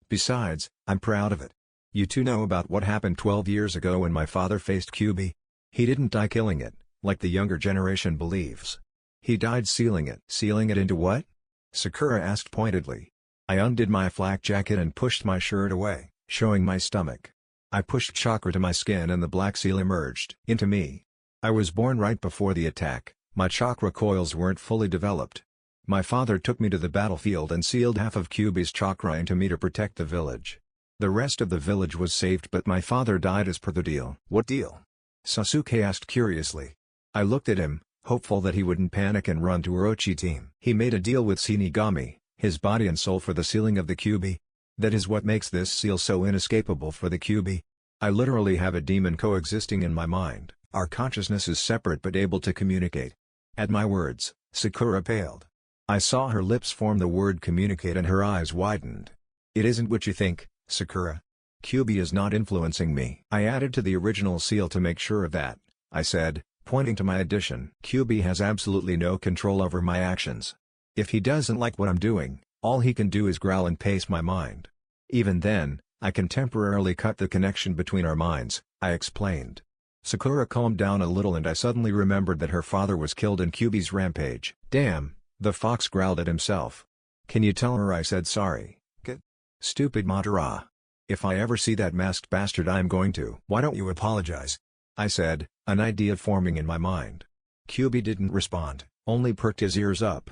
Besides, I'm proud of it. You two know about what happened 12 years ago when my father faced Kyuubi? He didn't die killing it, like the younger generation believes. He died sealing it. Sealing it into what? Sakura asked pointedly. I undid my flak jacket and pushed my shirt away, showing my stomach. I pushed chakra to my skin and the black seal emerged into me. I was born right before the attack, my chakra coils weren't fully developed. My father took me to the battlefield and sealed half of Kyuubi's chakra into me to protect the village. The rest of the village was saved but my father died as per the deal. What deal? Sasuke asked curiously. I looked at him, hopeful that he wouldn't panic and run to Orochi team. He made a deal with Shinigami, his body and soul for the sealing of the Kyuubi. That is what makes this seal so inescapable for the Kyuubi. I literally have a demon coexisting in my mind. Our consciousness is separate but able to communicate. At my words, Sakura paled. I saw her lips form the word communicate and her eyes widened. It isn't what you think, Sakura. Kyuubi is not influencing me. I added to the original seal to make sure of that, I said, pointing to my addition. Kyuubi has absolutely no control over my actions. If he doesn't like what I'm doing, all he can do is growl and pace my mind. Even then, I can temporarily cut the connection between our minds, I explained. Sakura calmed down a little and I suddenly remembered that her father was killed in Kyuubi's rampage. Damn, the fox growled at himself. Can you tell her I said sorry? Get stupid Madara. If I ever see that masked bastard I'm going to. Why don't you apologize? I said, an idea forming in my mind. Kyuubi didn't respond, only perked his ears up.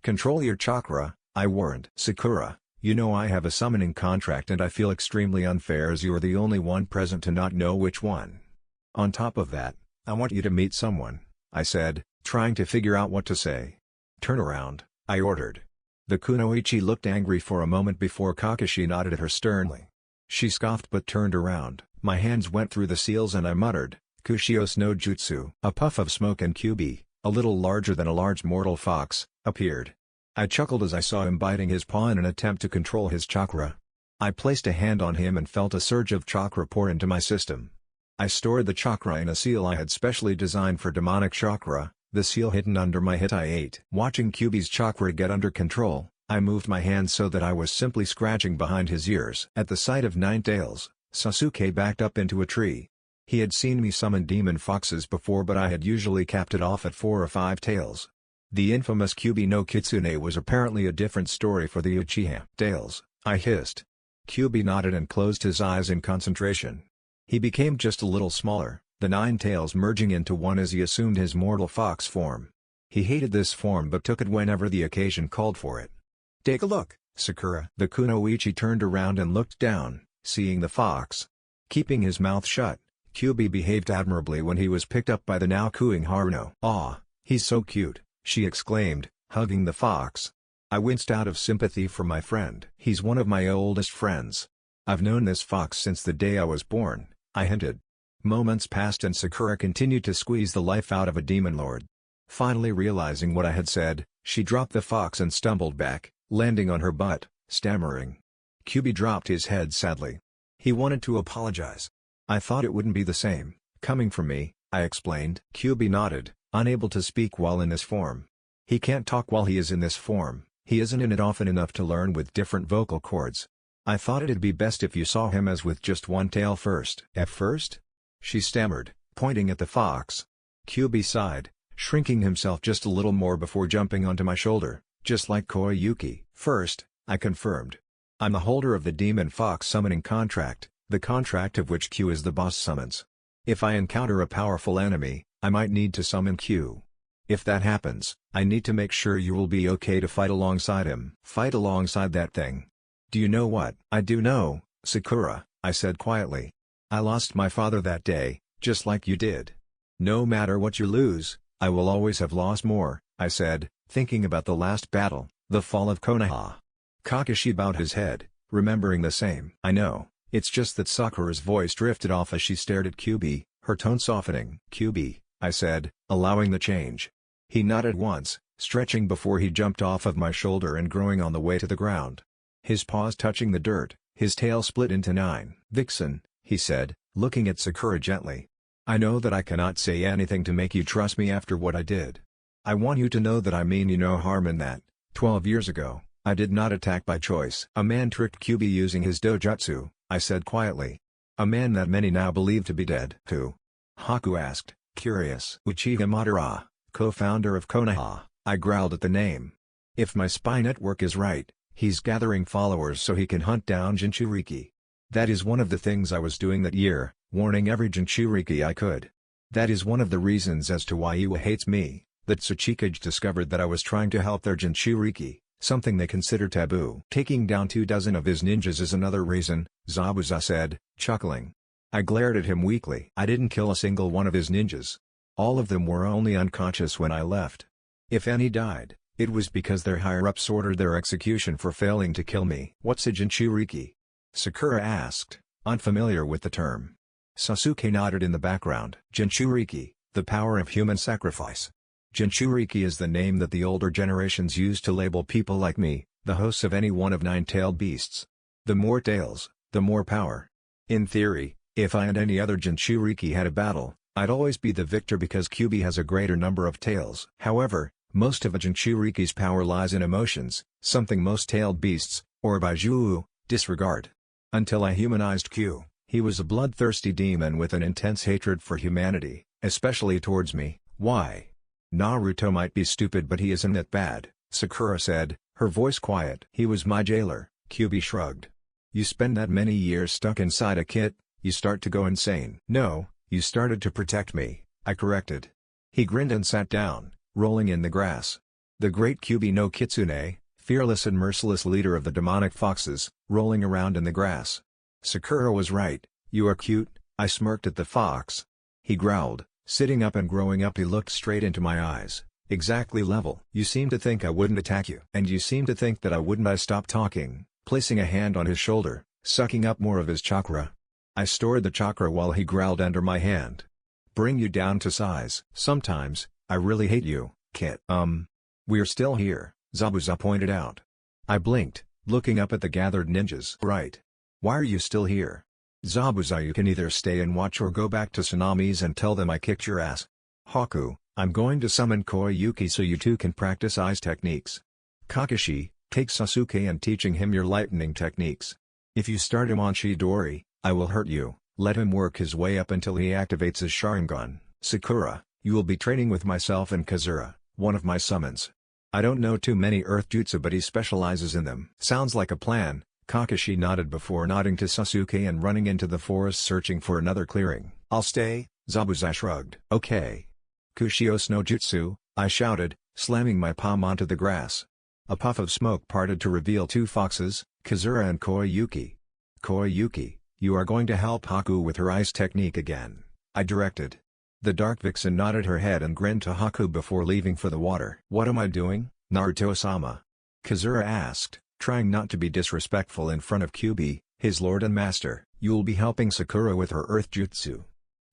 Control your chakra, I warned. Sakura, you know I have a summoning contract and I feel extremely unfair as you are the only one present to not know which one. On top of that, I want you to meet someone, I said, trying to figure out what to say. Turn around, I ordered. The kunoichi looked angry for a moment before Kakashi nodded at her sternly. She scoffed but turned around. My hands went through the seals and I muttered, Kushios no jutsu. A puff of smoke and Kyuubi, a little larger than a large mortal fox, appeared. I chuckled as I saw him biting his paw in an attempt to control his chakra. I placed a hand on him and felt a surge of chakra pour into my system. I stored the chakra in a seal I had specially designed for demonic chakra, the seal hidden under my Hittite. Watching Kyuubi's chakra get under control, I moved my hand so that I was simply scratching behind his ears. At the sight of 9 tails, Sasuke backed up into a tree. He had seen me summon demon foxes before but I had usually capped it off at 4 or 5 tails. The infamous Kyuubi no Kitsune was apparently a different story for the Uchiha. Tails, I hissed. Kyuubi nodded and closed his eyes in concentration. He became just a little smaller, the 9 tails merging into one as he assumed his mortal fox form. He hated this form but took it whenever the occasion called for it. Take a look, Sakura. The kunoichi turned around and looked down, seeing the fox. Keeping his mouth shut, Kyuubi behaved admirably when he was picked up by the now cooing Haruno. Aw, he's so cute, she exclaimed, hugging the fox. I winced out of sympathy for my friend. He's one of my oldest friends. I've known this fox since the day I was born, I hinted. Moments passed and Sakura continued to squeeze the life out of a demon lord. Finally realizing what I had said, she dropped the fox and stumbled back, landing on her butt, stammering. Kyuubi dropped his head sadly. He wanted to apologize. I thought it wouldn't be the same, coming from me, I explained. Kyuubi nodded, unable to speak while in this form. He can't talk while he is in this form, he isn't in it often enough to learn with different vocal cords. I thought it'd be best if you saw him as with just one tail first. At first? She stammered, pointing at the fox. Kyuubi sighed, shrinking himself just a little more before jumping onto my shoulder, just like Koyuki. First, I confirmed. I'm the holder of the Demon Fox summoning contract, the contract of which Q is the boss summons. If I encounter a powerful enemy, I might need to summon Q. If that happens, I need to make sure you will be okay to fight alongside him. Fight alongside that thing. Do you know what? I do know, Sakura, I said quietly. I lost my father that day, just like you did. No matter what you lose, I will always have lost more, I said, thinking about the last battle, the fall of Konoha. Kakashi bowed his head, remembering the same. I know, it's just that Sakura's voice drifted off as she stared at Kyuubi, her tone softening. Kyuubi, I said, allowing the change. He nodded once, stretching before he jumped off of my shoulder and growing on the way to the ground. His paws touching the dirt, his tail split into 9. Vixen, he said, looking at Sakura gently. I know that I cannot say anything to make you trust me after what I did. I want you to know that I mean you no harm in that. 12 years ago, I did not attack by choice. A man tricked Kyuubi using his dojutsu, I said quietly. A man that many now believe to be dead. Who? Haku asked, curious. Uchiha Madara, co-founder of Konoha, I growled at the name. If my spy network is right, he's gathering followers so he can hunt down Jinchuriki. That is one of the things I was doing that year, warning every Jinchuriki I could. That is one of the reasons as to why Iwa hates me, that Tsuchikage discovered that I was trying to help their Jinchuriki, something they consider taboo. Taking down 24 of his ninjas is another reason, Zabuza said, chuckling. I glared at him weakly. I didn't kill a single one of his ninjas. All of them were only unconscious when I left. If any died, it was because their higher-ups ordered their execution for failing to kill me. What's a Jinchuriki? Sakura asked, unfamiliar with the term. Sasuke nodded in the background. Jinchuriki, the power of human sacrifice. Jinchuriki is the name that the older generations used to label people like me, the hosts of any one of 9-tailed beasts. The more tails, the more power. In theory, if I and any other Jinchuriki had a battle, I'd always be the victor because Kyuubi has a greater number of tails. However, most of a Jinchuriki's power lies in emotions, something most tailed beasts, or Baijuu, disregard. Until I humanized Q, he was a bloodthirsty demon with an intense hatred for humanity, especially towards me. Why? Naruto might be stupid but he isn't that bad, Sakura said, her voice quiet. He was my jailer, Kyuubi shrugged. You spend that many years stuck inside a kit, you start to go insane. No, you started to protect me, I corrected. He grinned and sat down, rolling in the grass. The great Kyuubi no Kitsune, fearless and merciless leader of the demonic foxes, rolling around in the grass. Sakura was right, you are cute, I smirked at the fox. He growled, sitting up and growing up. He looked straight into my eyes, exactly level. You seem to think I wouldn't attack you. And you seem to think that I wouldn't. I stopped talking, placing a hand on his shoulder, sucking up more of his chakra. I stored the chakra while he growled under my hand. Bring you down to size. Sometimes, I really hate you, Kit. We're still here, Zabuza pointed out. I blinked, looking up at the gathered ninjas. Right. Why are you still here? Zabuza, you can either stay and watch or go back to Tsunamis and tell them I kicked your ass. Haku, I'm going to summon Koyuki so you two can practice ice techniques. Kakashi, take Sasuke and teaching him your lightning techniques. If you start him on Chidori, I will hurt you. Let him work his way up until he activates his Sharingan. Sakura, you will be training with myself and Kazura, one of my summons. I don't know too many earth jutsu but he specializes in them. Sounds like a plan, Kakashi nodded before nodding to Sasuke and running into the forest searching for another clearing. I'll stay, Zabuza shrugged. Okay. Kushios no jutsu, I shouted, slamming my palm onto the grass. A puff of smoke parted to reveal two foxes, Kazura and Koyuki. Koyuki, you are going to help Haku with her ice technique again, I directed. The dark vixen nodded her head and grinned to Haku before leaving for the water. What am I doing, Naruto-sama? Kazura asked, trying not to be disrespectful in front of Kyuubi, his lord and master. You'll be helping Sakura with her earth jutsu.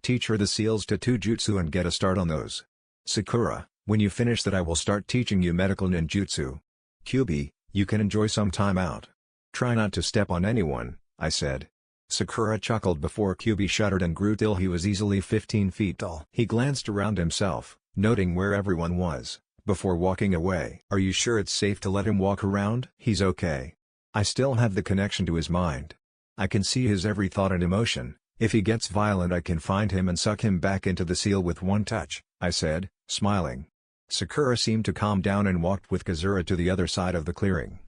Teach her the seals to 2 jutsu and get a start on those. Sakura, when you finish that I will start teaching you medical ninjutsu. Kyuubi, you can enjoy some time out. Try not to step on anyone, I said. Sakura chuckled before Kyuubi shuddered and grew till he was easily 15 feet tall. He glanced around himself, noting where everyone was, before walking away. Are you sure it's safe to let him walk around? He's okay. I still have the connection to his mind. I can see his every thought and emotion. If he gets violent I can find him and suck him back into the seal with one touch, I said, smiling. Sakura seemed to calm down and walked with Kazura to the other side of the clearing.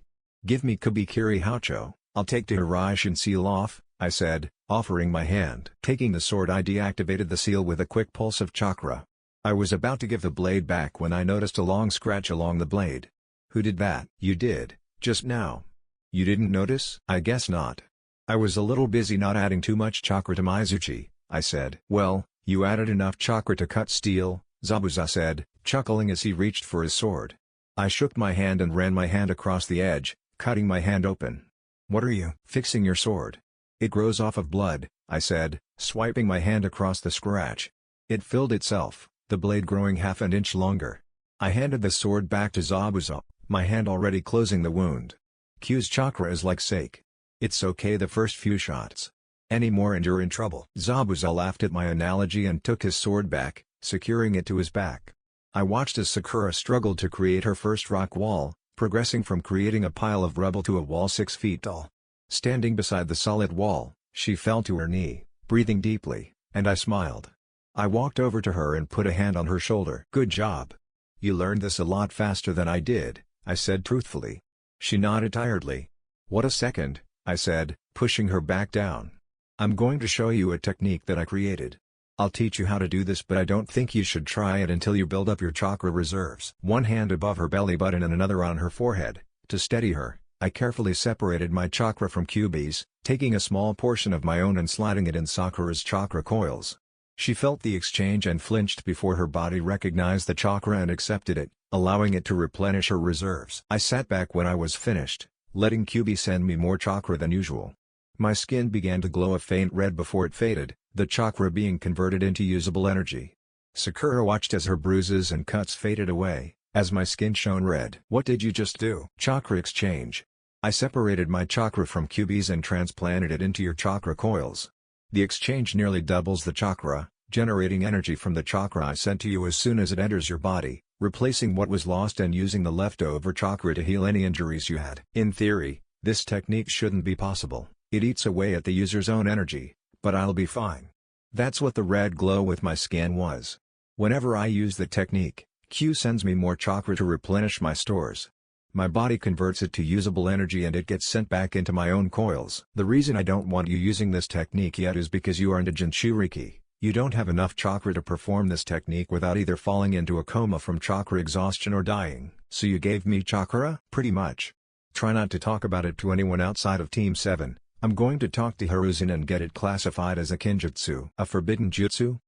Give me Kubikiri Haucho, I'll take to Hiraishi and seal off, I said, offering my hand. Taking the sword I deactivated the seal with a quick pulse of chakra. I was about to give the blade back when I noticed a long scratch along the blade. Who did that? You did, just now. You didn't notice? I guess not. I was a little busy not adding too much chakra to Mizuchi, I said. Well, you added enough chakra to cut steel, Zabuza said, chuckling as he reached for his sword. I shook my hand and ran my hand across the edge, cutting my hand open. What are you? Fixing your sword. It grows off of blood, I said, swiping my hand across the scratch. It filled itself, the blade growing half an inch longer. I handed the sword back to Zabuza, my hand already closing the wound. Q's chakra is like sake. It's okay the first few shots. Any more and you're in trouble. Zabuza laughed at my analogy and took his sword back, securing it to his back. I watched as Sakura struggled to create her first rock wall, progressing from creating a pile of rubble to a wall 6 feet tall. Standing beside the solid wall, She fell to her knee, breathing deeply, and I smiled. I walked over to her and put a hand on her shoulder. "Good job. You learned this a lot faster than I did," I said truthfully. She nodded tiredly. "What a second," I said, pushing her back down. "I'm going to show you a technique that I created. I'll teach you how to do this, but I don't think you should try it until you build up your chakra reserves." One hand above her belly button and another on her forehead, to steady her, I carefully separated my chakra from Kyuubi's, taking a small portion of my own and sliding it in Sakura's chakra coils. She felt the exchange and flinched before her body recognized the chakra and accepted it, allowing it to replenish her reserves. I sat back when I was finished, letting Kyuubi send me more chakra than usual. My skin began to glow a faint red before it faded, the chakra being converted into usable energy. Sakura watched as her bruises and cuts faded away, as my skin shone red. "What did you just do?" "Chakra exchange. I separated my chakra from Kyuubi's and transplanted it into your chakra coils. The exchange nearly doubles the chakra, generating energy from the chakra I sent to you as soon as it enters your body, replacing what was lost and using the leftover chakra to heal any injuries you had." In theory, this technique shouldn't be possible. It eats away at the user's own energy, but I'll be fine. That's what the red glow with my skin was. Whenever I use the technique, Q sends me more chakra to replenish my stores. My body converts it to usable energy and it gets sent back into my own coils. The reason I don't want you using this technique yet is because you aren't a Jinchuriki. You don't have enough chakra to perform this technique without either falling into a coma from chakra exhaustion or dying. "So you gave me chakra?" "Pretty much. Try not to talk about it to anyone outside of Team 7. I'm going to talk to Hiruzen and get it classified as a kinjutsu." "A forbidden jutsu?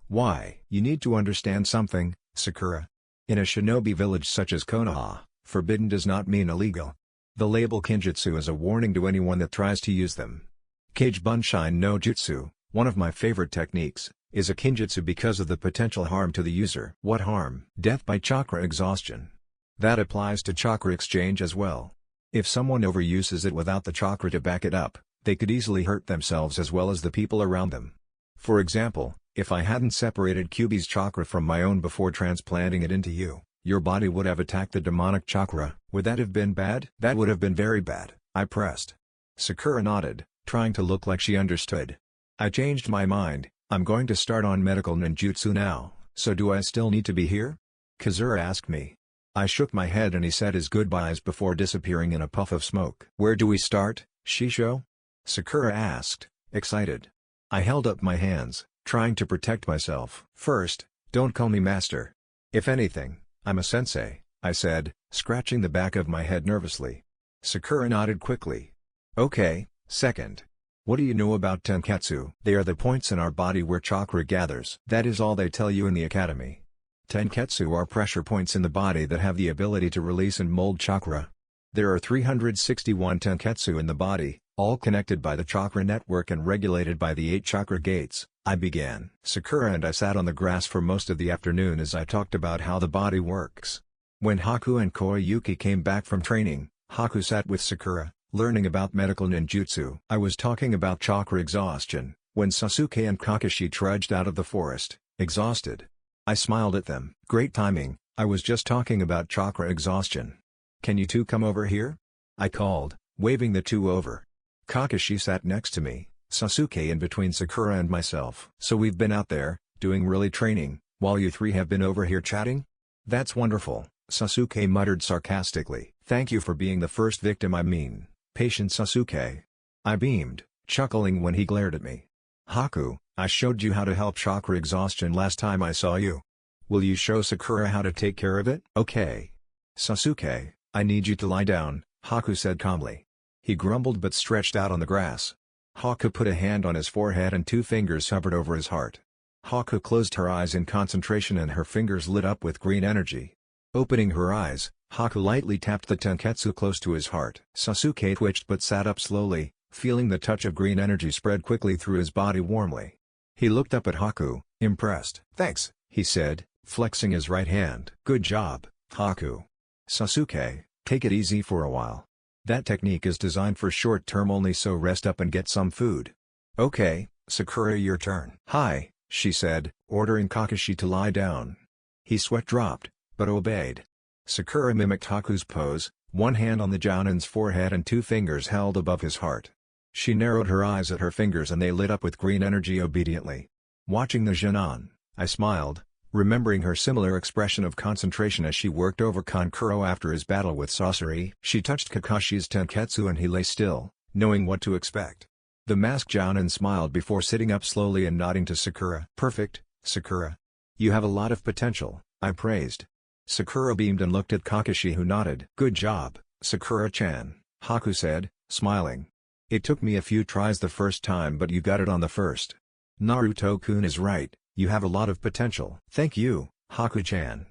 Why?" "You need to understand something, Sakura. In a shinobi village such as Konoha, forbidden does not mean illegal. The label kinjutsu is a warning to anyone that tries to use them. Kage Bunshin no Jutsu, one of my favorite techniques, is a kinjutsu because of the potential harm to the user." "What harm?" "Death by chakra exhaustion. That applies to chakra exchange as well. If someone overuses it without the chakra to back it up, they could easily hurt themselves as well as the people around them. For example, if I hadn't separated Kyuubi's chakra from my own before transplanting it into you, your body would have attacked the demonic chakra." "Would that have been bad?" "That would have been very bad," I pressed. Sakura nodded, trying to look like she understood. "I changed my mind. I'm going to start on medical ninjutsu now, so do I still need to be here?" Kazura asked me. I shook my head and he said his goodbyes before disappearing in a puff of smoke. "Where do we start, Shisho?" Sakura asked, excited. I held up my hands, trying to protect myself. "First, don't call me master. If anything, I'm a sensei," I said, scratching the back of my head nervously. Sakura nodded quickly. "Okay. Second, what do you know about tenketsu?" "They are the points in our body where chakra gathers." "That is all they tell you in the academy. Tenketsu are pressure points in the body that have the ability to release and mold chakra. There are 361 tenketsu in the body, all connected by the chakra network and regulated by the 8 chakra gates," I began. Sakura and I sat on the grass for most of the afternoon as I talked about how the body works. When Haku and Koyuki came back from training, Haku sat with Sakura, learning about medical ninjutsu. I was talking about chakra exhaustion, when Sasuke and Kakashi trudged out of the forest, exhausted. I smiled at them. "Great timing, I was just talking about chakra exhaustion. Can you two come over here?" I called, waving the two over. Kakashi sat next to me, Sasuke in between Sakura and myself. "So we've been out there, doing really training, while you three have been over here chatting? That's wonderful," Sasuke muttered sarcastically. "Thank you for being the first victim, I mean, patient Sasuke." I beamed, chuckling when he glared at me. "Haku, I showed you how to help chakra exhaustion last time I saw you. Will you show Sakura how to take care of it?" "Okay. Sasuke, I need you to lie down," Haku said calmly. He grumbled but stretched out on the grass. Haku put a hand on his forehead and 2 fingers hovered over his heart. Haku closed her eyes in concentration and her fingers lit up with green energy. Opening her eyes, Haku lightly tapped the tenketsu close to his heart. Sasuke twitched but sat up slowly, feeling the touch of green energy spread quickly through his body warmly. He looked up at Haku, impressed. "Thanks," he said, flexing his right hand. "Good job, Haku. Sasuke, take it easy for a while. That technique is designed for short term only, so rest up and get some food." "Okay, Sakura, your turn." "Hi," she said, ordering Kakashi to lie down. He sweat dropped, but obeyed. Sakura mimicked Haku's pose, one hand on the jonin's forehead and 2 fingers held above his heart. She narrowed her eyes at her fingers and they lit up with green energy obediently. Watching the jonin, I smiled, remembering her similar expression of concentration as she worked over Kankuro after his battle with Sasori. She touched Kakashi's tenketsu and he lay still, knowing what to expect. The masked jonin smiled before sitting up slowly and nodding to Sakura. "Perfect, Sakura. You have a lot of potential," I praised. Sakura beamed and looked at Kakashi who nodded. "Good job, Sakura-chan," Haku said, smiling. "It took me a few tries the first time but you got it on the first. Naruto-kun is right, you have a lot of potential." "Thank you, Haku-chan."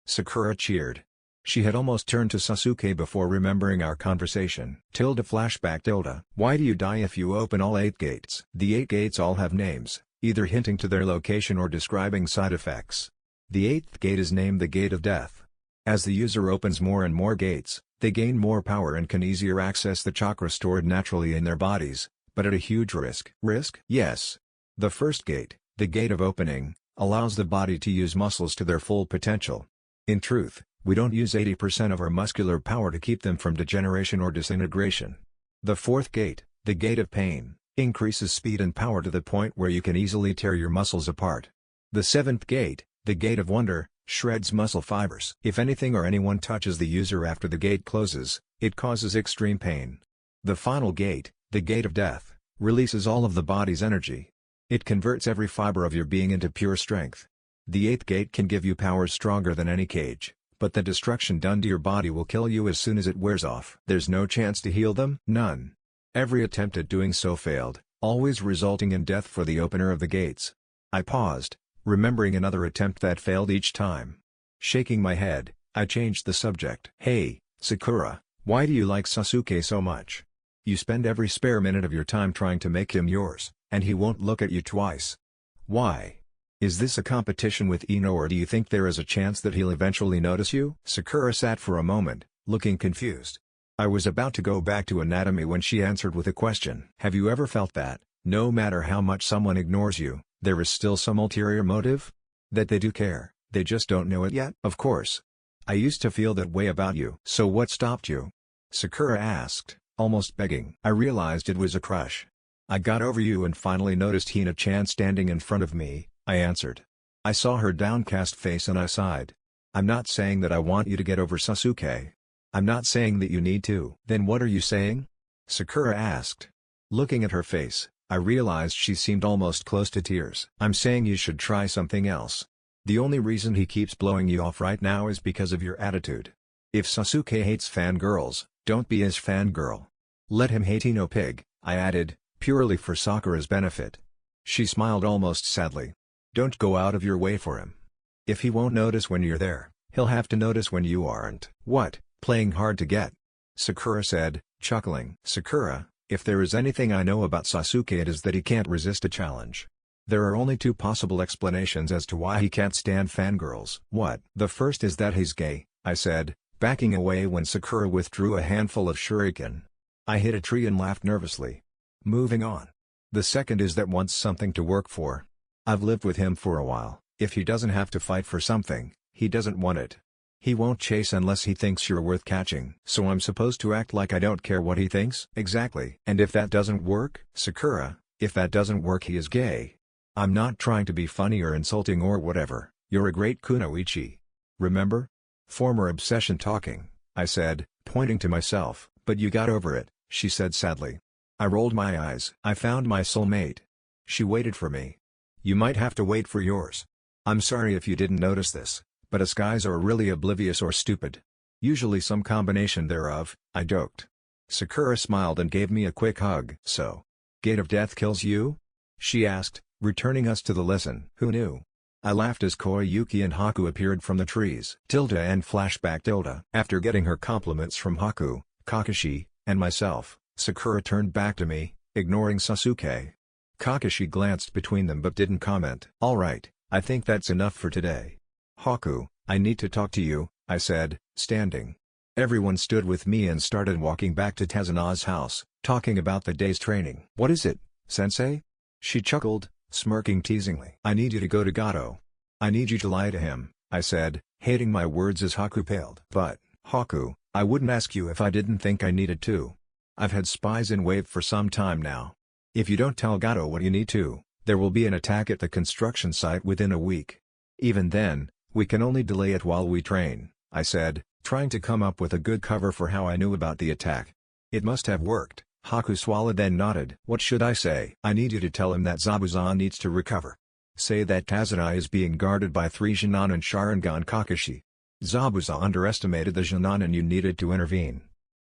Sakura cheered. She had almost turned to Sasuke before remembering our conversation. Flashback. Why do you die if you open all 8 gates? The 8 gates all have names, either hinting to their location or describing side effects. The 8th gate is named the Gate of Death. As the user opens more and more gates, they gain more power and can easier access the chakra stored naturally in their bodies, but at a huge risk. Risk? Yes. The first gate, the Gate of Opening, allows the body to use muscles to their full potential. In truth, we don't use 80% of our muscular power to keep them from degeneration or disintegration. The fourth gate, the Gate of Pain, increases speed and power to the point where you can easily tear your muscles apart. The seventh gate, the Gate of Wonder, shreds muscle fibers. If anything or anyone touches the user after the gate closes, it causes extreme pain. The final gate, the Gate of Death, releases all of the body's energy. It converts every fiber of your being into pure strength. The 8th gate can give you powers stronger than any cage, but the destruction done to your body will kill you as soon as it wears off. There's no chance to heal them? None. Every attempt at doing so failed, always resulting in death for the opener of the gates. I paused, remembering another attempt that failed each time. Shaking my head, I changed the subject. "Hey, Sakura, why do you like Sasuke so much? You spend every spare minute of your time trying to make him yours, and he won't look at you twice. Why? Is this a competition with Ino or do you think there is a chance that he'll eventually notice you?" Sakura sat for a moment, looking confused. I was about to go back to anatomy when she answered with a question. "Have you ever felt that, no matter how much someone ignores you, there is still some ulterior motive? That they do care, they just don't know it yet?" "Of course. I used to feel that way about you." "So what stopped you?" Sakura asked, almost begging. "I realized it was a crush. I got over you and finally noticed Hina-chan standing in front of me," I answered. I saw her downcast face and I sighed. "I'm not saying that I want you to get over Sasuke. I'm not saying that you need to." "Then what are you saying?" Sakura asked. Looking at her face, I realized she seemed almost close to tears. "I'm saying you should try something else. The only reason he keeps blowing you off right now is because of your attitude. If Sasuke hates fangirls, don't be his fangirl. Let him hate Ino Pig," I added, purely for Sakura's benefit. She smiled almost sadly. "Don't go out of your way for him. If he won't notice when you're there, he'll have to notice when you aren't." "What, playing hard to get?" Sakura said, chuckling. "Sakura, if there is anything I know about Sasuke it is that he can't resist a challenge. There are only 2 possible explanations as to why he can't stand fangirls." "What?" "The first is that he's gay," I said, backing away when Sakura withdrew a handful of shuriken. I hit a tree and laughed nervously. Moving on. "The second is that wants something to work for. I've lived with him for a while. If he doesn't have to fight for something, he doesn't want it. He won't chase unless he thinks you're worth catching." "So I'm supposed to act like I don't care what he thinks?" "Exactly." "And if that doesn't work?" "Sakura, if that doesn't work he is gay. I'm not trying to be funny or insulting or whatever, you're a great kunoichi. Remember? Former obsession talking," I said, pointing to myself. "But you got over it," she said sadly. I rolled my eyes. "I found my soulmate. She waited for me. You might have to wait for yours. I'm sorry if you didn't notice this, but us guys are really oblivious or stupid. Usually some combination thereof," I joked. Sakura smiled and gave me a quick hug. "So, Gate of Death kills you?" she asked, returning us to the lesson. "Who knew?" I laughed as Koyuki and Haku appeared from the trees. And flashback. After getting her compliments from Haku, Kakashi, and myself, Sakura turned back to me, ignoring Sasuke. Kakashi glanced between them but didn't comment. "Alright, I think that's enough for today. Haku, I need to talk to you," I said, standing. Everyone stood with me and started walking back to Tezuna's house, talking about the day's training. "What is it, sensei?" She chuckled, smirking teasingly. "I need you to go to Gato. I need you to lie to him," I said, hating my words as Haku paled. "But, Haku, I wouldn't ask you if I didn't think I needed to." I've had spies in Wave for some time now. If you don't tell Gato what you need to, there will be an attack at the construction site within a week. Even then, we can only delay it while we train, I said, trying to come up with a good cover for how I knew about the attack. It must have worked. Haku swallowed then nodded. What should I say? I need you to tell him that Zabuza needs to recover. Say that Kazekage is being guarded by 3 jonin and Sharingan Kakashi. Zabuza underestimated the jonin and you needed to intervene.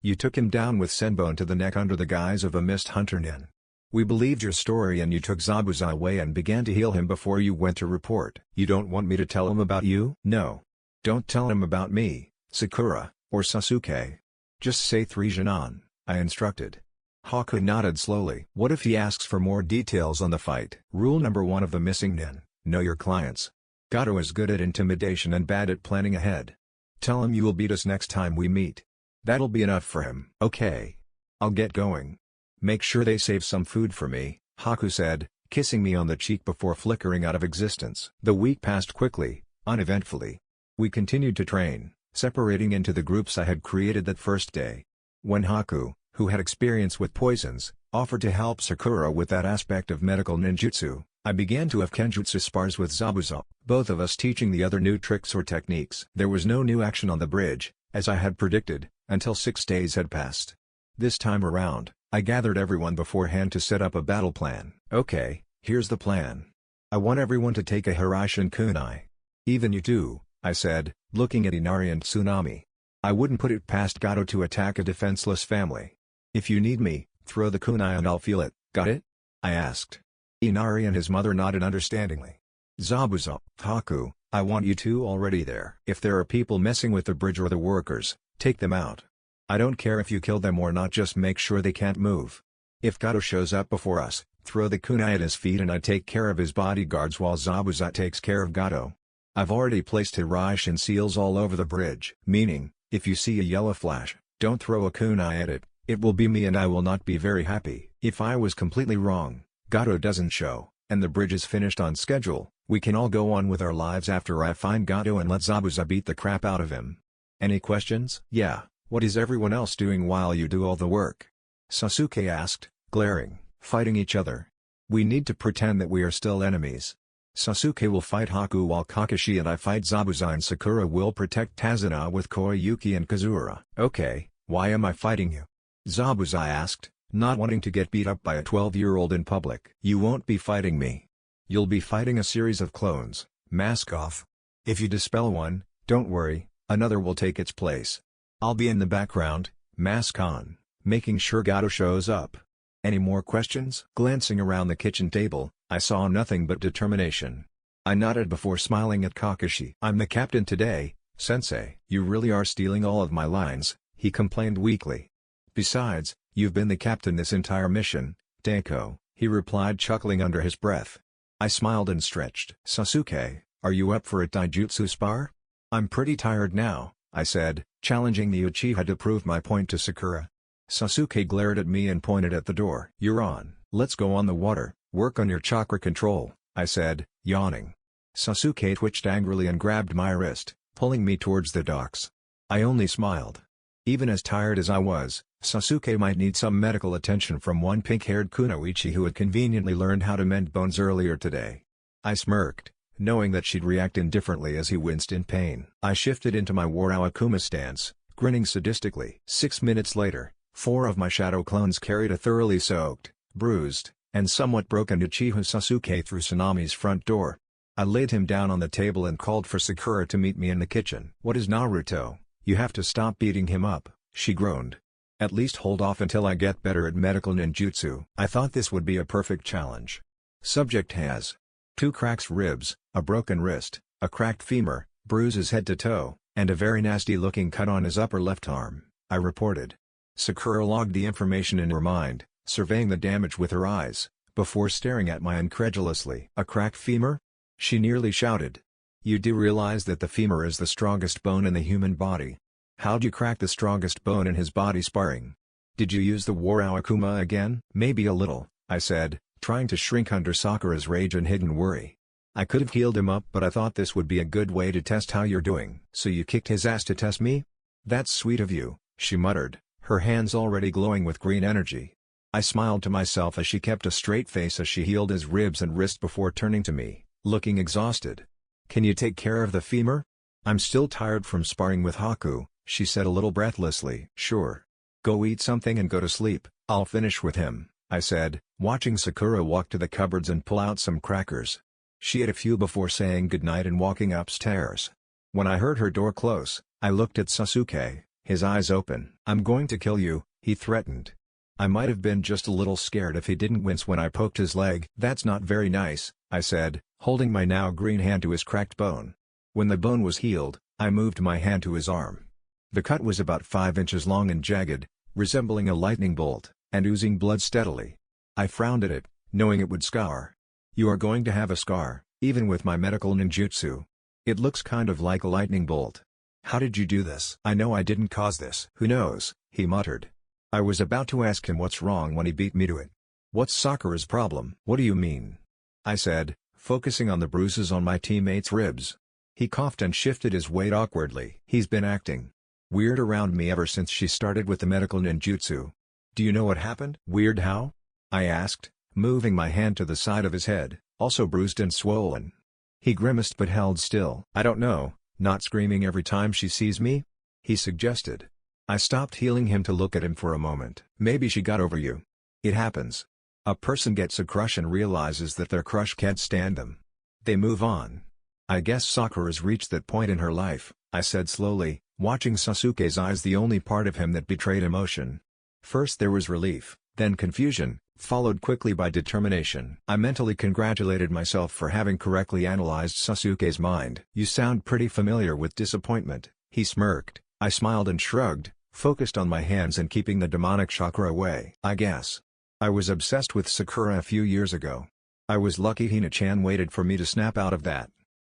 You took him down with senbone to the neck under the guise of a mist hunter nin. We believed your story and you took Zabuza away and began to heal him before you went to report. You don't want me to tell him about you? No. Don't tell him about me, Sakura, or Sasuke. Just say 3 jonin, I instructed. Haku nodded slowly. What if he asks for more details on the fight? Rule number 1 of the missing nin, know your clients. Gato is good at intimidation and bad at planning ahead. Tell him you will beat us next time we meet. That'll be enough for him. Okay. I'll get going. Make sure they save some food for me, Haku said, kissing me on the cheek before flickering out of existence. The week passed quickly, uneventfully. We continued to train, separating into the groups I had created that first day. When Haku, who had experience with poisons, offered to help Sakura with that aspect of medical ninjutsu, I began to have kenjutsu spars with Zabuza, both of us teaching the other new tricks or techniques. There was no new action on the bridge, as I had predicted, until 6 days had passed. This time around, I gathered everyone beforehand to set up a battle plan. Okay, here's the plan. I want everyone to take a Hiraishin kunai. Even you too, I said, looking at Inari and Tsunami. I wouldn't put it past Gato to attack a defenseless family. If you need me, throw the kunai and I'll feel it, got it? I asked. Inari and his mother nodded understandingly. Zabuza, Haku, I want you two already there. If there are people messing with the bridge or the workers, take them out. I don't care if you kill them or not, just make sure they can't move. If Gato shows up before us, throw the kunai at his feet and I take care of his bodyguards while Zabuza takes care of Gato. I've already placed Hiraishin seals all over the bridge. Meaning, if you see a yellow flash, don't throw a kunai at it. It will be me and I will not be very happy. If I was completely wrong, Gato doesn't show, and the bridge is finished on schedule, we can all go on with our lives after I find Gato and let Zabuza beat the crap out of him. Any questions? Yeah, what is everyone else doing while you do all the work? Sasuke asked, glaring. Fighting each other. We need to pretend that we are still enemies. Sasuke will fight Haku while Kakashi and I fight Zabuza and Sakura will protect Tazuna with Koyuki and Kazura. Okay, why am I fighting you? Zabuza asked, not wanting to get beat up by a 12-year-old in public. You won't be fighting me. You'll be fighting a series of clones, mask off. If you dispel one, don't worry, another will take its place. I'll be in the background, mask on, making sure Gato shows up. Any more questions? Glancing around the kitchen table, I saw nothing but determination. I nodded before smiling at Kakashi. I'm the captain today, sensei. You really are stealing all of my lines, he complained weakly. Besides, you've been the captain this entire mission, Deiko, he replied chuckling under his breath. I smiled and stretched. Sasuke, are you up for a taijutsu spar? I'm pretty tired now, I said, challenging the Uchiha to prove my point to Sakura. Sasuke glared at me and pointed at the door. You're on. Let's go on the water, work on your chakra control, I said, yawning. Sasuke twitched angrily and grabbed my wrist, pulling me towards the docks. I only smiled. Even as tired as I was, Sasuke might need some medical attention from one pink-haired kunoichi who had conveniently learned how to mend bones earlier today. I smirked, knowing that she'd react indifferently as he winced in pain. I shifted into my Warao Akuma stance, grinning sadistically. 6 minutes later, 4 of my shadow clones carried a thoroughly soaked, bruised, and somewhat broken Uchiha Sasuke through Tsunami's front door. I laid him down on the table and called for Sakura to meet me in the kitchen. What is Naruto? You have to stop beating him up, she groaned. At least hold off until I get better at medical ninjutsu. I thought this would be a perfect challenge. Subject has 2 cracked ribs, a broken wrist, a cracked femur, bruises head to toe, and a very nasty looking cut on his upper left arm, I reported. Sakura logged the information in her mind, surveying the damage with her eyes, before staring at me incredulously. A cracked femur? She nearly shouted. You do realize that the femur is the strongest bone in the human body. How'd you crack the strongest bone in his body sparring? Did you use the Warao Akuma again? Maybe a little, I said, trying to shrink under Sakura's rage and hidden worry. I could have healed him up but I thought this would be a good way to test how you're doing. So you kicked his ass to test me? That's sweet of you, she muttered, her hands already glowing with green energy. I smiled to myself as she kept a straight face as she healed his ribs and wrist before turning to me, looking exhausted. "Can you take care of the femur? I'm still tired from sparring with Haku," she said a little breathlessly. "Sure. Go eat something and go to sleep, I'll finish with him," I said, watching Sakura walk to the cupboards and pull out some crackers. She ate a few before saying goodnight and walking upstairs. When I heard her door close, I looked at Sasuke, his eyes open. "I'm going to kill you," he threatened. I might have been just a little scared if he didn't wince when I poked his leg. "That's not very nice," I said, holding my now green hand to his cracked bone. When the bone was healed, I moved my hand to his arm. The cut was about 5 inches long and jagged, resembling a lightning bolt, and oozing blood steadily. I frowned at it, knowing it would scar. "You are going to have a scar, even with my medical ninjutsu. It looks kind of like a lightning bolt. How did you do this?" "I know I didn't cause this." "Who knows," he muttered. I was about to ask him what's wrong when he beat me to it. "What's Sakura's problem?" "What do you mean?" I said, focusing on the bruises on my teammate's ribs. He coughed and shifted his weight awkwardly. "He's been acting weird around me ever since she started with the medical ninjutsu." "Do you know what happened?" "Weird how?" I asked, moving my hand to the side of his head, also bruised and swollen. He grimaced but held still. "I don't know, not screaming every time she sees me?" he suggested. I stopped healing him to look at him for a moment. "Maybe she got over you. It happens. A person gets a crush and realizes that their crush can't stand them. They move on. I guess Sakura's reached that point in her life," I said slowly, watching Sasuke's eyes, the only part of him that betrayed emotion. First there was relief, then confusion, followed quickly by determination. I mentally congratulated myself for having correctly analyzed Sasuke's mind. "You sound pretty familiar with disappointment," he smirked. I smiled and shrugged, focused on my hands and keeping the demonic chakra away. "I guess. I was obsessed with Sakura a few years ago. I was lucky Hina-chan waited for me to snap out of that.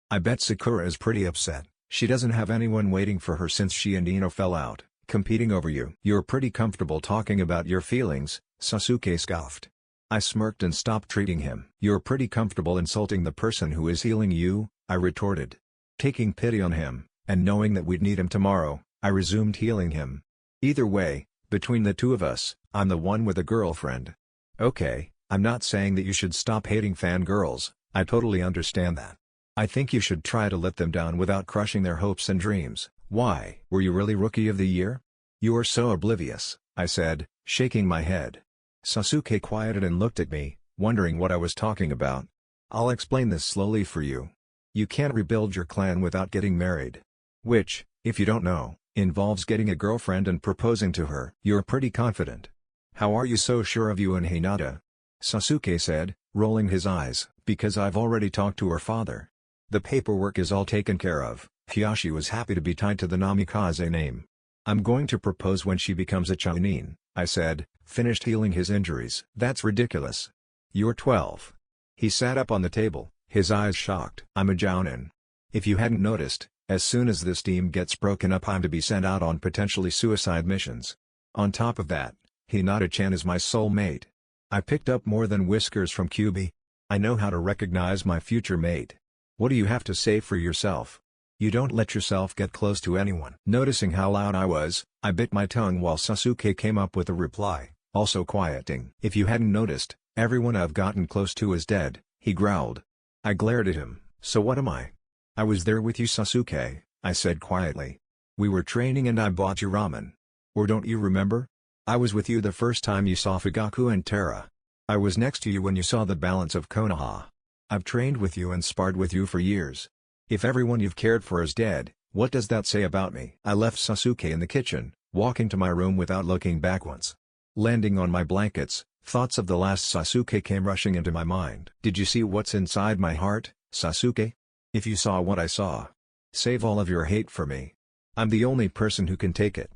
I bet Sakura is pretty upset. She doesn't have anyone waiting for her since she and Ino fell out, competing over you." "You're pretty comfortable talking about your feelings," Sasuke scoffed. I smirked and stopped treating him. "You're pretty comfortable insulting the person who is healing you," I retorted. Taking pity on him, and knowing that we'd need him tomorrow, I resumed healing him. "Either way, between the two of us, I'm the one with a girlfriend." "Okay, I'm not saying that you should stop hating fangirls, I totally understand that. I think you should try to let them down without crushing their hopes and dreams." "Why? Were you really Rookie of the Year?" "You're so oblivious," I said, shaking my head. Sasuke quieted and looked at me, wondering what I was talking about. "I'll explain this slowly for you. You can't rebuild your clan without getting married. Which, if you don't know, involves getting a girlfriend and proposing to her." "You're pretty confident. How are you so sure of you and Hinata?" Sasuke said, rolling his eyes. "Because I've already talked to her father. The paperwork is all taken care of. Hiyashi was happy to be tied to the Namikaze name. I'm going to propose when she becomes a jonin," I said, finished healing his injuries. "That's ridiculous. You're 12. He sat up on the table, his eyes shocked. "I'm a jonin. If you hadn't noticed, as soon as this team gets broken up I'm to be sent out on potentially suicide missions. On top of that, Hinata-chan is my soulmate. I picked up more than whiskers from Kyuubi. I know how to recognize my future mate. What do you have to say for yourself? You don't let yourself get close to anyone." Noticing how loud I was, I bit my tongue while Sasuke came up with a reply, also quieting. "If you hadn't noticed, everyone I've gotten close to is dead," he growled. I glared at him. "So what am I?" "I was there with you, Sasuke," I said quietly. "We were training and I bought you ramen. Or don't you remember? I was with you the first time you saw Fugaku and Terra. I was next to you when you saw the balance of Konoha. I've trained with you and sparred with you for years. If everyone you've cared for is dead, what does that say about me?" I left Sasuke in the kitchen, walking to my room without looking back once. Landing on my blankets, thoughts of the last Sasuke came rushing into my mind. "Did you see what's inside my heart, Sasuke? If you saw what I saw, save all of your hate for me. I'm the only person who can take it.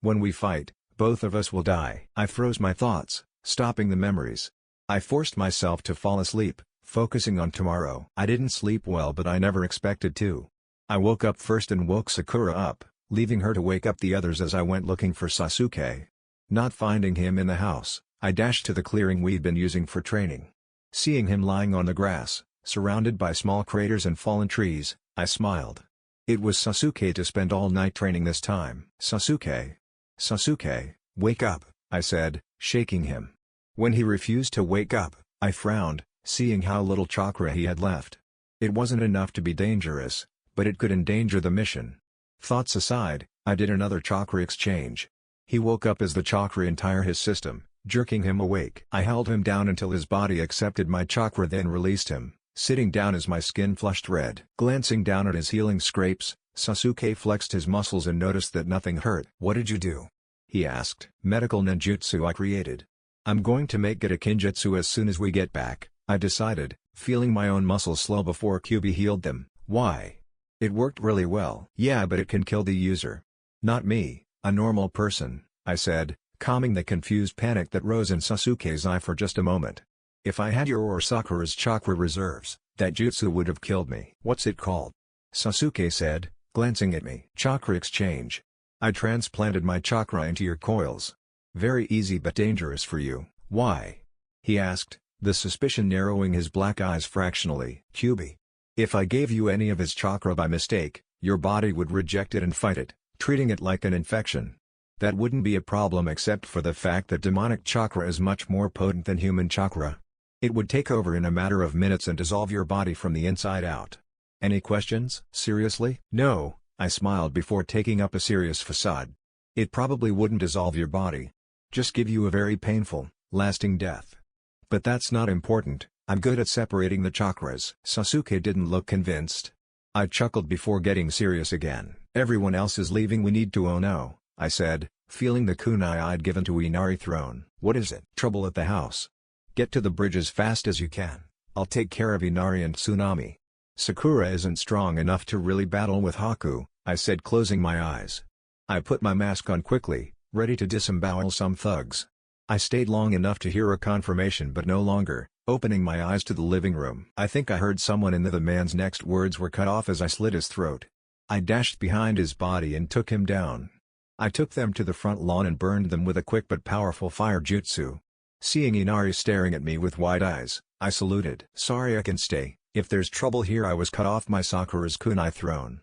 When we fight, both of us will die." I froze my thoughts, stopping the memories. I forced myself to fall asleep, focusing on tomorrow. I didn't sleep well, but I never expected to. I woke up first and woke Sakura up, leaving her to wake up the others as I went looking for Sasuke. Not finding him in the house, I dashed to the clearing we'd been using for training. Seeing him lying on the grass, surrounded by small craters and fallen trees, I smiled. It was Sasuke to spend all night training this time. "Sasuke. Sasuke, "Wake up," I said, shaking him. When he refused to wake up, I frowned, seeing how little chakra he had left. It wasn't enough to be dangerous, but it could endanger the mission. Thoughts aside, I did another chakra exchange. He woke up as the chakra entire his system, jerking him awake. I held him down until his body accepted my chakra, then released him, sitting down as my skin flushed red. Glancing down at his healing scrapes, Sasuke flexed his muscles and noticed that nothing hurt. "What did you do?" he asked. "Medical ninjutsu I created. I'm going to make it a kinjutsu as soon as we get back," I decided, feeling my own muscles slow before Kyuubi healed them. "Why? It worked really well." "Yeah, but it can kill the user. Not me, a normal person," I said, calming the confused panic that rose in Sasuke's eye for just a moment. "If I had your or Sakura's chakra reserves, that jutsu would have killed me." "What's it called?" Sasuke said, glancing at me. "Chakra exchange. I transplanted my chakra into your coils. Very easy but dangerous for you." "Why?" he asked, the suspicion narrowing his black eyes fractionally. "Kyuubi. If I gave you any of his chakra by mistake, your body would reject it and fight it, treating it like an infection. That wouldn't be a problem except for the fact that demonic chakra is much more potent than human chakra. It would take over in a matter of minutes and dissolve your body from the inside out. Any questions?" "Seriously?" "No," I smiled before taking up a serious facade. "It probably wouldn't dissolve your body. Just give you a very painful, lasting death. But that's not important, I'm good at separating the chakras." Sasuke didn't look convinced. I chuckled before getting serious again. "Everyone else is leaving, we need to oh no," I said, feeling the kunai I'd given to Inari thrown. "What is it?" "Trouble at the house. Get to the bridge as fast as you can. I'll take care of Inari and Tsunami. Sakura isn't strong enough to really battle with Haku," I said, closing my eyes. I put my mask on quickly, ready to disembowel some thugs. I stayed long enough to hear a confirmation but no longer, opening my eyes to the living room. I think I heard someone in the man's next words were cut off as I slit his throat. I dashed behind his body and took him down. I took them to the front lawn and burned them with a quick but powerful fire jutsu. Seeing Inari staring at me with wide eyes, I saluted. "Sorry, I can stay. If there's trouble here." I was cut off, my Sakura's kunai thrown.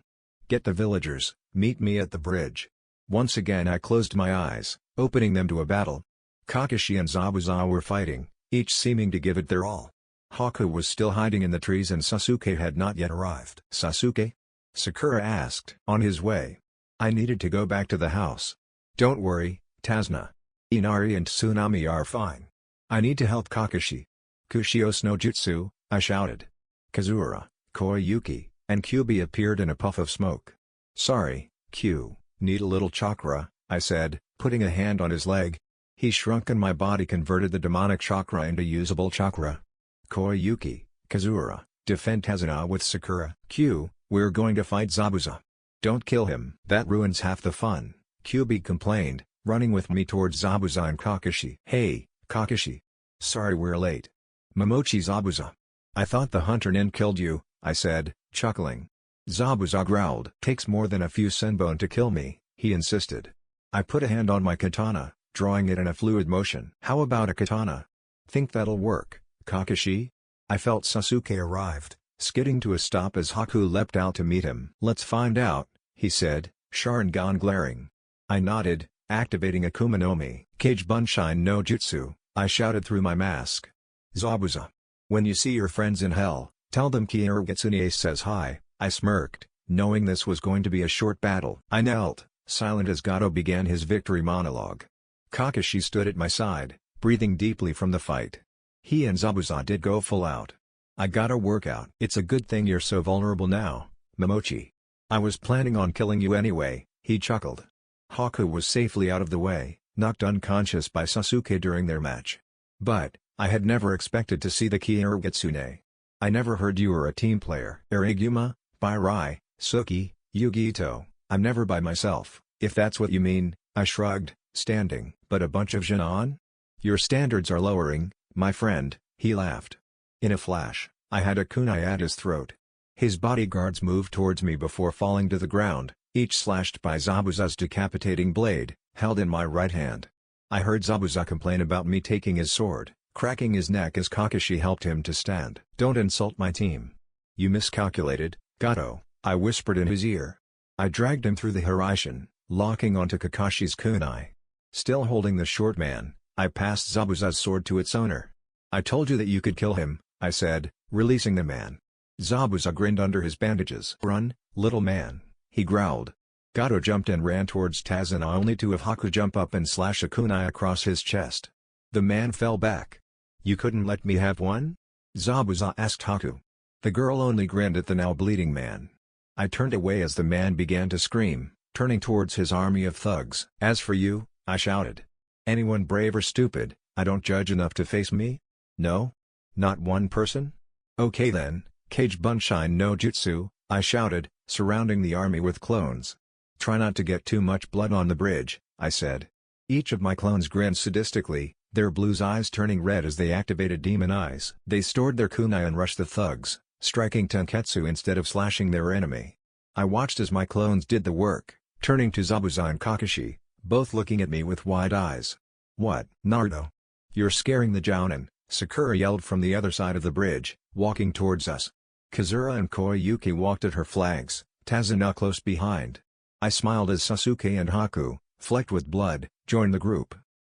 "Get the villagers, meet me at the bridge." Once again I closed my eyes, opening them to a battle. Kakashi and Zabuza were fighting, each seeming to give it their all. Haku was still hiding in the trees and Sasuke had not yet arrived. "Sasuke?" Sakura asked. "On his way. I needed to go back to the house." "Don't worry, Tazuna. Inari and Tsunami are fine. I need to help Kakashi." "Kushios no Jutsu," I shouted. Kazura, Koyuki, and Kyuubi appeared in a puff of smoke. "Sorry, Q, need a little chakra," I said, putting a hand on his leg. He shrunk and my body converted the demonic chakra into usable chakra. "Koyuki, Kazura, defend Tazuna with Sakura." "Q, we're going to fight Zabuza. Don't kill him." "That ruins half the fun," Kyuubi complained, running with me towards Zabuza and Kakashi. "Hey, Kakashi. Sorry we're late." "Momochi Zabuza. I thought the hunter nin killed you," I said, chuckling. Zabuza growled. "Takes more than a few senbon to kill me," he insisted. I put a hand on my katana, drawing it in a fluid motion. "How about a katana? Think that'll work, Kakashi?" I felt Sasuke arrived, skidding to a stop as Haku leapt out to meet him. "Let's find out," he said, Sharingan glaring. I nodded, activating Akuma no Mi. "Kage Bunshin no Jutsu," I shouted through my mask. "Zabuza. When you see your friends in hell, tell them Kyoritsunie says hi," I smirked, knowing this was going to be a short battle. I knelt, silent as Gato began his victory monologue. Kakashi stood at my side, breathing deeply from the fight. He and Zabuza did go full out. "I gotta work out." "It's a good thing you're so vulnerable now, Momochi. I was planning on killing you anyway," he chuckled. Haku was safely out of the way, knocked unconscious by Sasuke during their match. "But, I had never expected to see the Kyoritsunie. I never heard you were a team player." "Iriguma, Bairai, Suki, Yugito, I'm never by myself, if that's what you mean," I shrugged, standing. "But a bunch of jonin? Your standards are lowering, my friend," he laughed. In a flash, I had a kunai at his throat. His bodyguards moved towards me before falling to the ground, each slashed by Zabuza's decapitating blade, held in my right hand. I heard Zabuza complain about me taking his sword, cracking his neck as Kakashi helped him to stand. "Don't insult my team. You miscalculated, Gato," I whispered in his ear. I dragged him through the Hiraishin, locking onto Kakashi's kunai. Still holding the short man, I passed Zabuza's sword to its owner. "I told you that you could kill him," I said, releasing the man. Zabuza grinned under his bandages. "Run, little man," he growled. Gato jumped and ran towards Tazuna only to have Haku jump up and slash a kunai across his chest. The man fell back. "You couldn't let me have one?" Zabuza asked Haku. The girl only grinned at the now bleeding man. I turned away as the man began to scream, turning towards his army of thugs. "As for you," I shouted. "Anyone brave or stupid, I don't judge enough to face me? No? Not one person? Okay then, Kage Bunshin no Jutsu," I shouted, surrounding the army with clones. "Try not to get too much blood on the bridge," I said. Each of my clones grinned sadistically, their blue eyes turning red as they activated demon eyes. They stored their kunai and rushed the thugs, striking tenketsu instead of slashing their enemy. I watched as my clones did the work, turning to Zabuza and Kakashi, both looking at me with wide eyes. "What, Naruto? You're scaring the jonin," Sakura yelled from the other side of the bridge, walking towards us. Kazura and Koyuki walked at her flanks, Tazuna close behind. I smiled as Sasuke and Haku, flecked with blood, joined the group.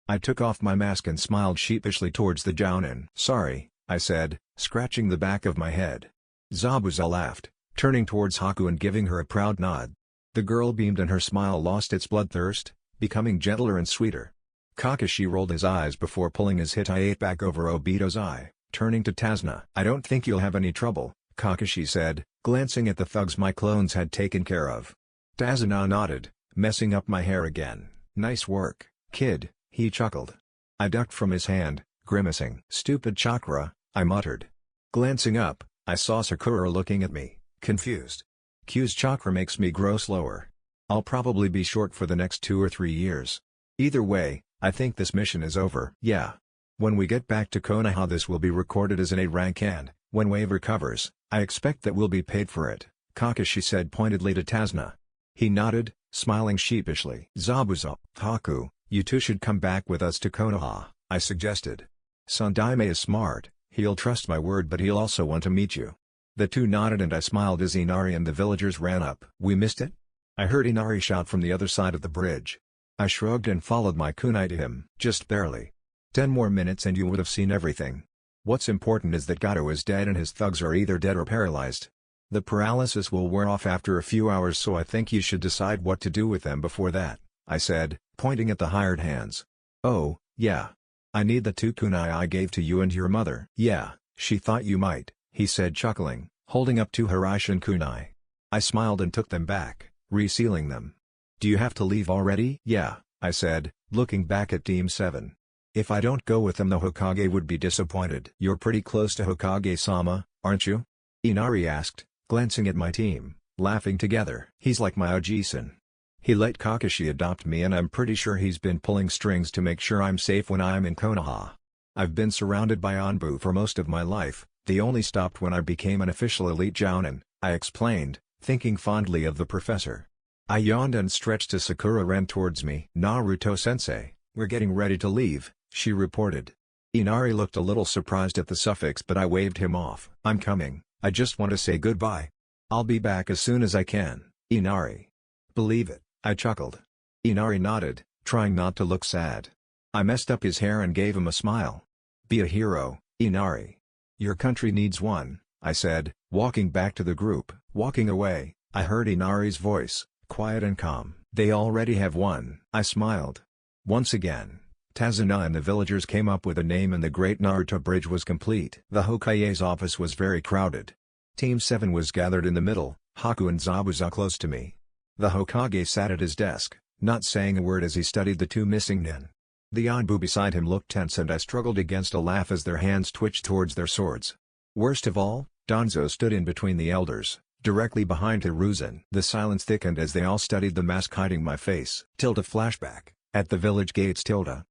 I took off my mask and smiled sheepishly towards the jonin. "Sorry," I said, scratching the back of my head. Zabuza laughed, turning towards Haku and giving her a proud nod. The girl beamed and her smile lost its bloodthirst, becoming gentler and sweeter. Kakashi rolled his eyes before pulling his Hittite back over Obito's eye, turning to Tazuna. "I don't think you'll have any trouble," Kakashi said, glancing at the thugs my clones had taken care of. Tazuna nodded, messing up my hair again. "Nice work, kid," he chuckled. I ducked from his hand, grimacing. "Stupid chakra," I muttered. Glancing up, I saw Sakura looking at me, confused. Q's chakra makes me grow slower. I'll probably be short for the next 2 or 3 years. Either way, I think this mission is over. Yeah. When we get back to Konoha this will be recorded as an A rank and, when Wave recovers, I expect that we'll be paid for it, Kakashi said pointedly to Tazuna. He nodded, smiling sheepishly. "Zabuza, Haku, you two should come back with us to Konoha," I suggested. "Sandaime is smart, he'll trust my word but he'll also want to meet you." The two nodded and I smiled as Inari and the villagers ran up. "We missed it?" I heard Inari shout from the other side of the bridge. I shrugged and followed my kunai to him. "Just barely. 10 more minutes and you would have seen everything. What's important is that Gato is dead and his thugs are either dead or paralyzed. The paralysis will wear off after a few hours so I think you should decide what to do with them before that," I said, pointing at the hired hands. "Oh, yeah. I need the 2 kunai I gave to you and your mother." "Yeah, she thought you might," he said chuckling, holding up 2 Hiraishin kunai. I smiled and took them back, resealing them. "Do you have to leave already?" "Yeah," I said, looking back at Team 7. "If I don't go with them the Hokage would be disappointed." "You're pretty close to Hokage-sama, aren't you?" Inari asked, glancing at my team, laughing together. "He's like my Oji-san. He let Kakashi adopt me and I'm pretty sure he's been pulling strings to make sure I'm safe when I'm in Konoha. I've been surrounded by Anbu for most of my life, they only stopped when I became an official elite jounin," I explained, thinking fondly of the professor. I yawned and stretched as Sakura ran towards me. "Naruto-sensei, we're getting ready to leave," she reported. Inari looked a little surprised at the suffix but I waved him off. "I'm coming, I just want to say goodbye. I'll be back as soon as I can, Inari." "Believe it," I chuckled. Inari nodded, trying not to look sad. I messed up his hair and gave him a smile. "Be a hero, Inari. Your country needs one," I said, walking back to the group. Walking away, I heard Inari's voice, quiet and calm. "They already have one." I smiled. Once again, Tazuna and the villagers came up with a name and the Great Naruto Bridge was complete. The Hokage's office was very crowded. Team 7 was gathered in the middle, Haku and Zabuza close to me. The Hokage sat at his desk, not saying a word as he studied the 2 missing nin. The Anbu beside him looked tense and I struggled against a laugh as their hands twitched towards their swords. Worst of all, Danzo stood in between the elders, directly behind Hiruzen. The silence thickened as they all studied the mask hiding my face. Flashback, at the village gates.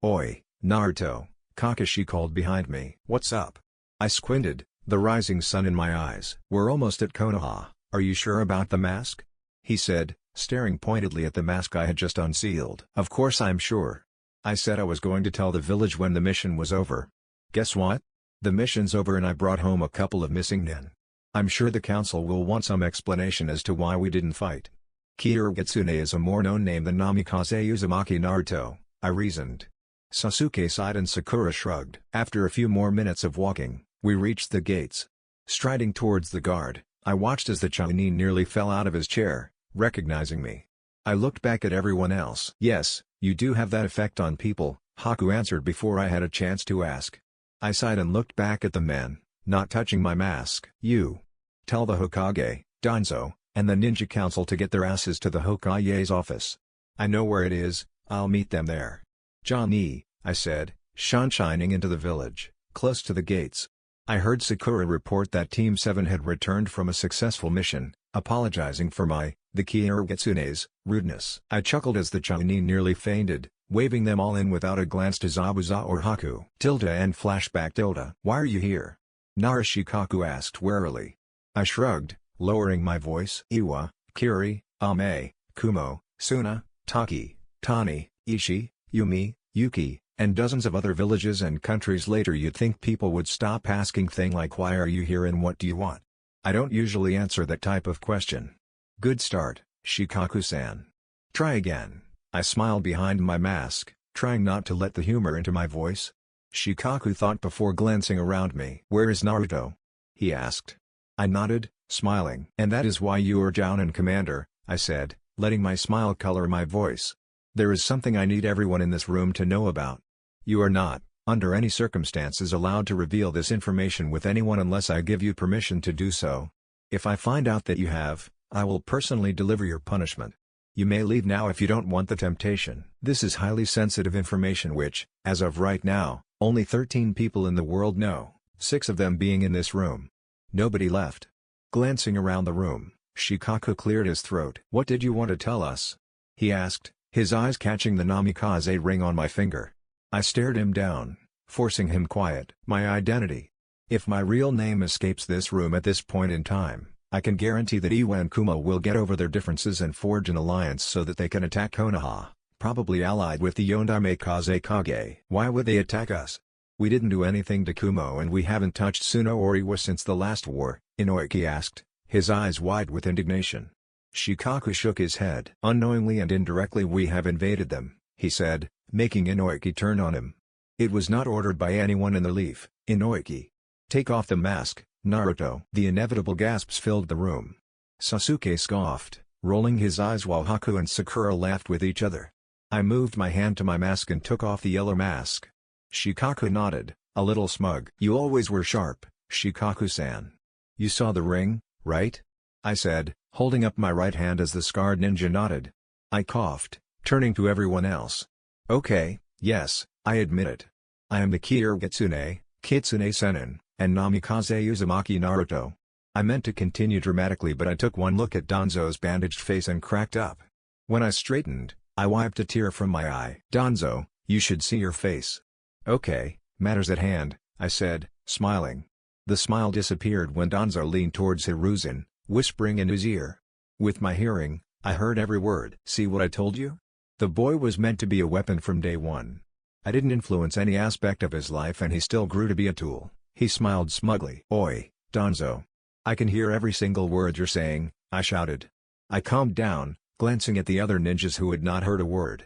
"Oi, Naruto," Kakashi called behind me. "What's up?" I squinted, the rising sun in my eyes. "We're almost at Konoha, are you sure about the mask?" he said, staring pointedly at the mask I had just unsealed. "Of course I'm sure. I said I was going to tell the village when the mission was over. Guess what? The mission's over and I brought home a couple of missing nin. I'm sure the council will want some explanation as to why we didn't fight. Kyoritsune is a more known name than Namikaze Uzumaki Naruto, I reasoned. Sasuke sighed and Sakura shrugged. After a few more minutes of walking, we reached the gates. Striding towards the guard, I watched as the jonin nearly fell out of his chair, recognizing me. I looked back at everyone else. "Yes, you do have that effect on people," Haku answered before I had a chance to ask. I sighed and looked back at the men, not touching my mask. "You tell the Hokage, Danzo, and the Ninja Council to get their asses to the Hokage's office. I know where it is, I'll meet them there." "Johnny," I said, shining into the village, close to the gates. I heard Sakura report that Team 7 had returned from a successful mission, apologizing for the Kyogetsune's, rudeness. I chuckled as the jonin nearly fainted, waving them all in without a glance to Zabuza or Haku. And flashback. "Why are you here?" Narashikaku asked warily. I shrugged, lowering my voice. "Iwa, Kiri, Ame, Kumo, Suna, Taki, Tani, Ishi, Yumi, Yuki, and dozens of other villages and countries later. You'd think people would stop asking things like why are you here and what do you want? I don't usually answer that type of question." "Good start, Shikaku-san. Try again." I smiled behind my mask, trying not to let the humor into my voice. Shikaku thought before glancing around me. "Where is Naruto?" he asked. I nodded, smiling. "And that is why you are jonin commander," I said, letting my smile color my voice. "There is something I need everyone in this room to know about. You are not, under any circumstances, allowed to reveal this information with anyone unless I give you permission to do so. If I find out that you have, I will personally deliver your punishment. You may leave now if you don't want the temptation." This is highly sensitive information which, as of right now, only 13 people in the world know, 6 of them being in this room. Nobody left. Glancing around the room, Shikaku cleared his throat. "What did you want to tell us?" he asked, his eyes catching the Namikaze ring on my finger. I stared him down, forcing him quiet. "My identity. If my real name escapes this room at this point in time, I can guarantee that Iwa and Kumo will get over their differences and forge an alliance so that they can attack Konoha, probably allied with the Yondame Kazekage." "Why would they attack us? We didn't do anything to Kumo and we haven't touched Suna or Iwa since the last war," Inoiki asked, his eyes wide with indignation. Shikaku shook his head. "Unknowingly and indirectly we have invaded them," he said, making Inoiki turn on him. "It was not ordered by anyone in the leaf, Inoiki. Take off the mask, Naruto." The inevitable gasps filled the room. Sasuke scoffed, rolling his eyes while Haku and Sakura laughed with each other. I moved my hand to my mask and took off the yellow mask. Shikaku nodded, a little smug. "You always were sharp, Shikaku-san. You saw the ring, right?" I said, holding up my right hand as the scarred ninja nodded. I coughed, turning to everyone else. "Okay, yes, I admit it. I am the Kyogetsune, Kitsune Sennin, and Namikaze Uzumaki Naruto." I meant to continue dramatically but I took one look at Danzo's bandaged face and cracked up. When I straightened, I wiped a tear from my eye. "Danzo, you should see your face." "Okay, matters at hand," I said, smiling. The smile disappeared when Danzo leaned towards Hiruzen, whispering in his ear. With my hearing, I heard every word. "See what I told you? The boy was meant to be a weapon from day one. I didn't influence any aspect of his life and he still grew to be a tool." He smiled smugly. "Oi, Danzo. I can hear every single word you're saying," I shouted. I calmed down, glancing at the other ninjas who had not heard a word.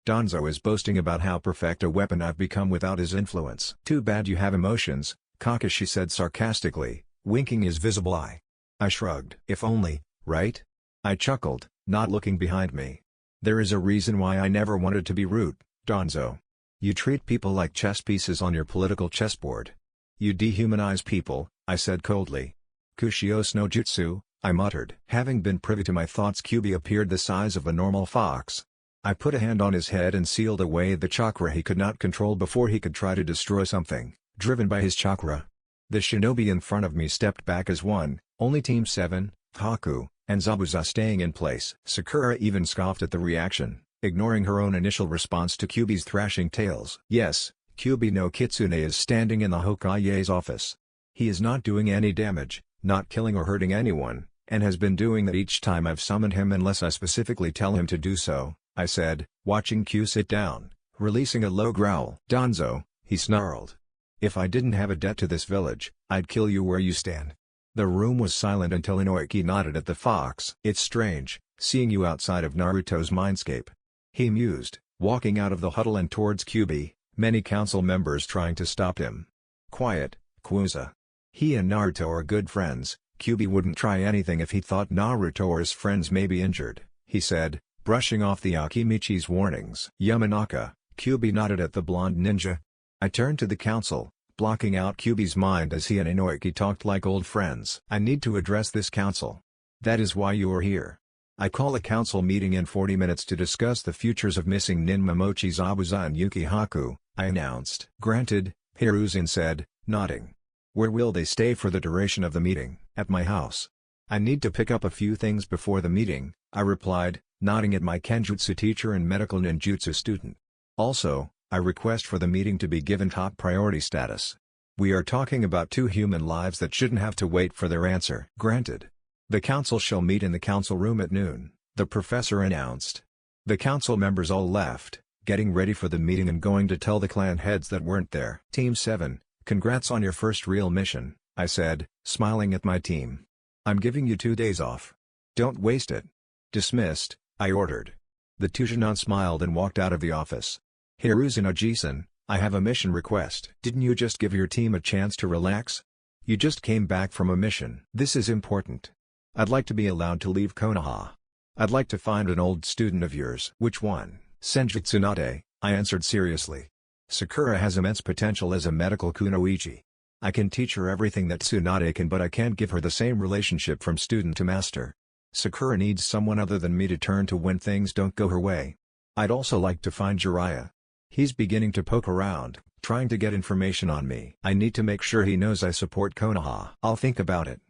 "Danzo is boasting about how perfect a weapon I've become without his influence." "Too bad you have emotions," Kakashi said sarcastically, winking his visible eye. I shrugged. "If only, right?" I chuckled, not looking behind me. "There is a reason why I never wanted to be rude, Danzo. You treat people like chess pieces on your political chessboard. You dehumanize people," I said coldly. "Kushios no jutsu," I muttered. Having been privy to my thoughts, Kyubi appeared the size of a normal fox. I put a hand on his head and sealed away the chakra he could not control before he could try to destroy something, driven by his chakra. The shinobi in front of me stepped back as one, only Team 7, Haku, and Zabuza staying in place. Sakura even scoffed at the reaction, ignoring her own initial response to Kyubi's thrashing tales. "Yes, Kyubi no Kitsune is standing in the Hokage's office. He is not doing any damage, not killing or hurting anyone, and has been doing that each time I've summoned him unless I specifically tell him to do so," I said, watching Q sit down, releasing a low growl. "Danzo," he snarled. "If I didn't have a debt to this village, I'd kill you where you stand." The room was silent until Inoiki nodded at the fox. "It's strange, seeing you outside of Naruto's mindscape," he mused, walking out of the huddle and towards Kyuubi, many council members trying to stop him. "Quiet, Kwuza. He and Naruto are good friends. Kyuubi wouldn't try anything if he thought Naruto or his friends may be injured," he said, brushing off the Akimichi's warnings. "Yamanaka," Kyuubi nodded at the blonde ninja. I turned to the council, blocking out Kyuubi's mind as he and Inoiki talked like old friends. "I need to address this council. That is why you are here. I call a council meeting in 40 minutes to discuss the futures of missing Nin Momochi, Zabuza and Yuki Haku," I announced. "Granted," Hiruzen said, nodding. "Where will they stay for the duration of the meeting?" "At my house. I need to pick up a few things before the meeting," I replied, nodding at my Kenjutsu teacher and medical ninjutsu student. "Also, I request for the meeting to be given top priority status. We are talking about 2 human lives that shouldn't have to wait for their answer." "Granted. The council shall meet in the council room at noon," the professor announced. The council members all left, getting ready for the meeting and going to tell the clan heads that weren't there. "Team 7, congrats on your first real mission," I said, smiling at my team. "I'm giving you 2 days off. Don't waste it." "Dismissed," I ordered. The 2 jonin smiled and walked out of the office. "Hiruzen Oji-san, I have a mission request." "Didn't you just give your team a chance to relax? You just came back from a mission." "This is important. I'd like to be allowed to leave Konoha. I'd like to find an old student of yours." "Which one?" "Senju Tsunade," I answered seriously. "Sakura has immense potential as a medical kunoichi. I can teach her everything that Tsunade can, but I can't give her the same relationship from student to master. Sakura needs someone other than me to turn to when things don't go her way. I'd also like to find Jiraiya. He's beginning to poke around, trying to get information on me. I need to make sure he knows I support Konoha." "I'll think about it.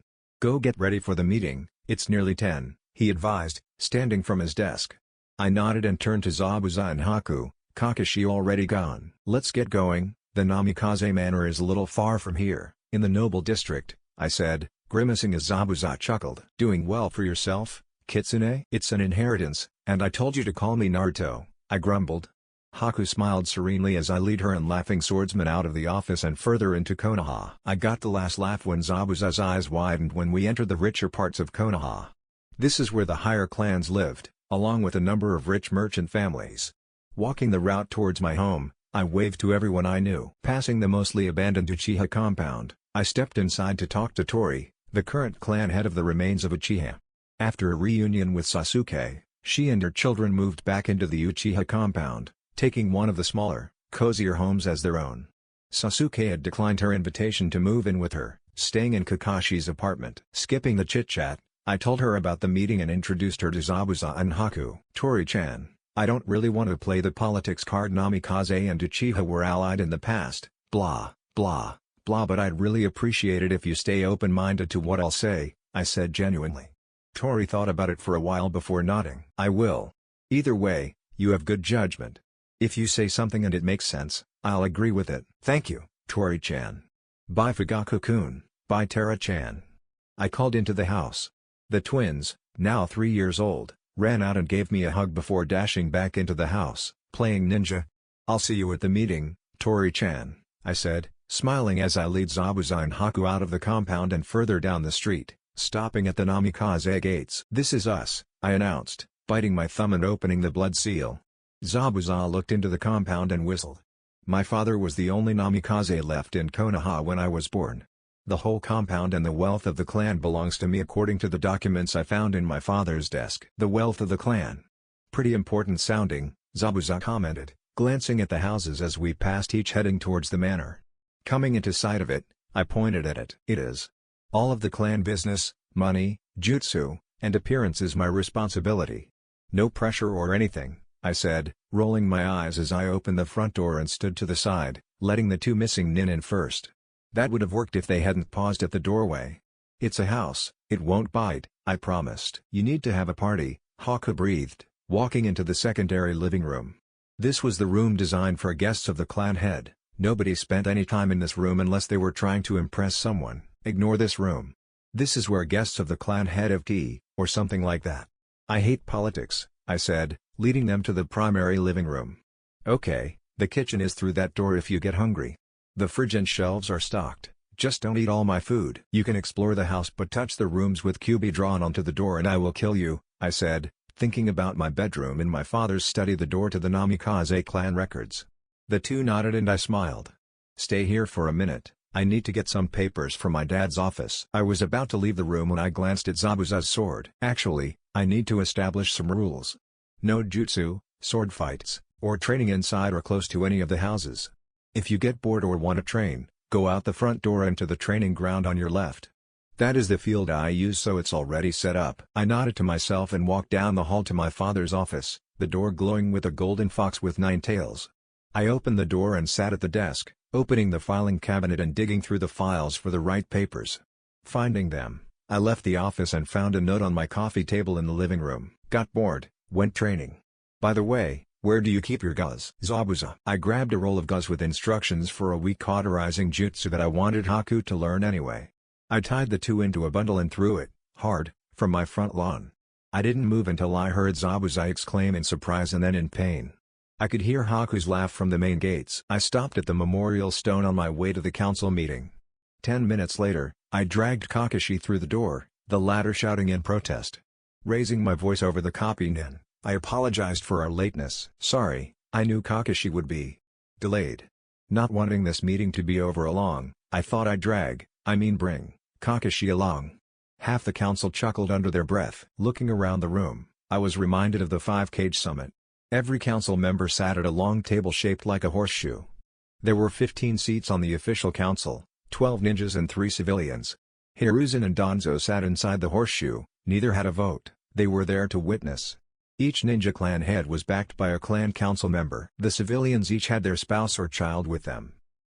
Go get ready for the meeting, it's nearly 10, he advised, standing from his desk. I nodded and turned to Zabuza and Haku. "Kakashi already gone?" "Let's get going, the Namikaze manor is a little far from here, in the noble district," I said, grimacing as Zabuza chuckled. "Doing well for yourself, Kitsune?" "It's an inheritance, and I told you to call me Naruto," I grumbled. Haku smiled serenely as I lead her and laughing swordsman out of the office and further into Konoha. I got the last laugh when Zabuza's eyes widened when we entered the richer parts of Konoha. This is where the higher clans lived, along with a number of rich merchant families. Walking the route towards my home, I waved to everyone I knew. Passing the mostly abandoned Uchiha compound, I stepped inside to talk to Tori, the current clan head of the remains of Uchiha. After a reunion with Sasuke, she and her children moved back into the Uchiha compound, taking one of the smaller, cozier homes as their own. Sasuke had declined her invitation to move in with her, staying in Kakashi's apartment. Skipping the chit-chat, I told her about the meeting and introduced her to Zabuza and Haku. "Tori-chan, I don't really want to play the politics card. Namikaze and Uchiha were allied in the past, blah, blah, blah, but I'd really appreciate it if you stay open-minded to what I'll say," I said genuinely. Tori thought about it for a while before nodding. "I will. Either way, you have good judgment. If you say something and it makes sense, I'll agree with it." "Thank you, Tori-chan." "Bye Fugaku-kun, bye Tara-chan." I called into the house. The twins, now 3 years old, ran out and gave me a hug before dashing back into the house, playing ninja. "I'll see you at the meeting, Tori-chan," I said, smiling as I lead Zabuza and Haku out of the compound and further down the street, stopping at the Namikaze gates. "This is us," I announced, biting my thumb and opening the blood seal. Zabuza looked into the compound and whistled. "My father was the only Namikaze left in Konoha when I was born. The whole compound and the wealth of the clan belongs to me according to the documents I found in my father's desk." "The wealth of the clan. Pretty important sounding," Zabuza commented, glancing at the houses as we passed each heading towards the manor. Coming into sight of it, I pointed at it. "It is. All of the clan business, money, jutsu, and appearance is my responsibility. No pressure or anything," I said, rolling my eyes as I opened the front door and stood to the side, letting the 2 missing nin in first. That would have worked if they hadn't paused at the doorway. "It's a house, it won't bite," I promised. "You need to have a party," Haku breathed, walking into the secondary living room. This was the room designed for guests of the clan head. Nobody spent any time in this room unless they were trying to impress someone. Ignore this room. This is where guests of the clan head have tea, or something like that. "I hate politics," I said, leading them to the primary living room. "Okay, the kitchen is through that door if you get hungry. The fridge and shelves are stocked, just don't eat all my food. You can explore the house but touch the rooms with Kyuubi drawn onto the door and I will kill you," I said, thinking about my bedroom in my father's study, the door to the Namikaze clan records. The two nodded and I smiled. "Stay here for a minute, I need to get some papers from my dad's office." I was about to leave the room when I glanced at Zabuza's sword. "Actually, I need to establish some rules. No jutsu, sword fights, or training inside or close to any of the houses. If you get bored or want to train, go out the front door into the training ground on your left. That is the field I use, so it's already set up." I nodded to myself and walked down the hall to my father's office, the door glowing with a golden fox with 9 tails. I opened the door and sat at the desk, opening the filing cabinet and digging through the files for the right papers. Finding them, I left the office and found a note on my coffee table in the living room. "Got bored, went training. By the way, where do you keep your gauze?" Zabuza. I grabbed a roll of gauze with instructions for a weak cauterizing jutsu that I wanted Haku to learn anyway. I tied the two into a bundle and threw it, hard, from my front lawn. I didn't move until I heard Zabuza exclaim in surprise and then in pain. I could hear Haku's laugh from the main gates. I stopped at the memorial stone on my way to the council meeting. 10 minutes later, I dragged Kakashi through the door, the latter shouting in protest. Raising my voice over the copy nin, I apologized for our lateness. "Sorry, I knew Kakashi would be delayed. Not wanting this meeting to be over along, I thought I'd bring Kakashi along." Half the council chuckled under their breath. Looking around the room, I was reminded of the 5-cage summit. Every council member sat at a long table shaped like a horseshoe. There were 15 seats on the official council, 12 ninjas and 3 civilians. Hiruzen and Danzo sat inside the horseshoe, neither had a vote, they were there to witness. Each ninja clan head was backed by a clan council member. The civilians each had their spouse or child with them.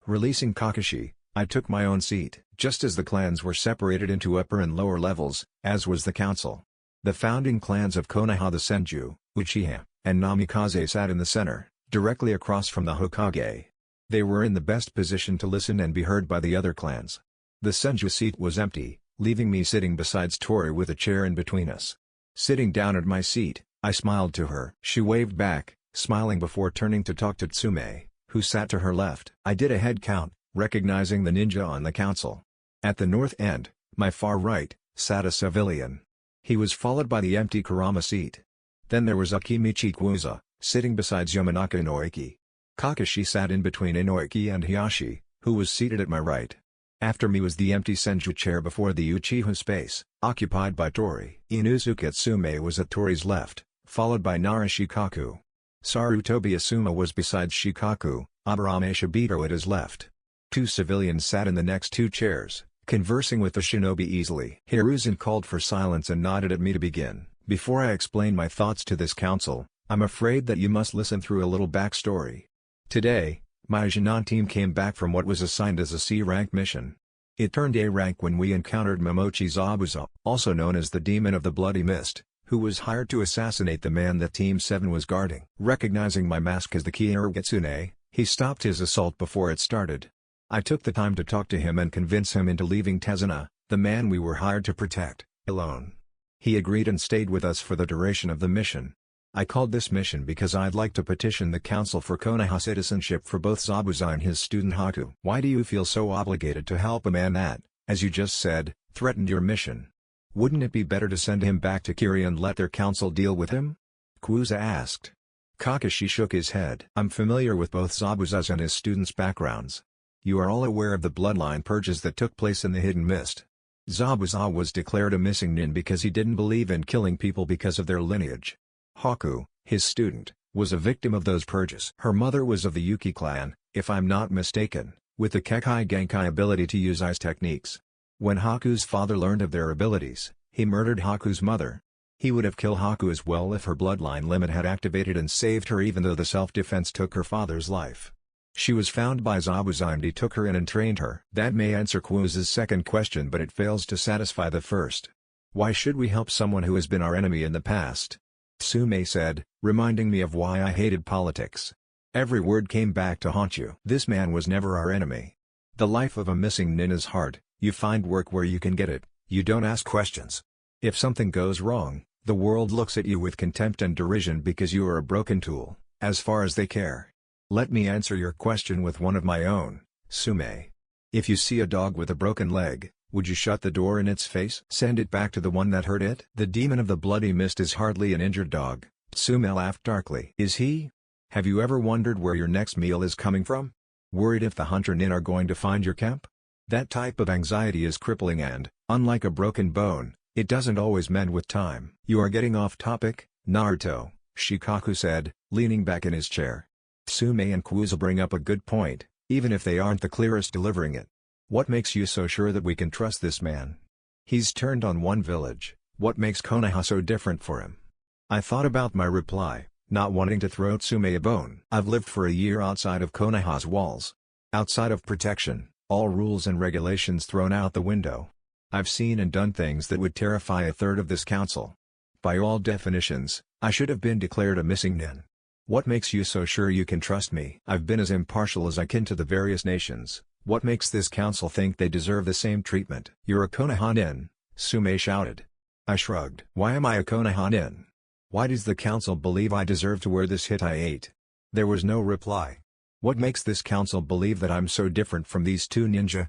Releasing Kakashi, I took my own seat. Just as the clans were separated into upper and lower levels, as was the council. The founding clans of Konoha, the Senju, Uchiha, and Namikaze sat in the center, directly across from the Hokage. They were in the best position to listen and be heard by the other clans. The Senju seat was empty, leaving me sitting beside Tori with a chair in between us. Sitting down at my seat, I smiled to her. She waved back, smiling before turning to talk to Tsume, who sat to her left. I did a head count, recognizing the ninja on the council. At the north end, my far right, sat a civilian. He was followed by the empty Kurama seat. Then there was Akimichi Kuuza, sitting beside Yamanaka Inoiki. Kakashi sat in between Inoiki and Hiyashi, who was seated at my right. After me was the empty Senju chair before the Uchiha space, occupied by Tori. Inuzuka Tsume was at Tori's left, followed by Nara Shikaku. Sarutobi Asuma was beside Shikaku, Aburame Shibito at his left. 2 civilians sat in the next 2 chairs, conversing with the shinobi easily. Hiruzen called for silence and nodded at me to begin. "Before I explain my thoughts to this council, I'm afraid that you must listen through a little backstory. Today, my jonin team came back from what was assigned as a C-rank mission. It turned A rank when we encountered Momochi Zabuza, also known as the Demon of the Bloody Mist, who was hired to assassinate the man that Team 7 was guarding. Recognizing my mask as the Kyoryutsune, he stopped his assault before it started. I took the time to talk to him and convince him into leaving Tezuna, the man we were hired to protect, alone. He agreed and stayed with us for the duration of the mission. I called this mission because I'd like to petition the council for Konoha citizenship for both Zabuza and his student Haku." "Why do you feel so obligated to help a man that, as you just said, threatened your mission? Wouldn't it be better to send him back to Kiri and let their council deal with him?" Kuuza asked. Kakashi shook his head. "I'm familiar with both Zabuza's and his students' backgrounds. You are all aware of the bloodline purges that took place in the Hidden Mist. Zabuza was declared a missing nin because he didn't believe in killing people because of their lineage. Haku, his student, was a victim of those purges. Her mother was of the Yuki clan, if I'm not mistaken, with the Kekkei Genkai ability to use ice techniques. When Haku's father learned of their abilities, he murdered Haku's mother. He would have killed Haku as well if her bloodline limit had activated and saved her, even though the self-defense took her father's life. She was found by Zabuza and he took her in and trained her." That may answer Kuuza's second question, but it fails to satisfy the first. "Why should we help someone who has been our enemy in the past?" Tsume said, reminding me of why I hated politics. "Every word came back to haunt you. This man was never our enemy. The life of a missing nin is hard. You find work where you can get it, you don't ask questions. If something goes wrong, the world looks at you with contempt and derision because you are a broken tool, as far as they care. Let me answer your question with one of my own, Tsume. If you see a dog with a broken leg, Would you shut the door in its face? Send it back to the one that hurt it? The demon of the bloody mist is hardly an injured dog. Tsume laughed darkly. Is he? Have you ever wondered where your next meal is coming from? Worried if the hunter nin are going to find your camp? That type of anxiety is crippling and, unlike a broken bone, it doesn't always mend with time. You are getting off topic, Naruto, Shikaku said, leaning back in his chair. Tsume and Koza bring up a good point, even if they aren't the clearest delivering it. What makes you so sure that we can trust this man? He's turned on one village. What makes Konoha so different for him? I thought about my reply, not wanting to throw Tsume a bone. I've lived for a year outside of Konoha's walls. Outside of protection, all rules and regulations thrown out the window. I've seen and done things that would terrify a third of this council. By all definitions, I should have been declared a missing nin. What makes you so sure you can trust me? I've been as impartial as I can to the various nations. What makes this council think they deserve the same treatment? You're a Konoha nin, Tsume shouted. I shrugged. Why am I a Konoha nin? Why does the council believe I deserve to wear this hit I ate? There was no reply. What makes this council believe that I'm so different from these two ninja?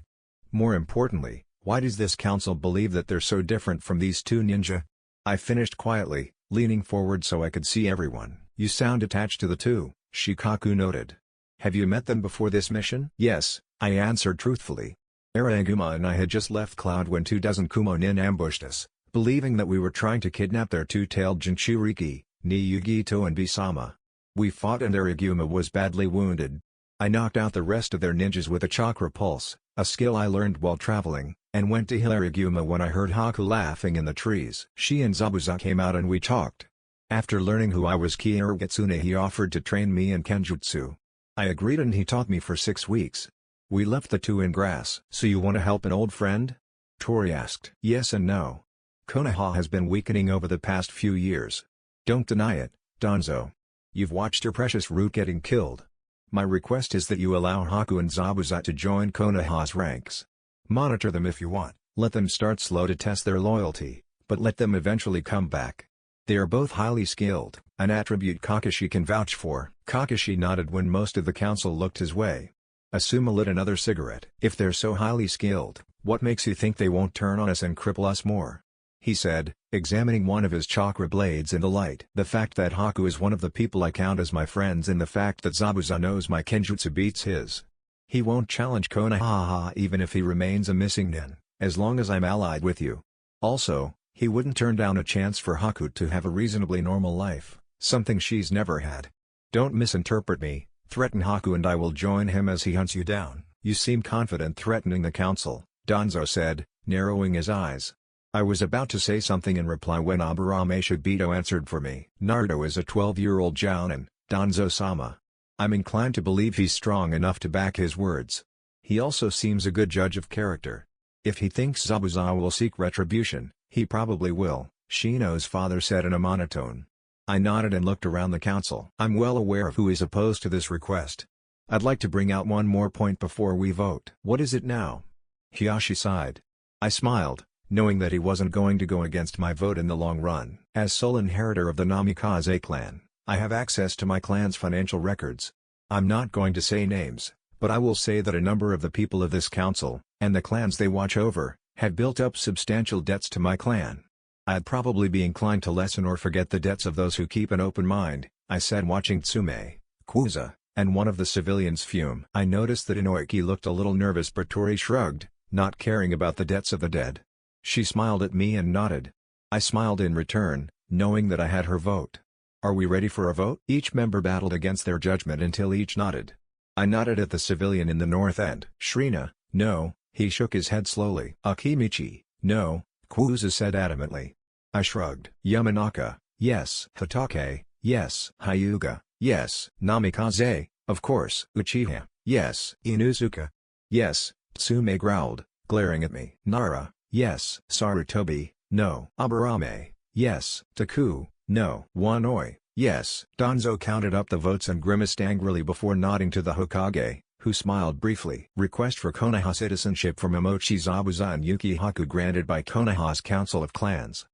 More importantly, why does this council believe that they're so different from these two ninja? I finished quietly, leaning forward so I could see everyone. You sound attached to the two, Shikaku noted. Have you met them before this mission? Yes, I answered truthfully. Araguma and I had just left Cloud when 24 Kumo-nin ambushed us, believing that we were trying to kidnap their two-tailed Jinchuriki, Niyugito and Bisama. We fought and Araguma was badly wounded. I knocked out the rest of their ninjas with a chakra pulse, a skill I learned while traveling, and went to heal Araguma when I heard Haku laughing in the trees. She and Zabuza came out and we talked. After learning who I was Kyoritsune, he offered to train me in Kenjutsu. I agreed and he taught me for 6 weeks. We left the two in grass. So you want to help an old friend? Tori asked. Yes and no. Konoha has been weakening over the past few years. Don't deny it, Danzo. You've watched your precious root getting killed. My request is that you allow Haku and Zabuza to join Konoha's ranks. Monitor them if you want, let them start slow to test their loyalty, but let them eventually come back. They are both highly skilled, an attribute Kakashi can vouch for. Kakashi nodded when most of the council looked his way. Asuma lit another cigarette. If they're so highly skilled, what makes you think they won't turn on us and cripple us more? He said, examining one of his chakra blades in the light. The fact that Haku is one of the people I count as my friends and the fact that Zabuza knows my Kenjutsu beats his. He won't challenge Konoha even if he remains a missing nin, as long as I'm allied with you. Also, he wouldn't turn down a chance for Haku to have a reasonably normal life, something she's never had. Don't misinterpret me, threaten Haku and I will join him as he hunts you down. You seem confident threatening the council, Danzo said, narrowing his eyes. I was about to say something in reply when Aburame Shibito answered for me. Naruto is a 12-year-old jounin, Danzo-sama. I'm inclined to believe he's strong enough to back his words. He also seems a good judge of character. If he thinks Zabuza will seek retribution, he probably will, Shino's father said in a monotone. I nodded and looked around the council. I'm well aware of who is opposed to this request. I'd like to bring out one more point before we vote. What is it now? Hiyashi sighed. I smiled, knowing that he wasn't going to go against my vote in the long run. As sole inheritor of the Namikaze clan, I have access to my clan's financial records. I'm not going to say names, but I will say that a number of the people of this council, and the clans they watch over, have built up substantial debts to my clan. I'd probably be inclined to lessen or forget the debts of those who keep an open mind, I said watching Tsume, Koza, and one of the civilians fume. I noticed that Inoiki looked a little nervous but Tori shrugged, not caring about the debts of the dead. She smiled at me and nodded. I smiled in return, knowing that I had her vote. Are we ready for a vote? Each member battled against their judgment until each nodded. I nodded at the civilian in the north end. Shrina, no, he shook his head slowly. Akimichi, no, Koza said adamantly. I shrugged. Yamanaka, yes. Hotake, yes. Hyuga, yes. Namikaze, of course. Uchiha, yes. Inuzuka, yes. Tsume growled, glaring at me. Nara, yes. Sarutobi, no. Aburame, yes. Taku, no. Wanoi, yes. Danzo counted up the votes and grimaced angrily before nodding to the Hokage, who smiled briefly. Request for Konoha citizenship from Imochi Zabuza and Yuki Haku granted by Konoha's Council of Clans.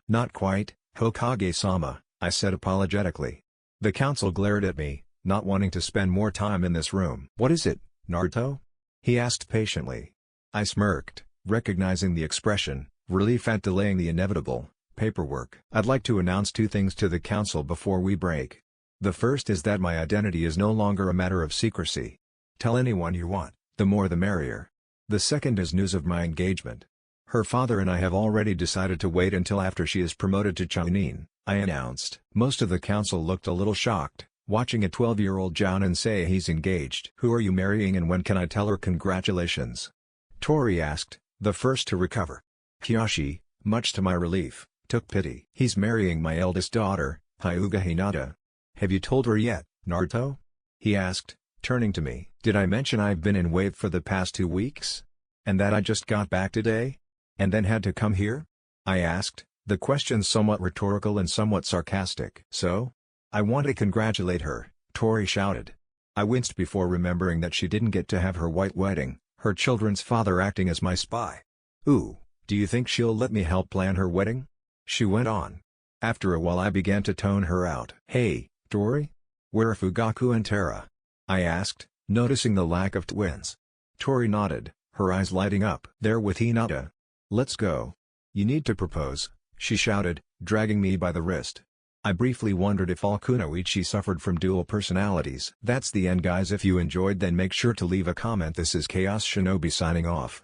Not quite, Hokage-sama, I said apologetically. The council glared at me, not wanting to spend more time in this room. What is it, Naruto? He asked patiently. I smirked, Recognizing the expression, relief at delaying the inevitable, paperwork. I'd like to announce two things to the council before we break. The first is that my identity is no longer a matter of secrecy. Tell anyone you want, the more the merrier. The second is news of my engagement. Her father and I have already decided to wait until after she is promoted to jonin, I announced. Most of the council looked a little shocked, watching a 12-year-old jonin say he's engaged. Who are you marrying and when can I tell her congratulations? Tori asked, the first to recover. Kiyoshi, much to my relief, took pity. He's marrying my eldest daughter, Hyuga Hinata. Have you told her yet, Naruto? He asked, turning to me. Did I mention I've been in Wave for the past 2 weeks? And that I just got back today? And then had to come here? I asked, the question somewhat rhetorical and somewhat sarcastic. So? I want to congratulate her, Tori shouted. I winced before remembering that she didn't get to have her white wedding, her children's father acting as my spy. Ooh, do you think she'll let me help plan her wedding? She went on. After a while I began to tone her out. Hey, Tori? Where are Fugaku and Tara? I asked, noticing the lack of twins. Tori nodded, her eyes lighting up. They're with Hinata. Let's go. You need to propose, she shouted, dragging me by the wrist. I briefly wondered if all kunoichi suffered from dual personalities. That's the end guys. If you enjoyed then make sure to leave a comment. This is Chaos Shinobi signing off.